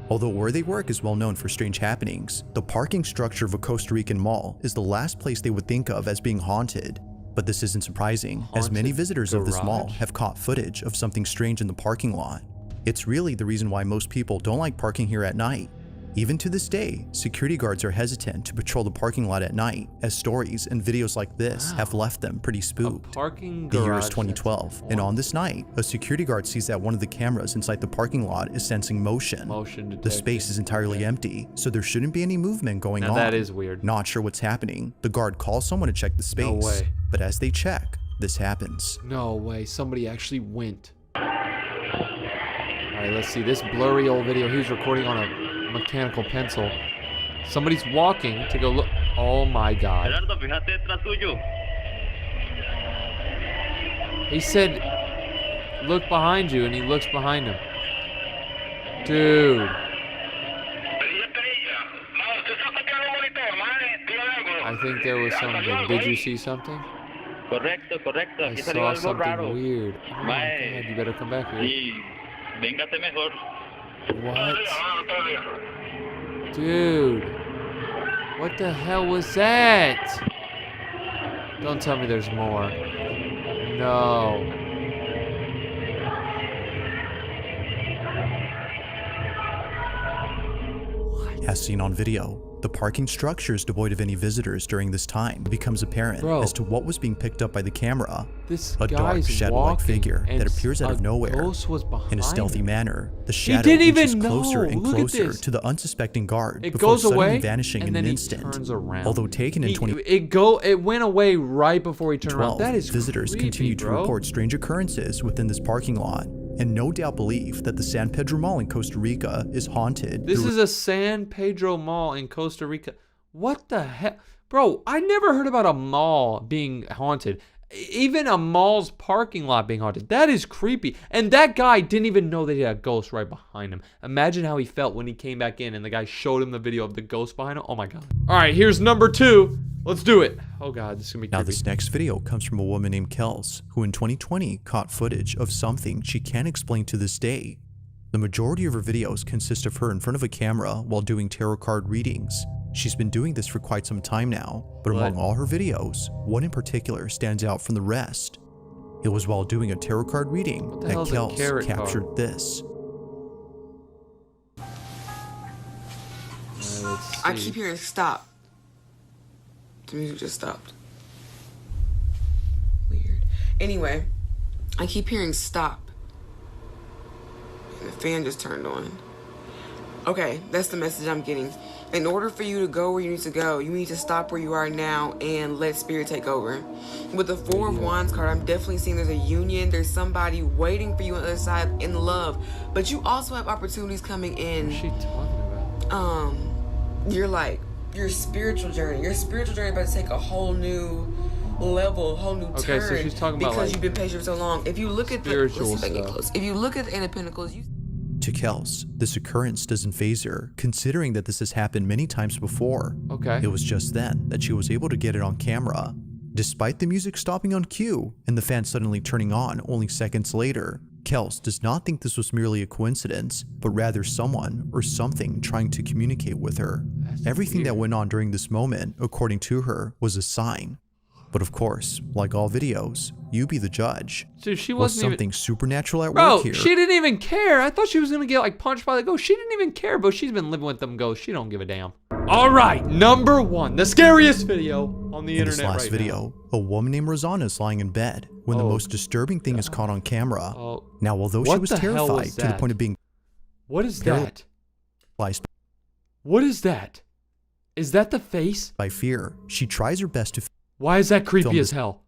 Although where they work is well known for strange happenings, the parking structure of a Costa Rican mall is the last place they would think of as being haunted. But this isn't surprising, as many visitors of this mall have caught footage of something strange in the parking lot. It's really the reason why most people don't like parking here at night. Even to this day, security guards are hesitant to patrol the parking lot at night, as stories and videos like this have left them pretty spooked. The year is 2012, and on this night, a security guard sees that one of the cameras inside the parking lot is sensing motion. The space is entirely empty, so there shouldn't be any movement going on. That is weird. Not sure what's happening, the guard calls someone to check the space. No way. But as they check, this happens. No way, somebody actually went. Alright, let's see, this blurry old video, he was recording on a mechanical pencil. Somebody's walking to go look. Oh my god. He said, look behind you, and he looks behind him. Dude. I think there was something. Did you see something? I saw something weird. Oh my god, you better come back here. What? Dude. What the hell was that? Don't tell me there's more. No. As seen on video, the parking structure is devoid of any visitors during this time. It becomes apparent as to what was being picked up by the camera. A dark shadow-like figure that appears out of nowhere. In a stealthy manner, the shadow inches closer and closer to the unsuspecting guard before suddenly vanishing in an instant. Although taken in it went away right before he turned around. That is visitors creepy, continue to report strange occurrences within this parking lot, and no doubt believe that the San Pedro Mall in Costa Rica is haunted. This is a San Pedro Mall in Costa Rica. What the heck? Bro, I never heard about a mall being haunted. Even a mall's parking lot being haunted. That is creepy. And that guy didn't even know that he had a ghost right behind him. Imagine how he felt when he came back in and the guy showed him the video of the ghost behind him. Oh my god. All right, here's number 2. Let's do it. Oh god, this is gonna be creepy. Now this next video comes from a woman named Kels, who in 2020 caught footage of something she can't explain to this day. The majority of her videos consist of her in front of a camera while doing tarot card readings. She's been doing this for quite some time now, but among all her videos, one in particular stands out from the rest. It was while doing a tarot card reading that Kels captured this. I keep hearing stop. The music just stopped. Weird. Anyway, I keep hearing stop. And the fan just turned on. Okay, that's the message I'm getting. In order for you to go where you need to go, you need to stop where you are now and let spirit take over. With the 4 of Wands card, I'm definitely seeing there's a union. There's somebody waiting for you on the other side in love. But you also have opportunities coming in. What's she talking about? Your spiritual journey. Your spiritual journey about to take a whole new level, a whole new turn. So she's talking about because you've been patient for so long. If you look at the stuff. If you look at the Eight of Pentacles, To Kels, this occurrence doesn't faze her, considering that this has happened many times before. It was just then that she was able to get it on camera. Despite the music stopping on cue and the fan suddenly turning on only seconds later, Kels does not think this was merely a coincidence, but rather someone or something trying to communicate with her. Everything that went on during this moment, according to her, was a sign. But of course, like all videos, you be the judge. Dude, she was wasn't something supernatural at Bro, work here. she didn't even care. I thought she was gonna get like punched by the ghost. She didn't even care, but she's been living with them ghosts. She don't give a damn. All right, number 1, the scariest video on the internet right now. In this last video, a woman named Rosanna is lying in bed when the most disturbing thing is caught on camera. Now, although she was terrified to the point of being What is that? What is that? Is that the face? By fear, she tries her best to Why is that creepy as hell?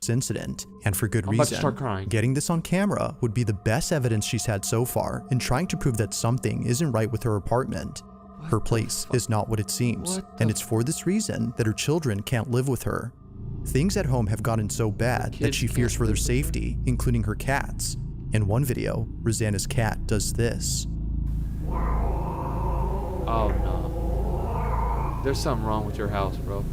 This incident, and for good I'm about to reason. start crying. Getting this on camera would be the best evidence she's had so far in trying to prove that something isn't right with her apartment. Her place is not what it seems, and it's for this reason that her children can't live with her. Things at home have gotten so bad that she fears for their safety, including her cats. In one video, Rosanna's cat does this. Oh no. There's something wrong with your house, bro.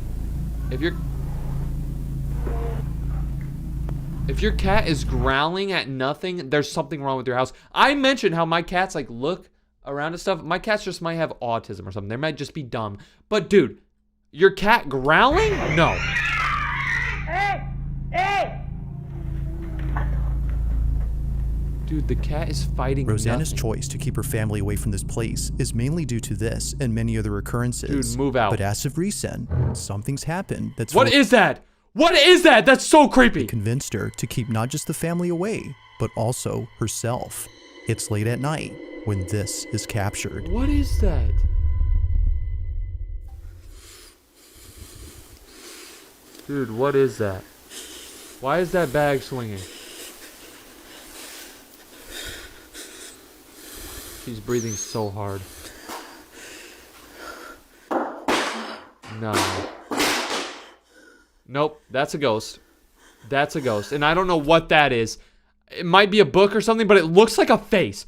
If your cat is growling at nothing, there's something wrong with your house. I mentioned how my cats like look around and stuff. My cats just might have autism or something. They might just be dumb. But dude, your cat growling? No. Dude, the cat is fighting Rosanna's nothing. choice to keep her family away from this place is mainly due to this and many other occurrences. Dude, move out. But as of recent, something's happened that's What is that? What is that? That's so creepy. Convinced her to keep not just the family away, but also herself. It's late at night when this is captured. What is that? Dude, what is that? Why is that bag swinging? She's breathing so hard. No. Nope, that's a ghost. That's a ghost. And I don't know what that is. It might be a book or something, but it looks like a face.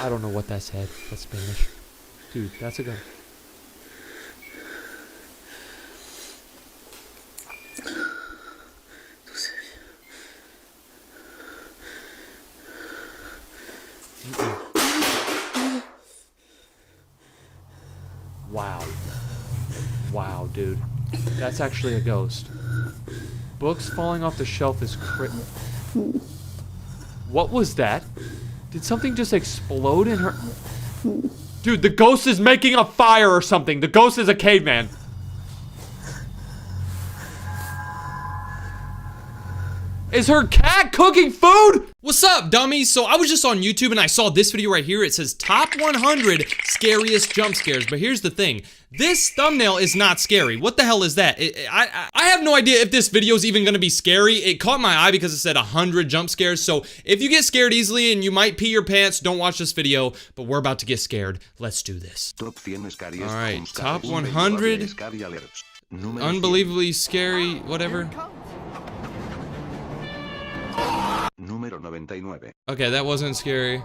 I don't know what that said. That's Spanish. Dude, that's a ghost. Wow. Wow, dude. That's actually a ghost. Books falling off the shelf is What was that? Did something just explode in her? Dude, the ghost is making a fire or something. The ghost is a caveman. Is her cat cooking food? What's up, dummies? So I was just on YouTube and I saw this video right here. It says top 100 scariest jump scares. But here's the thing. This thumbnail is not scary. What the hell is that? I have no idea if this video is even going to be scary. It caught my eye because it said 100 jump scares. So if you get scared easily and you might pee your pants, don't watch this video. But we're about to get scared. Let's do this. Alright, top 100 unbelievably scary, whatever. Okay, that wasn't scary.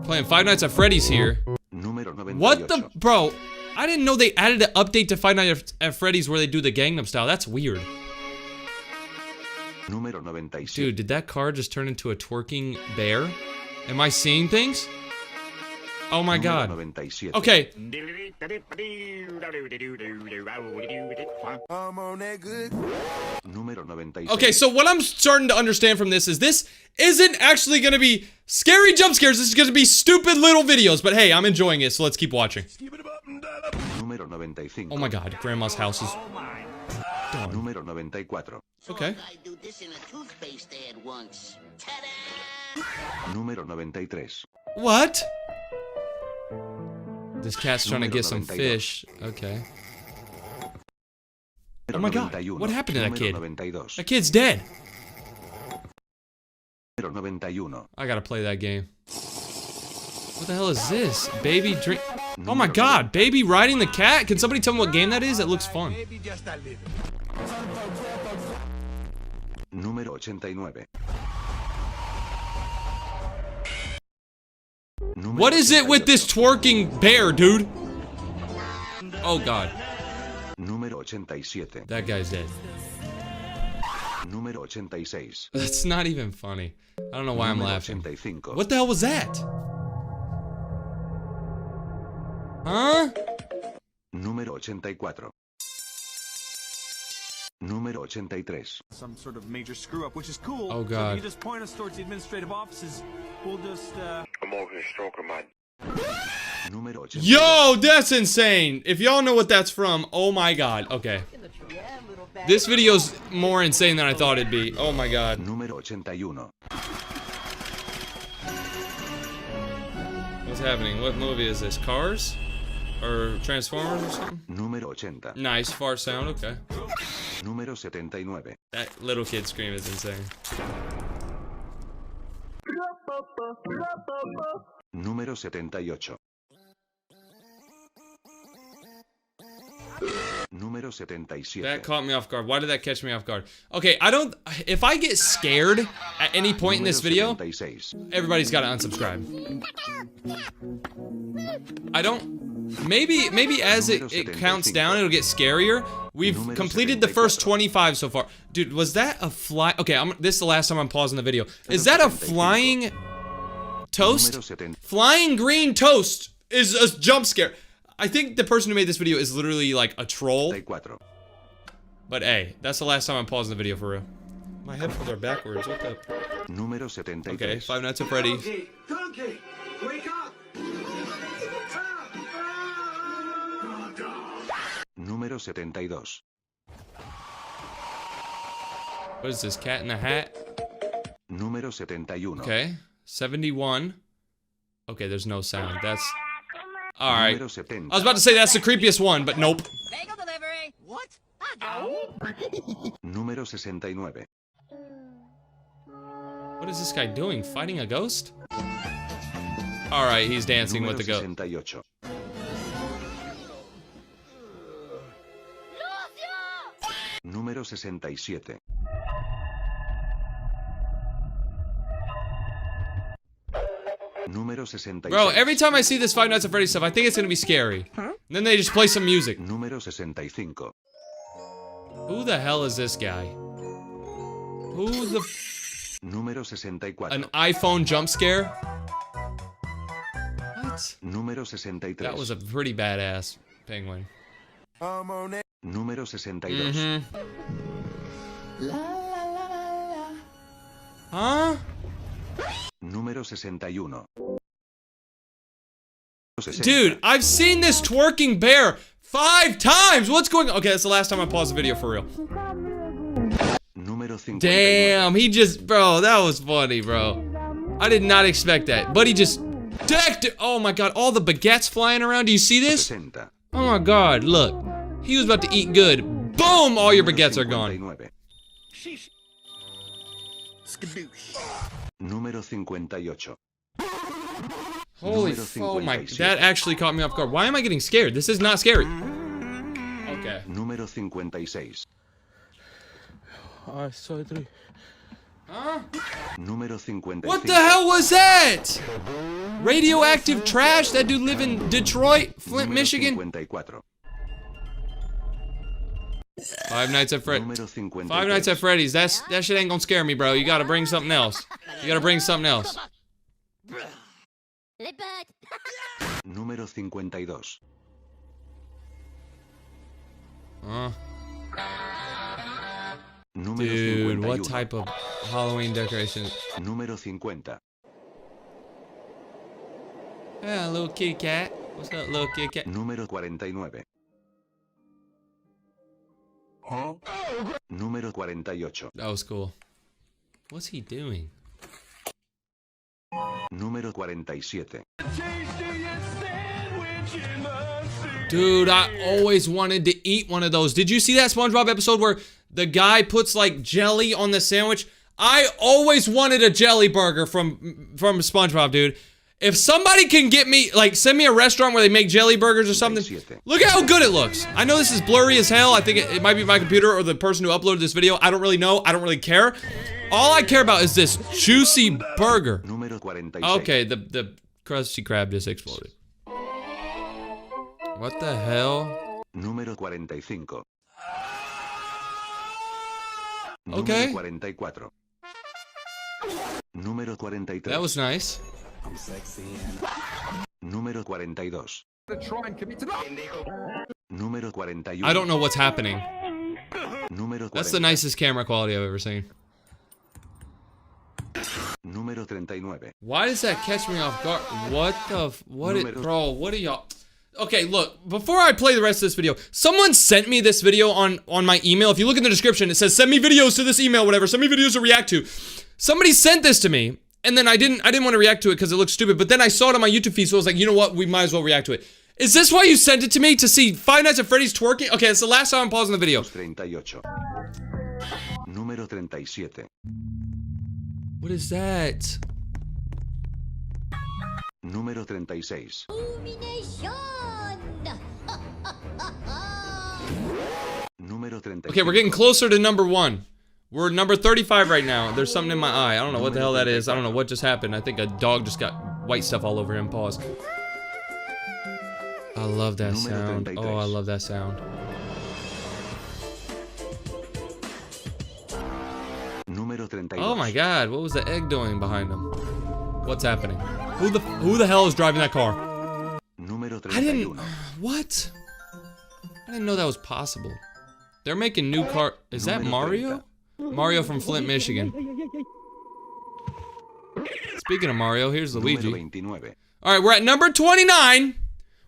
Playing Five Nights at Freddy's here. What the? Bro, I didn't know they added an update to Five Nights at Freddy's where they do the Gangnam Style. That's weird. Dude, did that car just turn into a twerking bear? Am I seeing things? Oh my god. Okay. Okay, so what I'm starting to understand from this isn't actually gonna be scary jump scares. This is gonna be stupid little videos. But hey, I'm enjoying it, so let's keep watching. Oh my god, Grandma's house is done. Okay. What? This cat's trying to get some fish. Okay. Oh my god, what happened to that kid? That kid's dead. I gotta play that game. What the hell is this? Baby drink. Oh my god, baby riding the cat? Can somebody tell me what game that is? That looks fun. What is it with this twerking bear, dude? Oh god. That guy's dead. That's not even funny. I don't know why I'm laughing. What the hell was that? Huh? Some sort of major screw up, which is cool. Oh god. So if you just point us towards the administrative offices, we'll just I'm over here stroking my. Yo, that's insane. If y'all know what that's from, oh my god. Okay. This video's more insane than I thought it'd be. Oh my god. What's happening? What movie is this? Cars? Or Transformers or something? Nice, far sound, okay. That little kid scream is insane. Número 78. Número 77. That caught me off guard. Why did that catch me off guard? Okay, if I get scared at any point in this video, everybody's gotta unsubscribe. Maybe as it counts down, it'll get scarier. We've completed the first 25 so far. Dude, was that a fly? Okay, this is the last time I'm pausing the video. Is that a flying toast? Flying green toast is a jump scare. I think the person who made this video is literally like a troll. But hey, that's the last time I'm pausing the video for real. My headphones are backwards. What the? Número 73. Okay, Five Nights at Freddy's. Donkey, wake up! Número 72. What is this? Cat in a Hat? Número 71. Okay. 71. Okay, there's no sound. That's... Alright. I was about to say that's the creepiest one, but nope. Bagel delivery. What? Número 69. What is this guy doing? Fighting a ghost? Alright, he's dancing with the ghost. 68. Número 67. Número 66. Bro, every time I see this Five Nights at Freddy's stuff, I think it's gonna be scary. And then they just play some music. Número 65. Who the hell is this guy? Who the... Número 64. An iPhone jump scare? What? Número 63. That was a pretty badass penguin. Número 62. Huh? Número 61. Dude, I've seen this twerking bear 5 times! What's going on? Okay, that's the last time I paused the video for real. Número 59. Damn, he just... Bro, that was funny, bro. I did not expect that. But he just... decked it. Oh my god, all the baguettes flying around. Do you see this? 60. Oh my god, look. He was about to eat good. Boom! All your baguettes are gone. Número 58. Holy, oh my, that actually caught me off guard. Why am I getting scared? This is not scary. Okay. Número 56. I saw it. Huh? Número 55. What the hell was that? Radioactive trash? That dude live in Detroit, Flint, Michigan? 54. Five Nights at Freddy's. Five Nights at Freddy's. That shit ain't gonna scare me, bro. You gotta bring something else. You gotta bring something else. Número 52. Dude, what type of Halloween decoration? Número 50. Yeah, little kitty cat. What's up, little kitty cat? Número 49. Número 48. That was cool. What's he doing? Número 47. Dude, I always wanted to eat one of those. Did you see that SpongeBob episode where the guy puts like jelly on the sandwich? I always wanted a jelly burger from SpongeBob, dude. If somebody can get me, like, send me a restaurant where they make jelly burgers or something. Look at how good it looks. I know this is blurry as hell. I think it might be my computer or the person who uploaded this video. I don't really know. I don't really care. All I care about is this juicy burger. Okay, the Krusty Krab just exploded. What the hell? Número 45. Okay. Número 44. Número 43. That was nice. I'm sexy. Número 42. Número 41. I don't know what's happening. Número 40. That's the nicest camera quality I've ever seen. Número 39. Why does that catch me off guard? What the bro, what are y'all? Okay, look, before I play the rest of this video, someone sent me this video on my email. If you look in the description, it says send me videos to this email, whatever. Send me videos to react to. Somebody sent this to me. And then I didn't want to react to it because it looked stupid. But then I saw it on my YouTube feed, so I was like, you know what? We might as well react to it. Is this why you sent it to me? To see Five Nights at Freddy's twerking? Okay, it's the last time I'm pausing the video. 38. Número 37. What is that? Número 36. Número 37. Okay, we're getting closer to number 1. We're number 35 right now. There's something in my eye. I don't know what the hell that is. I don't know what just happened. I think a dog just got white stuff all over him. Pause. I love that sound. Oh, I love that sound. Oh my god, what was the egg doing behind him? What's happening? Who the hell is driving that car? I didn't... What? I didn't know that was possible. They're making new car. Is that Mario? Mario from Flint, Michigan. Speaking of Mario, here's Luigi. All right, we're at number 29.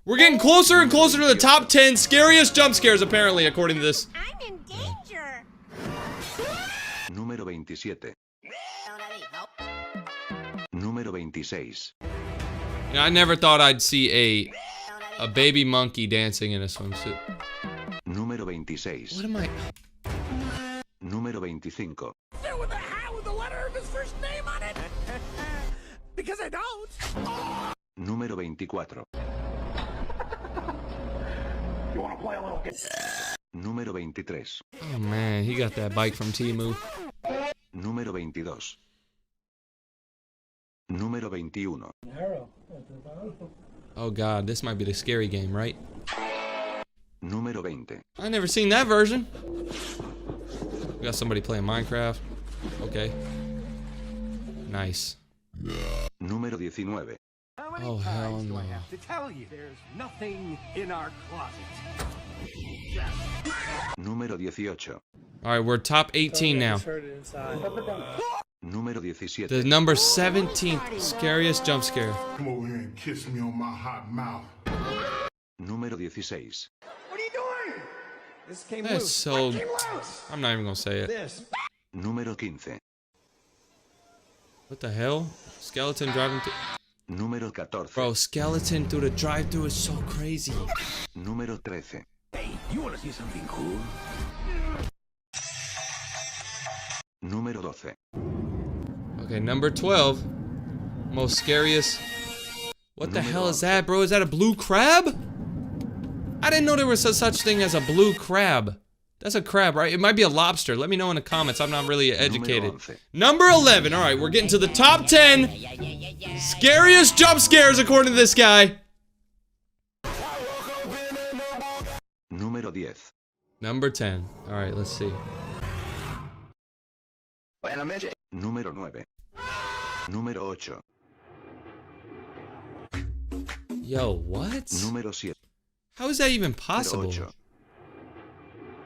We're getting closer and closer to the top 10 scariest jump scares, apparently, according to this. I'm in danger. Número 27. Número 26. You know, I never thought I'd see a baby monkey dancing in a swimsuit. Número 26. What am I? Número 25. There with a hat with the letter of his first name on it. Because I don't. Número 24. You wanna play a little game? Número 23. Oh man, he got that bike from Temu. Número 22. Número 21. Oh god, this might be the scary game, right? Número 20. I never seen that version. We got somebody playing Minecraft. Okay. Nice. Número 19. Oh hell no. I have to tell you, there's nothing in our closet. Número 18. Alright, we're top 18 now. Número 17. The number 17th scariest jump scare. Come over here and kiss me on my hot mouth. Número 16. What are you doing? This came That's loose. so... What came loose? I'm not even gonna say it. This. Número 15. What the hell? Skeleton driving through... Número 14. Bro, skeleton through the drive-thru is so crazy. Número 13. Hey, you wanna see something cool? Número 12. Okay, number 12. Most scariest... What the hell is that, bro? Is that a blue crab? I didn't know there was such thing as a blue crab. That's a crab, right? It might be a lobster. Let me know in the comments. I'm not really educated. Number 11. All right, we're getting to the top 10 scariest jump scares according to this guy. Número 10. Number 10. All right, let's see. Número 9. Número 8. Yo, what? Número 7. How is that even possible? Número 8.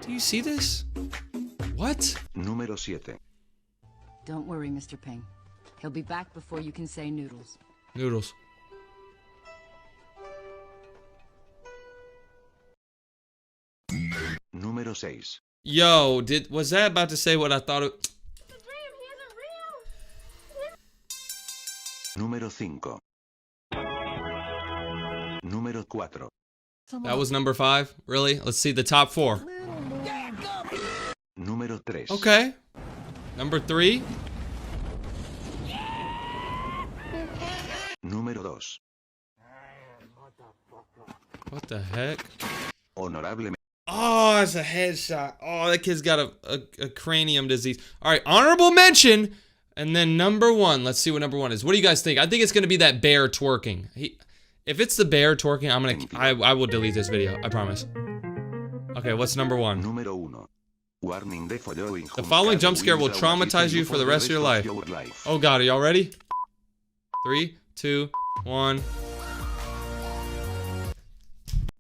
Do you see this? What? Número 7. Don't worry, Mr. Ping. He'll be back before you can say noodles. Noodles. Número 6. Yo, was that about to say what I thought it... Número 5. Número 4. That was number 5? Really? Let's see the top 4. Número 3. Okay. Number 3. Número 2. What the heck? Honorable. Oh, it's a headshot. Oh, that kid's got a cranium disease. All right, honorable mention. And then number 1. Let's see what number 1 is. What do you guys think? I think it's going to be that bear twerking. If it's the bear twerking, I will delete this video. I promise. Okay, what's number 1? Número 1. Warning, the following jump scare will traumatize you for the rest of your life. Oh god, are y'all ready? 3, 2, 1.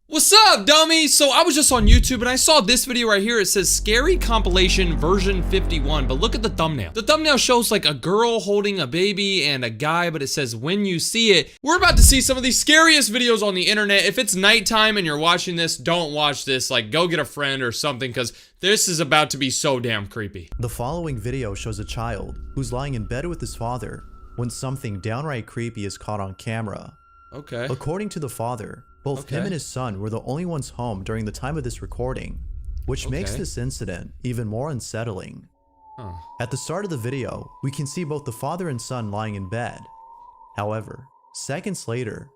What's up, dummy? So I was just on YouTube and I saw this video right here. It says Scary Compilation version 51, but look at the thumbnail. The thumbnail shows like a girl holding a baby and a guy, but it says when you see it. We're about to see some of the scariest videos on the internet. If it's nighttime and you're watching this, don't watch this. Like, go get a friend or something, because this is about to be so damn creepy. The following video shows a child who's lying in bed with his father when something downright creepy is caught on camera. Okay. According to the father, both him and his son were the only ones home during the time of this recording, which makes this incident even more unsettling. At the start of the video, we can see both the father and son lying in bed. However, seconds later,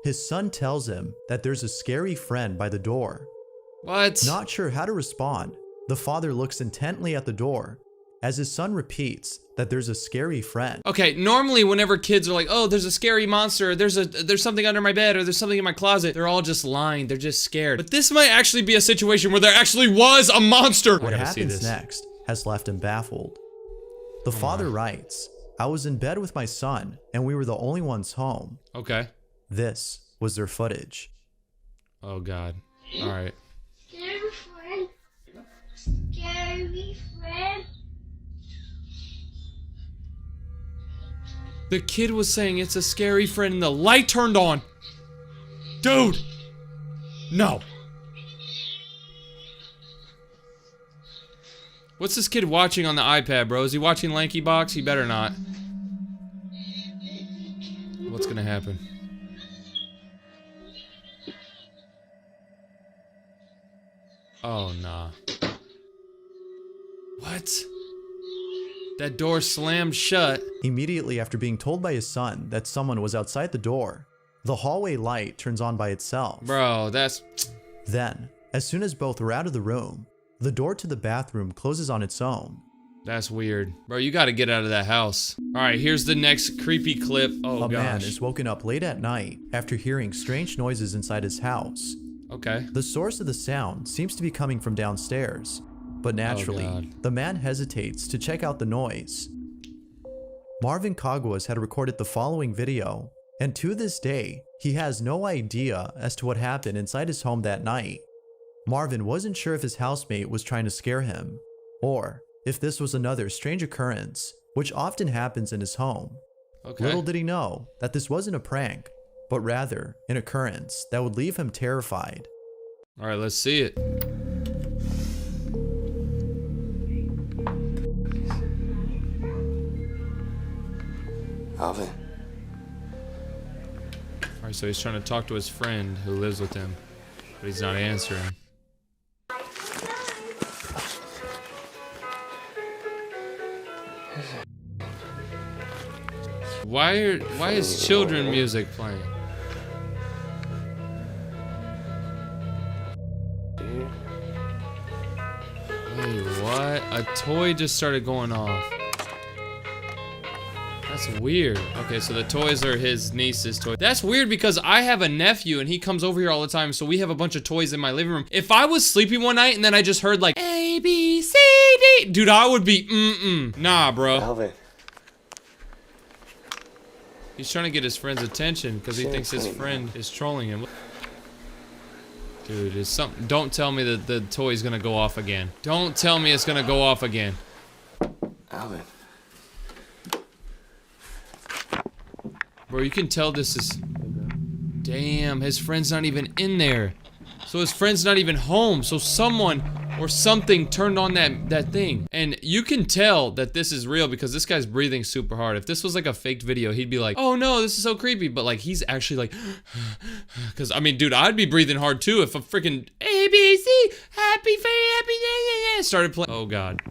his son tells him that there's a scary friend by the door. What? Not sure how to respond, the father looks intently at the door as his son repeats that there's a scary friend. Okay, normally whenever kids are like, oh, there's a scary monster, there's something under my bed, or there's something in my closet, they're all just lying, they're just scared. But this might actually be a situation where there actually was a monster. What happens next has left him baffled. The father writes, I was in bed with my son, and we were the only ones home. Okay. This was their footage. Oh God. All right. scary friend. The kid was saying it's a scary friend and the light turned on. Dude! No. What's this kid watching on the iPad, bro? Is he watching Lanky Box? He better not. What's gonna happen? Oh, nah. What? That door slammed shut. Immediately after being told by his son that someone was outside the door, the hallway light turns on by itself. Bro, that's... Then, as soon as both were out of the room, the door to the bathroom closes on its own. That's weird. Bro, you gotta get out of that house. Alright, here's the next creepy clip. Oh, A gosh. man is woken up late at night after hearing strange noises inside his house. Okay. The source of the sound seems to be coming from downstairs, but naturally, the man hesitates to check out the noise. Marvin Caguas had recorded the following video, and to this day, he has no idea as to what happened inside his home that night. Marvin wasn't sure if his housemate was trying to scare him, or if this was another strange occurrence, which often happens in his home. Okay. Little did he know that this wasn't a prank, but rather an occurrence that would leave him terrified. Alright, let's see it. Alvin. Alright, so he's trying to talk to his friend who lives with him, but he's not answering. Why is children music playing? Wait, what? A toy just started going off. That's weird. Okay, so the toys are his niece's toys. That's weird because I have a nephew and he comes over here all the time, so we have a bunch of toys in my living room. If I was sleeping one night and then I just heard like A, B, C, D, dude, I would be nah, bro. Alvin. He's trying to get his friend's attention because he thinks his friend is trolling him. Dude, it's something. Don't tell me that the toy's gonna go off again. Don't tell me it's gonna go off again. Alvin. Bro, you can tell this is... Damn, his friend's not even in there. So his friend's not even home. So someone or something turned on that thing. And you can tell that this is real because this guy's breathing super hard. If this was like a faked video, he'd be like, oh no, this is so creepy. But like, he's actually like... Because, I mean, dude, I'd be breathing hard too if a freaking ABC, happy day, started playing. Oh, God.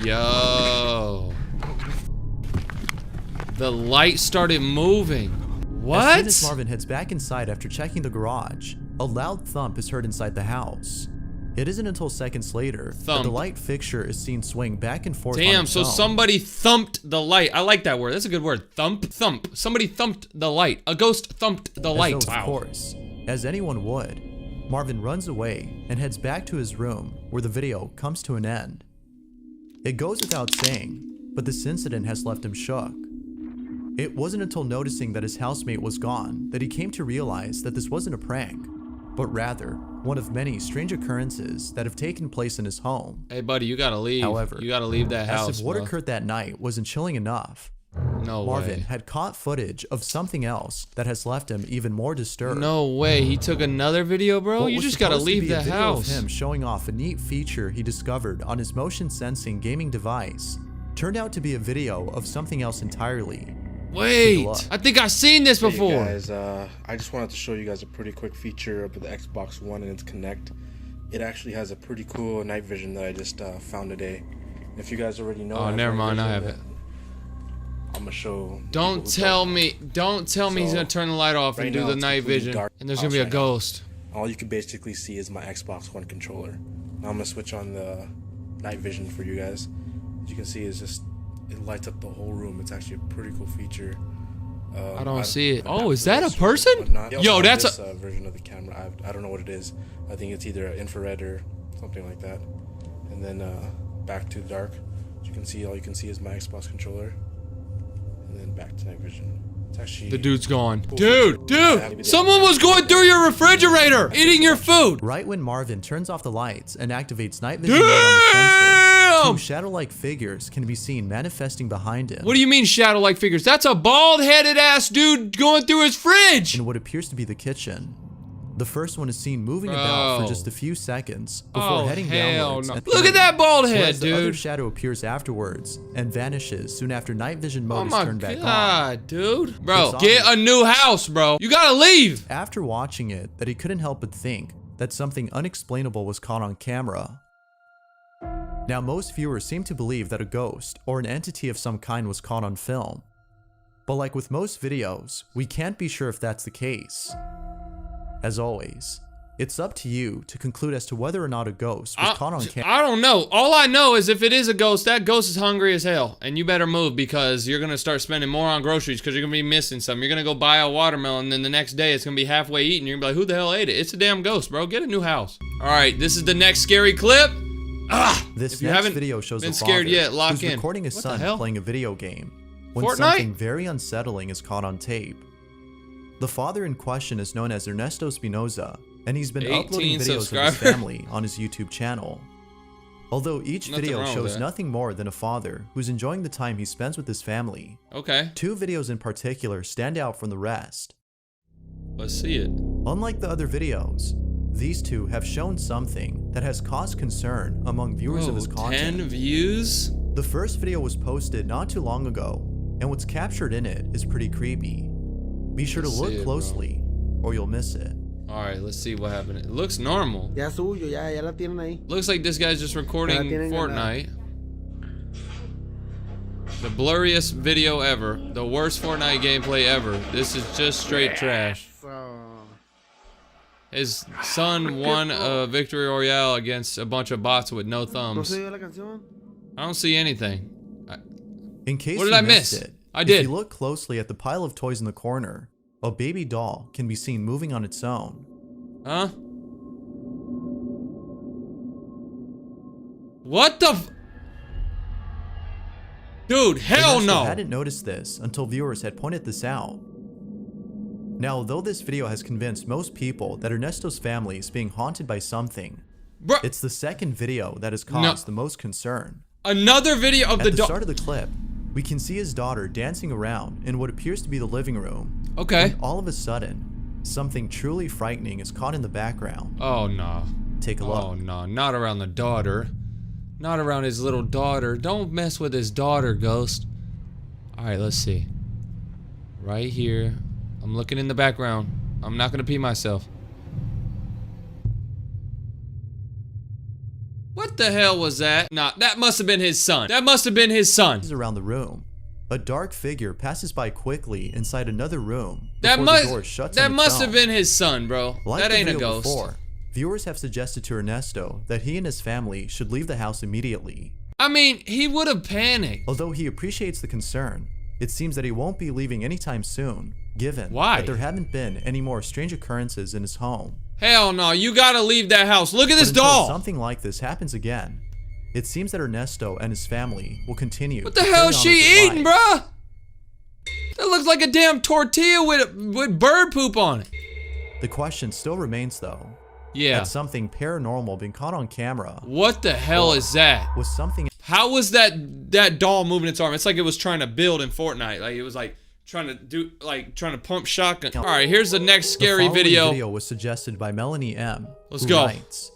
Yo. The light started moving. What? As soon as Marvin heads back inside after checking the garage, a loud thump is heard inside the house. It isn't until seconds later that the light fixture is seen swing back and forth. Damn, so somebody thumped the light. I like that word. That's a good word. Thump. Somebody thumped the light. A ghost thumped the light. Of course, as anyone would, Marvin runs away and heads back to his room where the video comes to an end. It goes without saying, but this incident has left him shook. It wasn't until noticing that his housemate was gone that he came to realize that this wasn't a prank, but rather one of many strange occurrences that have taken place in his home. Hey buddy, you gotta leave. However, you gotta leave that house, as if what occurred that night wasn't chilling enough, no Marvin way. had caught footage of something else that has left him even more disturbed. No way, he took another video, bro? What You was just gotta supposed to leave be a the video house. of him showing off a neat feature he discovered on his motion sensing gaming device turned out to be a video of something else entirely. Wait, I think I've seen this before. Hey guys, I just wanted to show you guys a pretty quick feature of the Xbox One and its Connect. It actually has a pretty cool night vision that I just found today. If you guys already know, Oh, never mind, I have it. I'm gonna show. Don't tell me he's gonna turn the light off and do the night vision, and there's gonna be a ghost. All you can basically see is my Xbox One controller. Now I'm gonna switch on the night vision for you guys. As you can see, it's just it lights up the whole room. It's actually a pretty cool feature. I don't see it. Oh, is that a person? Yo, that's a version of the camera. I don't know what it is. I think it's either infrared or something like that. And then back to dark. As you can see, all you can see is my Xbox controller. And then back to night vision. Actually, the dude's gone. Dude, someone was going through your refrigerator, eating your food. Right when Marvin turns off the lights and activates night vision mode on the sensor, 2 shadow-like figures can be seen manifesting behind him. What do you mean shadow-like figures? That's a bald-headed ass dude going through his fridge. In what appears to be the kitchen. The first one is seen moving about for just a few seconds before heading downwards. No. Look at that bald head, dude. dude. The other shadow appears afterwards and vanishes soon after night vision mode is turned back on. Oh my god, dude. Bro, get a new house, bro. You gotta leave. After watching it, that he couldn't help but think that something unexplainable was caught on camera. Now, most viewers seem to believe that a ghost or an entity of some kind was caught on film. But like with most videos, we can't be sure if that's the case. As always, it's up to you to conclude as to whether or not a ghost was caught on camera. I don't know. All I know is if it is a ghost, that ghost is hungry as hell. And you better move because you're going to start spending more on groceries because you're going to be missing some. You're going to go buy a watermelon and then the next day it's going to be halfway eaten. You're going to be like, who the hell ate it? It's a damn ghost, bro. Get a new house. All right, this is the next scary clip. This next video shows been a scared father yet, lock who's in. recording his son playing a video game when Fortnite? something very unsettling is caught on tape. The father in question is known as Ernesto Espinoza, and he's been uploading videos of his family on his YouTube channel. Although each video shows nothing more than a father who's enjoying the time he spends with his family. Okay. 2 videos in particular stand out from the rest. Let's see it. Unlike the other videos, these 2 have shown something that has caused concern among viewers of his content. 10 views? The first video was posted not too long ago, and what's captured in it is pretty creepy. Be sure to look closely, or you'll miss it. Alright, let's see what happened. It looks normal. Ya suyo, ya la tienen ahí. Looks like this guy's just recording Fortnite. The blurriest video ever. The worst Fortnite gameplay ever. This is just straight trash. His son won a victory royale against a bunch of bots with no thumbs. I don't see anything. In case what did you I missed miss? it, I did. If you look closely at the pile of toys in the corner, a baby doll can be seen moving on its own. Huh? What the f— Dude, hell no! I hadn't noticed this until viewers had pointed this out. Now, although this video has convinced most people that Ernesto's family is being haunted by something, it's the second video that has caused the most concern. Another video of At the start of the clip, we can see his daughter dancing around in what appears to be the living room. Okay. When all of a sudden, something truly frightening is caught in the background. Oh no. Take a look. Oh no, not around the daughter. Not around his little daughter. Don't mess with his daughter, Ghost. Alright, let's see. Right here. I'm looking in the background. I'm not gonna pee myself. What the hell was that? Nah, that must have been his son. That must have been his son. Around the room, a dark figure passes by quickly inside another room. That must have been his son, bro. Like that the ain't a video ghost. Before, viewers have suggested to Ernesto that he and his family should leave the house immediately. I mean, he would have panicked. Although he appreciates the concern, it seems that he won't be leaving anytime soon, given that there haven't been any more strange occurrences in his home. Hell no, you gotta leave that house. Look at this doll. Something like this happens again. It seems that Ernesto and his family will continue. What the hell is she eating, bruh? That looks like a damn tortilla with bird poop on it. The question still remains though. Yeah. Had something paranormal been caught on camera? What the hell is that? Was something? How was that doll moving its arm? It's like it was trying to build in Fortnite. Like it was like trying to pump shotgun. All right, here's the next scary video. The video was suggested by Melanie M. Let's go. Writes,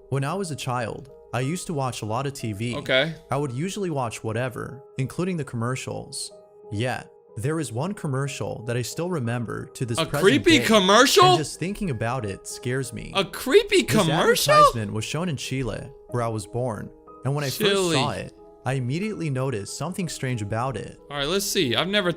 when I was a child, I used to watch a lot of TV. Okay. I would usually watch whatever, including the commercials. Yet, there is one commercial that I still remember to this present creepy day, commercial? And just thinking about it scares me. A creepy commercial? This advertisement was shown in Chile, where I was born. And when I first saw it, I immediately noticed something strange about it. All right, let's see. I've never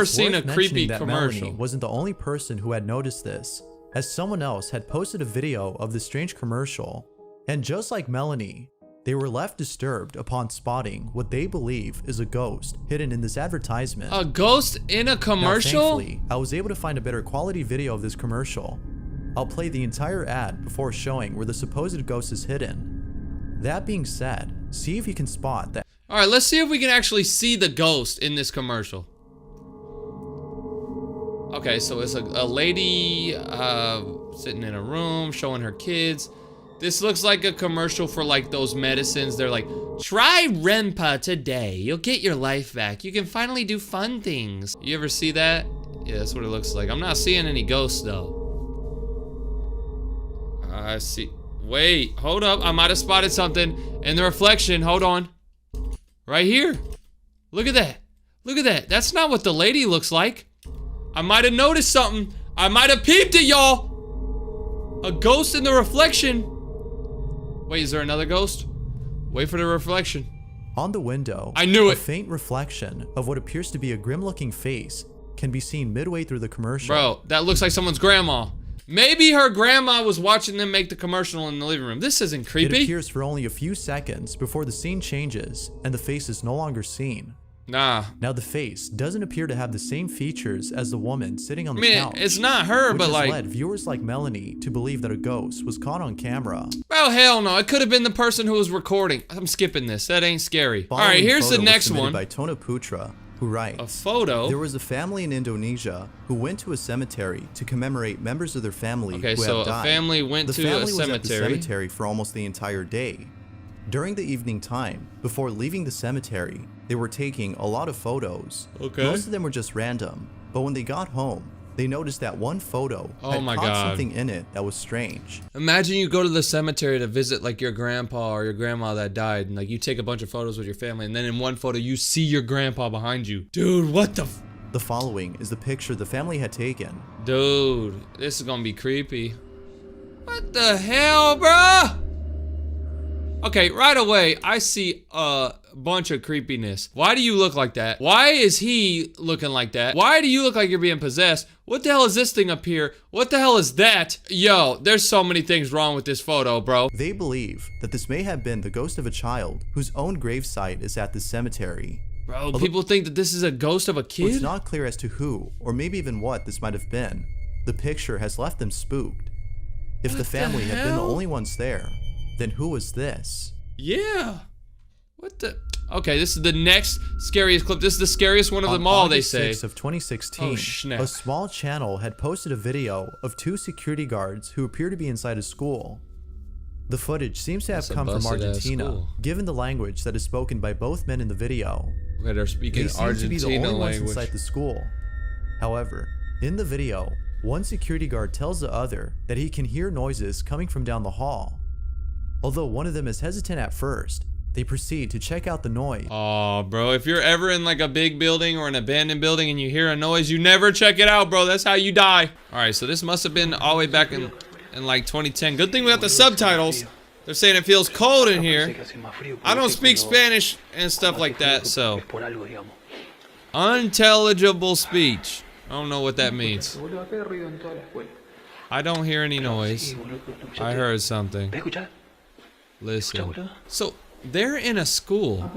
seen a creepy that commercial. Melanie wasn't the only person who had noticed this, as someone else had posted a video of the strange commercial. And just like Melanie, they were left disturbed upon spotting what they believe is a ghost hidden in this advertisement. A ghost in a commercial? Now, thankfully, I was able to find a better quality video of this commercial. I'll play the entire ad before showing where the supposed ghost is hidden. That being said, see if you can spot that. All right, let's see if we can actually see the ghost in this commercial. Okay, so it's a lady sitting in a room showing her kids. This looks like a commercial for like those medicines. They're like, try Rempa today. You'll get your life back. You can finally do fun things. You ever see that? Yeah, that's what it looks like. I'm not seeing any ghosts though. I see. Wait, hold up. I might have spotted something in the reflection. Hold on. Right here. Look at that. Look at that. That's not what the lady looks like. I might have noticed something. I might have peeped it, y'all. A ghost in the reflection. Wait, is there another ghost? Wait for the reflection. On the window, I knew it. A faint reflection of what appears to be a grim-looking face can be seen midway through the commercial. Bro, that looks like someone's grandma. Maybe her grandma was watching them make the commercial in the living room. This isn't creepy. It appears for only a few seconds before the scene changes and the face is no longer seen. Nah. Now the face doesn't appear to have the same features as the woman sitting on the couch. It's not her, but like, which has led viewers like Melanie to believe that a ghost was caught on camera. Bro, hell no. It could have been the person who was recording. I'm skipping this. That ain't scary. All right, here's the next one. By Tona Putra, who writes, a photo. There was a family in Indonesia who went to a cemetery to commemorate members of their family who have died. Okay, so a family went to a cemetery. The family was at the cemetery for almost the entire day. During the evening time, before leaving the cemetery, they were taking a lot of photos. Okay. Most of them were just random, but when they got home, they noticed that one photo had caught something in it that was strange. Imagine you go to the cemetery to visit like your grandpa or your grandma that died, and like you take a bunch of photos with your family, and then in one photo you see your grandpa behind you. Dude, what the f— The following is the picture the family had taken. Dude, this is gonna be creepy. What the hell, bruh? Okay, right away, I see a bunch of creepiness. Why do you look like that? Why is he looking like that? Why do you look like you're being possessed? What the hell is this thing up here? What the hell is that? Yo, there's so many things wrong with this photo, bro. They believe that this may have been the ghost of a child whose own gravesite is at the cemetery. Bro, people think that this is a ghost of a kid? It's not clear as to who, or maybe even what this might have been. The picture has left them spooked. If the family had been the only ones there, then who was this? Yeah. What the? Okay, this is the next scariest clip. This is the scariest one of them all, they say. On August 6th of 2016, a small channel had posted a video of two security guards who appear to be inside a school. The footage seems to have come from Argentina, given the language that is spoken by both men in the video. Okay, they're speaking Argentina to be the only language. Ones inside the school. However, in the video, one security guard tells the other that he can hear noises coming from down the hall. Although one of them is hesitant at first, they proceed to check out the noise. Oh, bro, if you're ever in like a big building or an abandoned building and you hear a noise, you never check it out, bro. That's how you die. All right, so this must have been all the way back in like 2010. Good thing we got the subtitles. They're saying it feels cold in here. I don't speak Spanish and stuff like that, so. Unintelligible speech. I don't know what that means. I don't hear any noise. I heard something. Listen. So they're in a school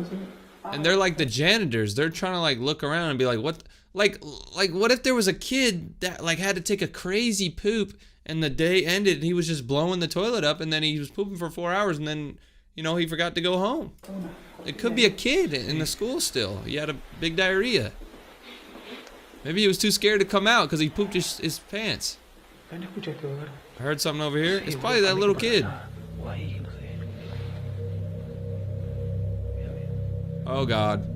and they're like the janitors. They're trying to like look around and be like, what? Like what if there was a kid that like had to take a crazy poop and the day ended and he was just blowing the toilet up and then he was pooping for 4 hours and then, you know, he forgot to go home. It could be a kid in the school still. He had a big diarrhea. Maybe he was too scared to come out because he pooped his pants. I heard something over here. It's probably that little kid. Oh God.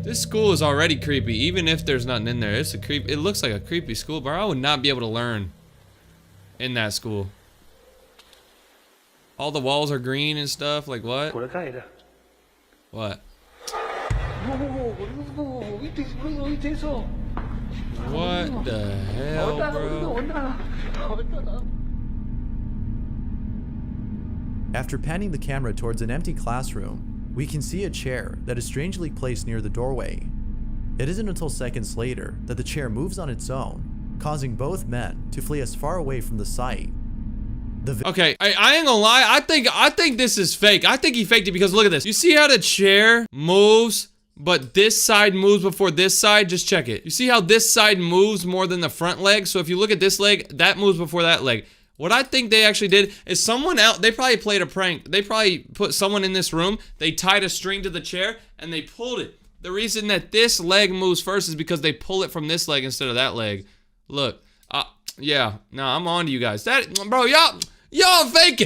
This school is already creepy, even if there's nothing in there. It's a creep. It looks like a creepy school, but I would not be able to learn in that school. All the walls are green and stuff. Like what? What? What the hell, bro? After panning the camera towards an empty classroom, we can see a chair that is strangely placed near the doorway. It isn't until seconds later that the chair moves on its own, causing both men to flee as far away from the site. Okay, I ain't gonna lie, I think this is fake. I think he faked it because look at this. You see how the chair moves, but this side moves before this side? Just check it. You see how this side moves more than the front leg? So if you look at this leg, that moves before that leg. What I think they actually did is someone else, they probably played a prank. They probably put someone in this room, they tied a string to the chair, and they pulled it. The reason that this leg moves first is because they pull it from this leg instead of that leg. Look. Yeah. No, I'm on to you guys. That, bro, y'all faking.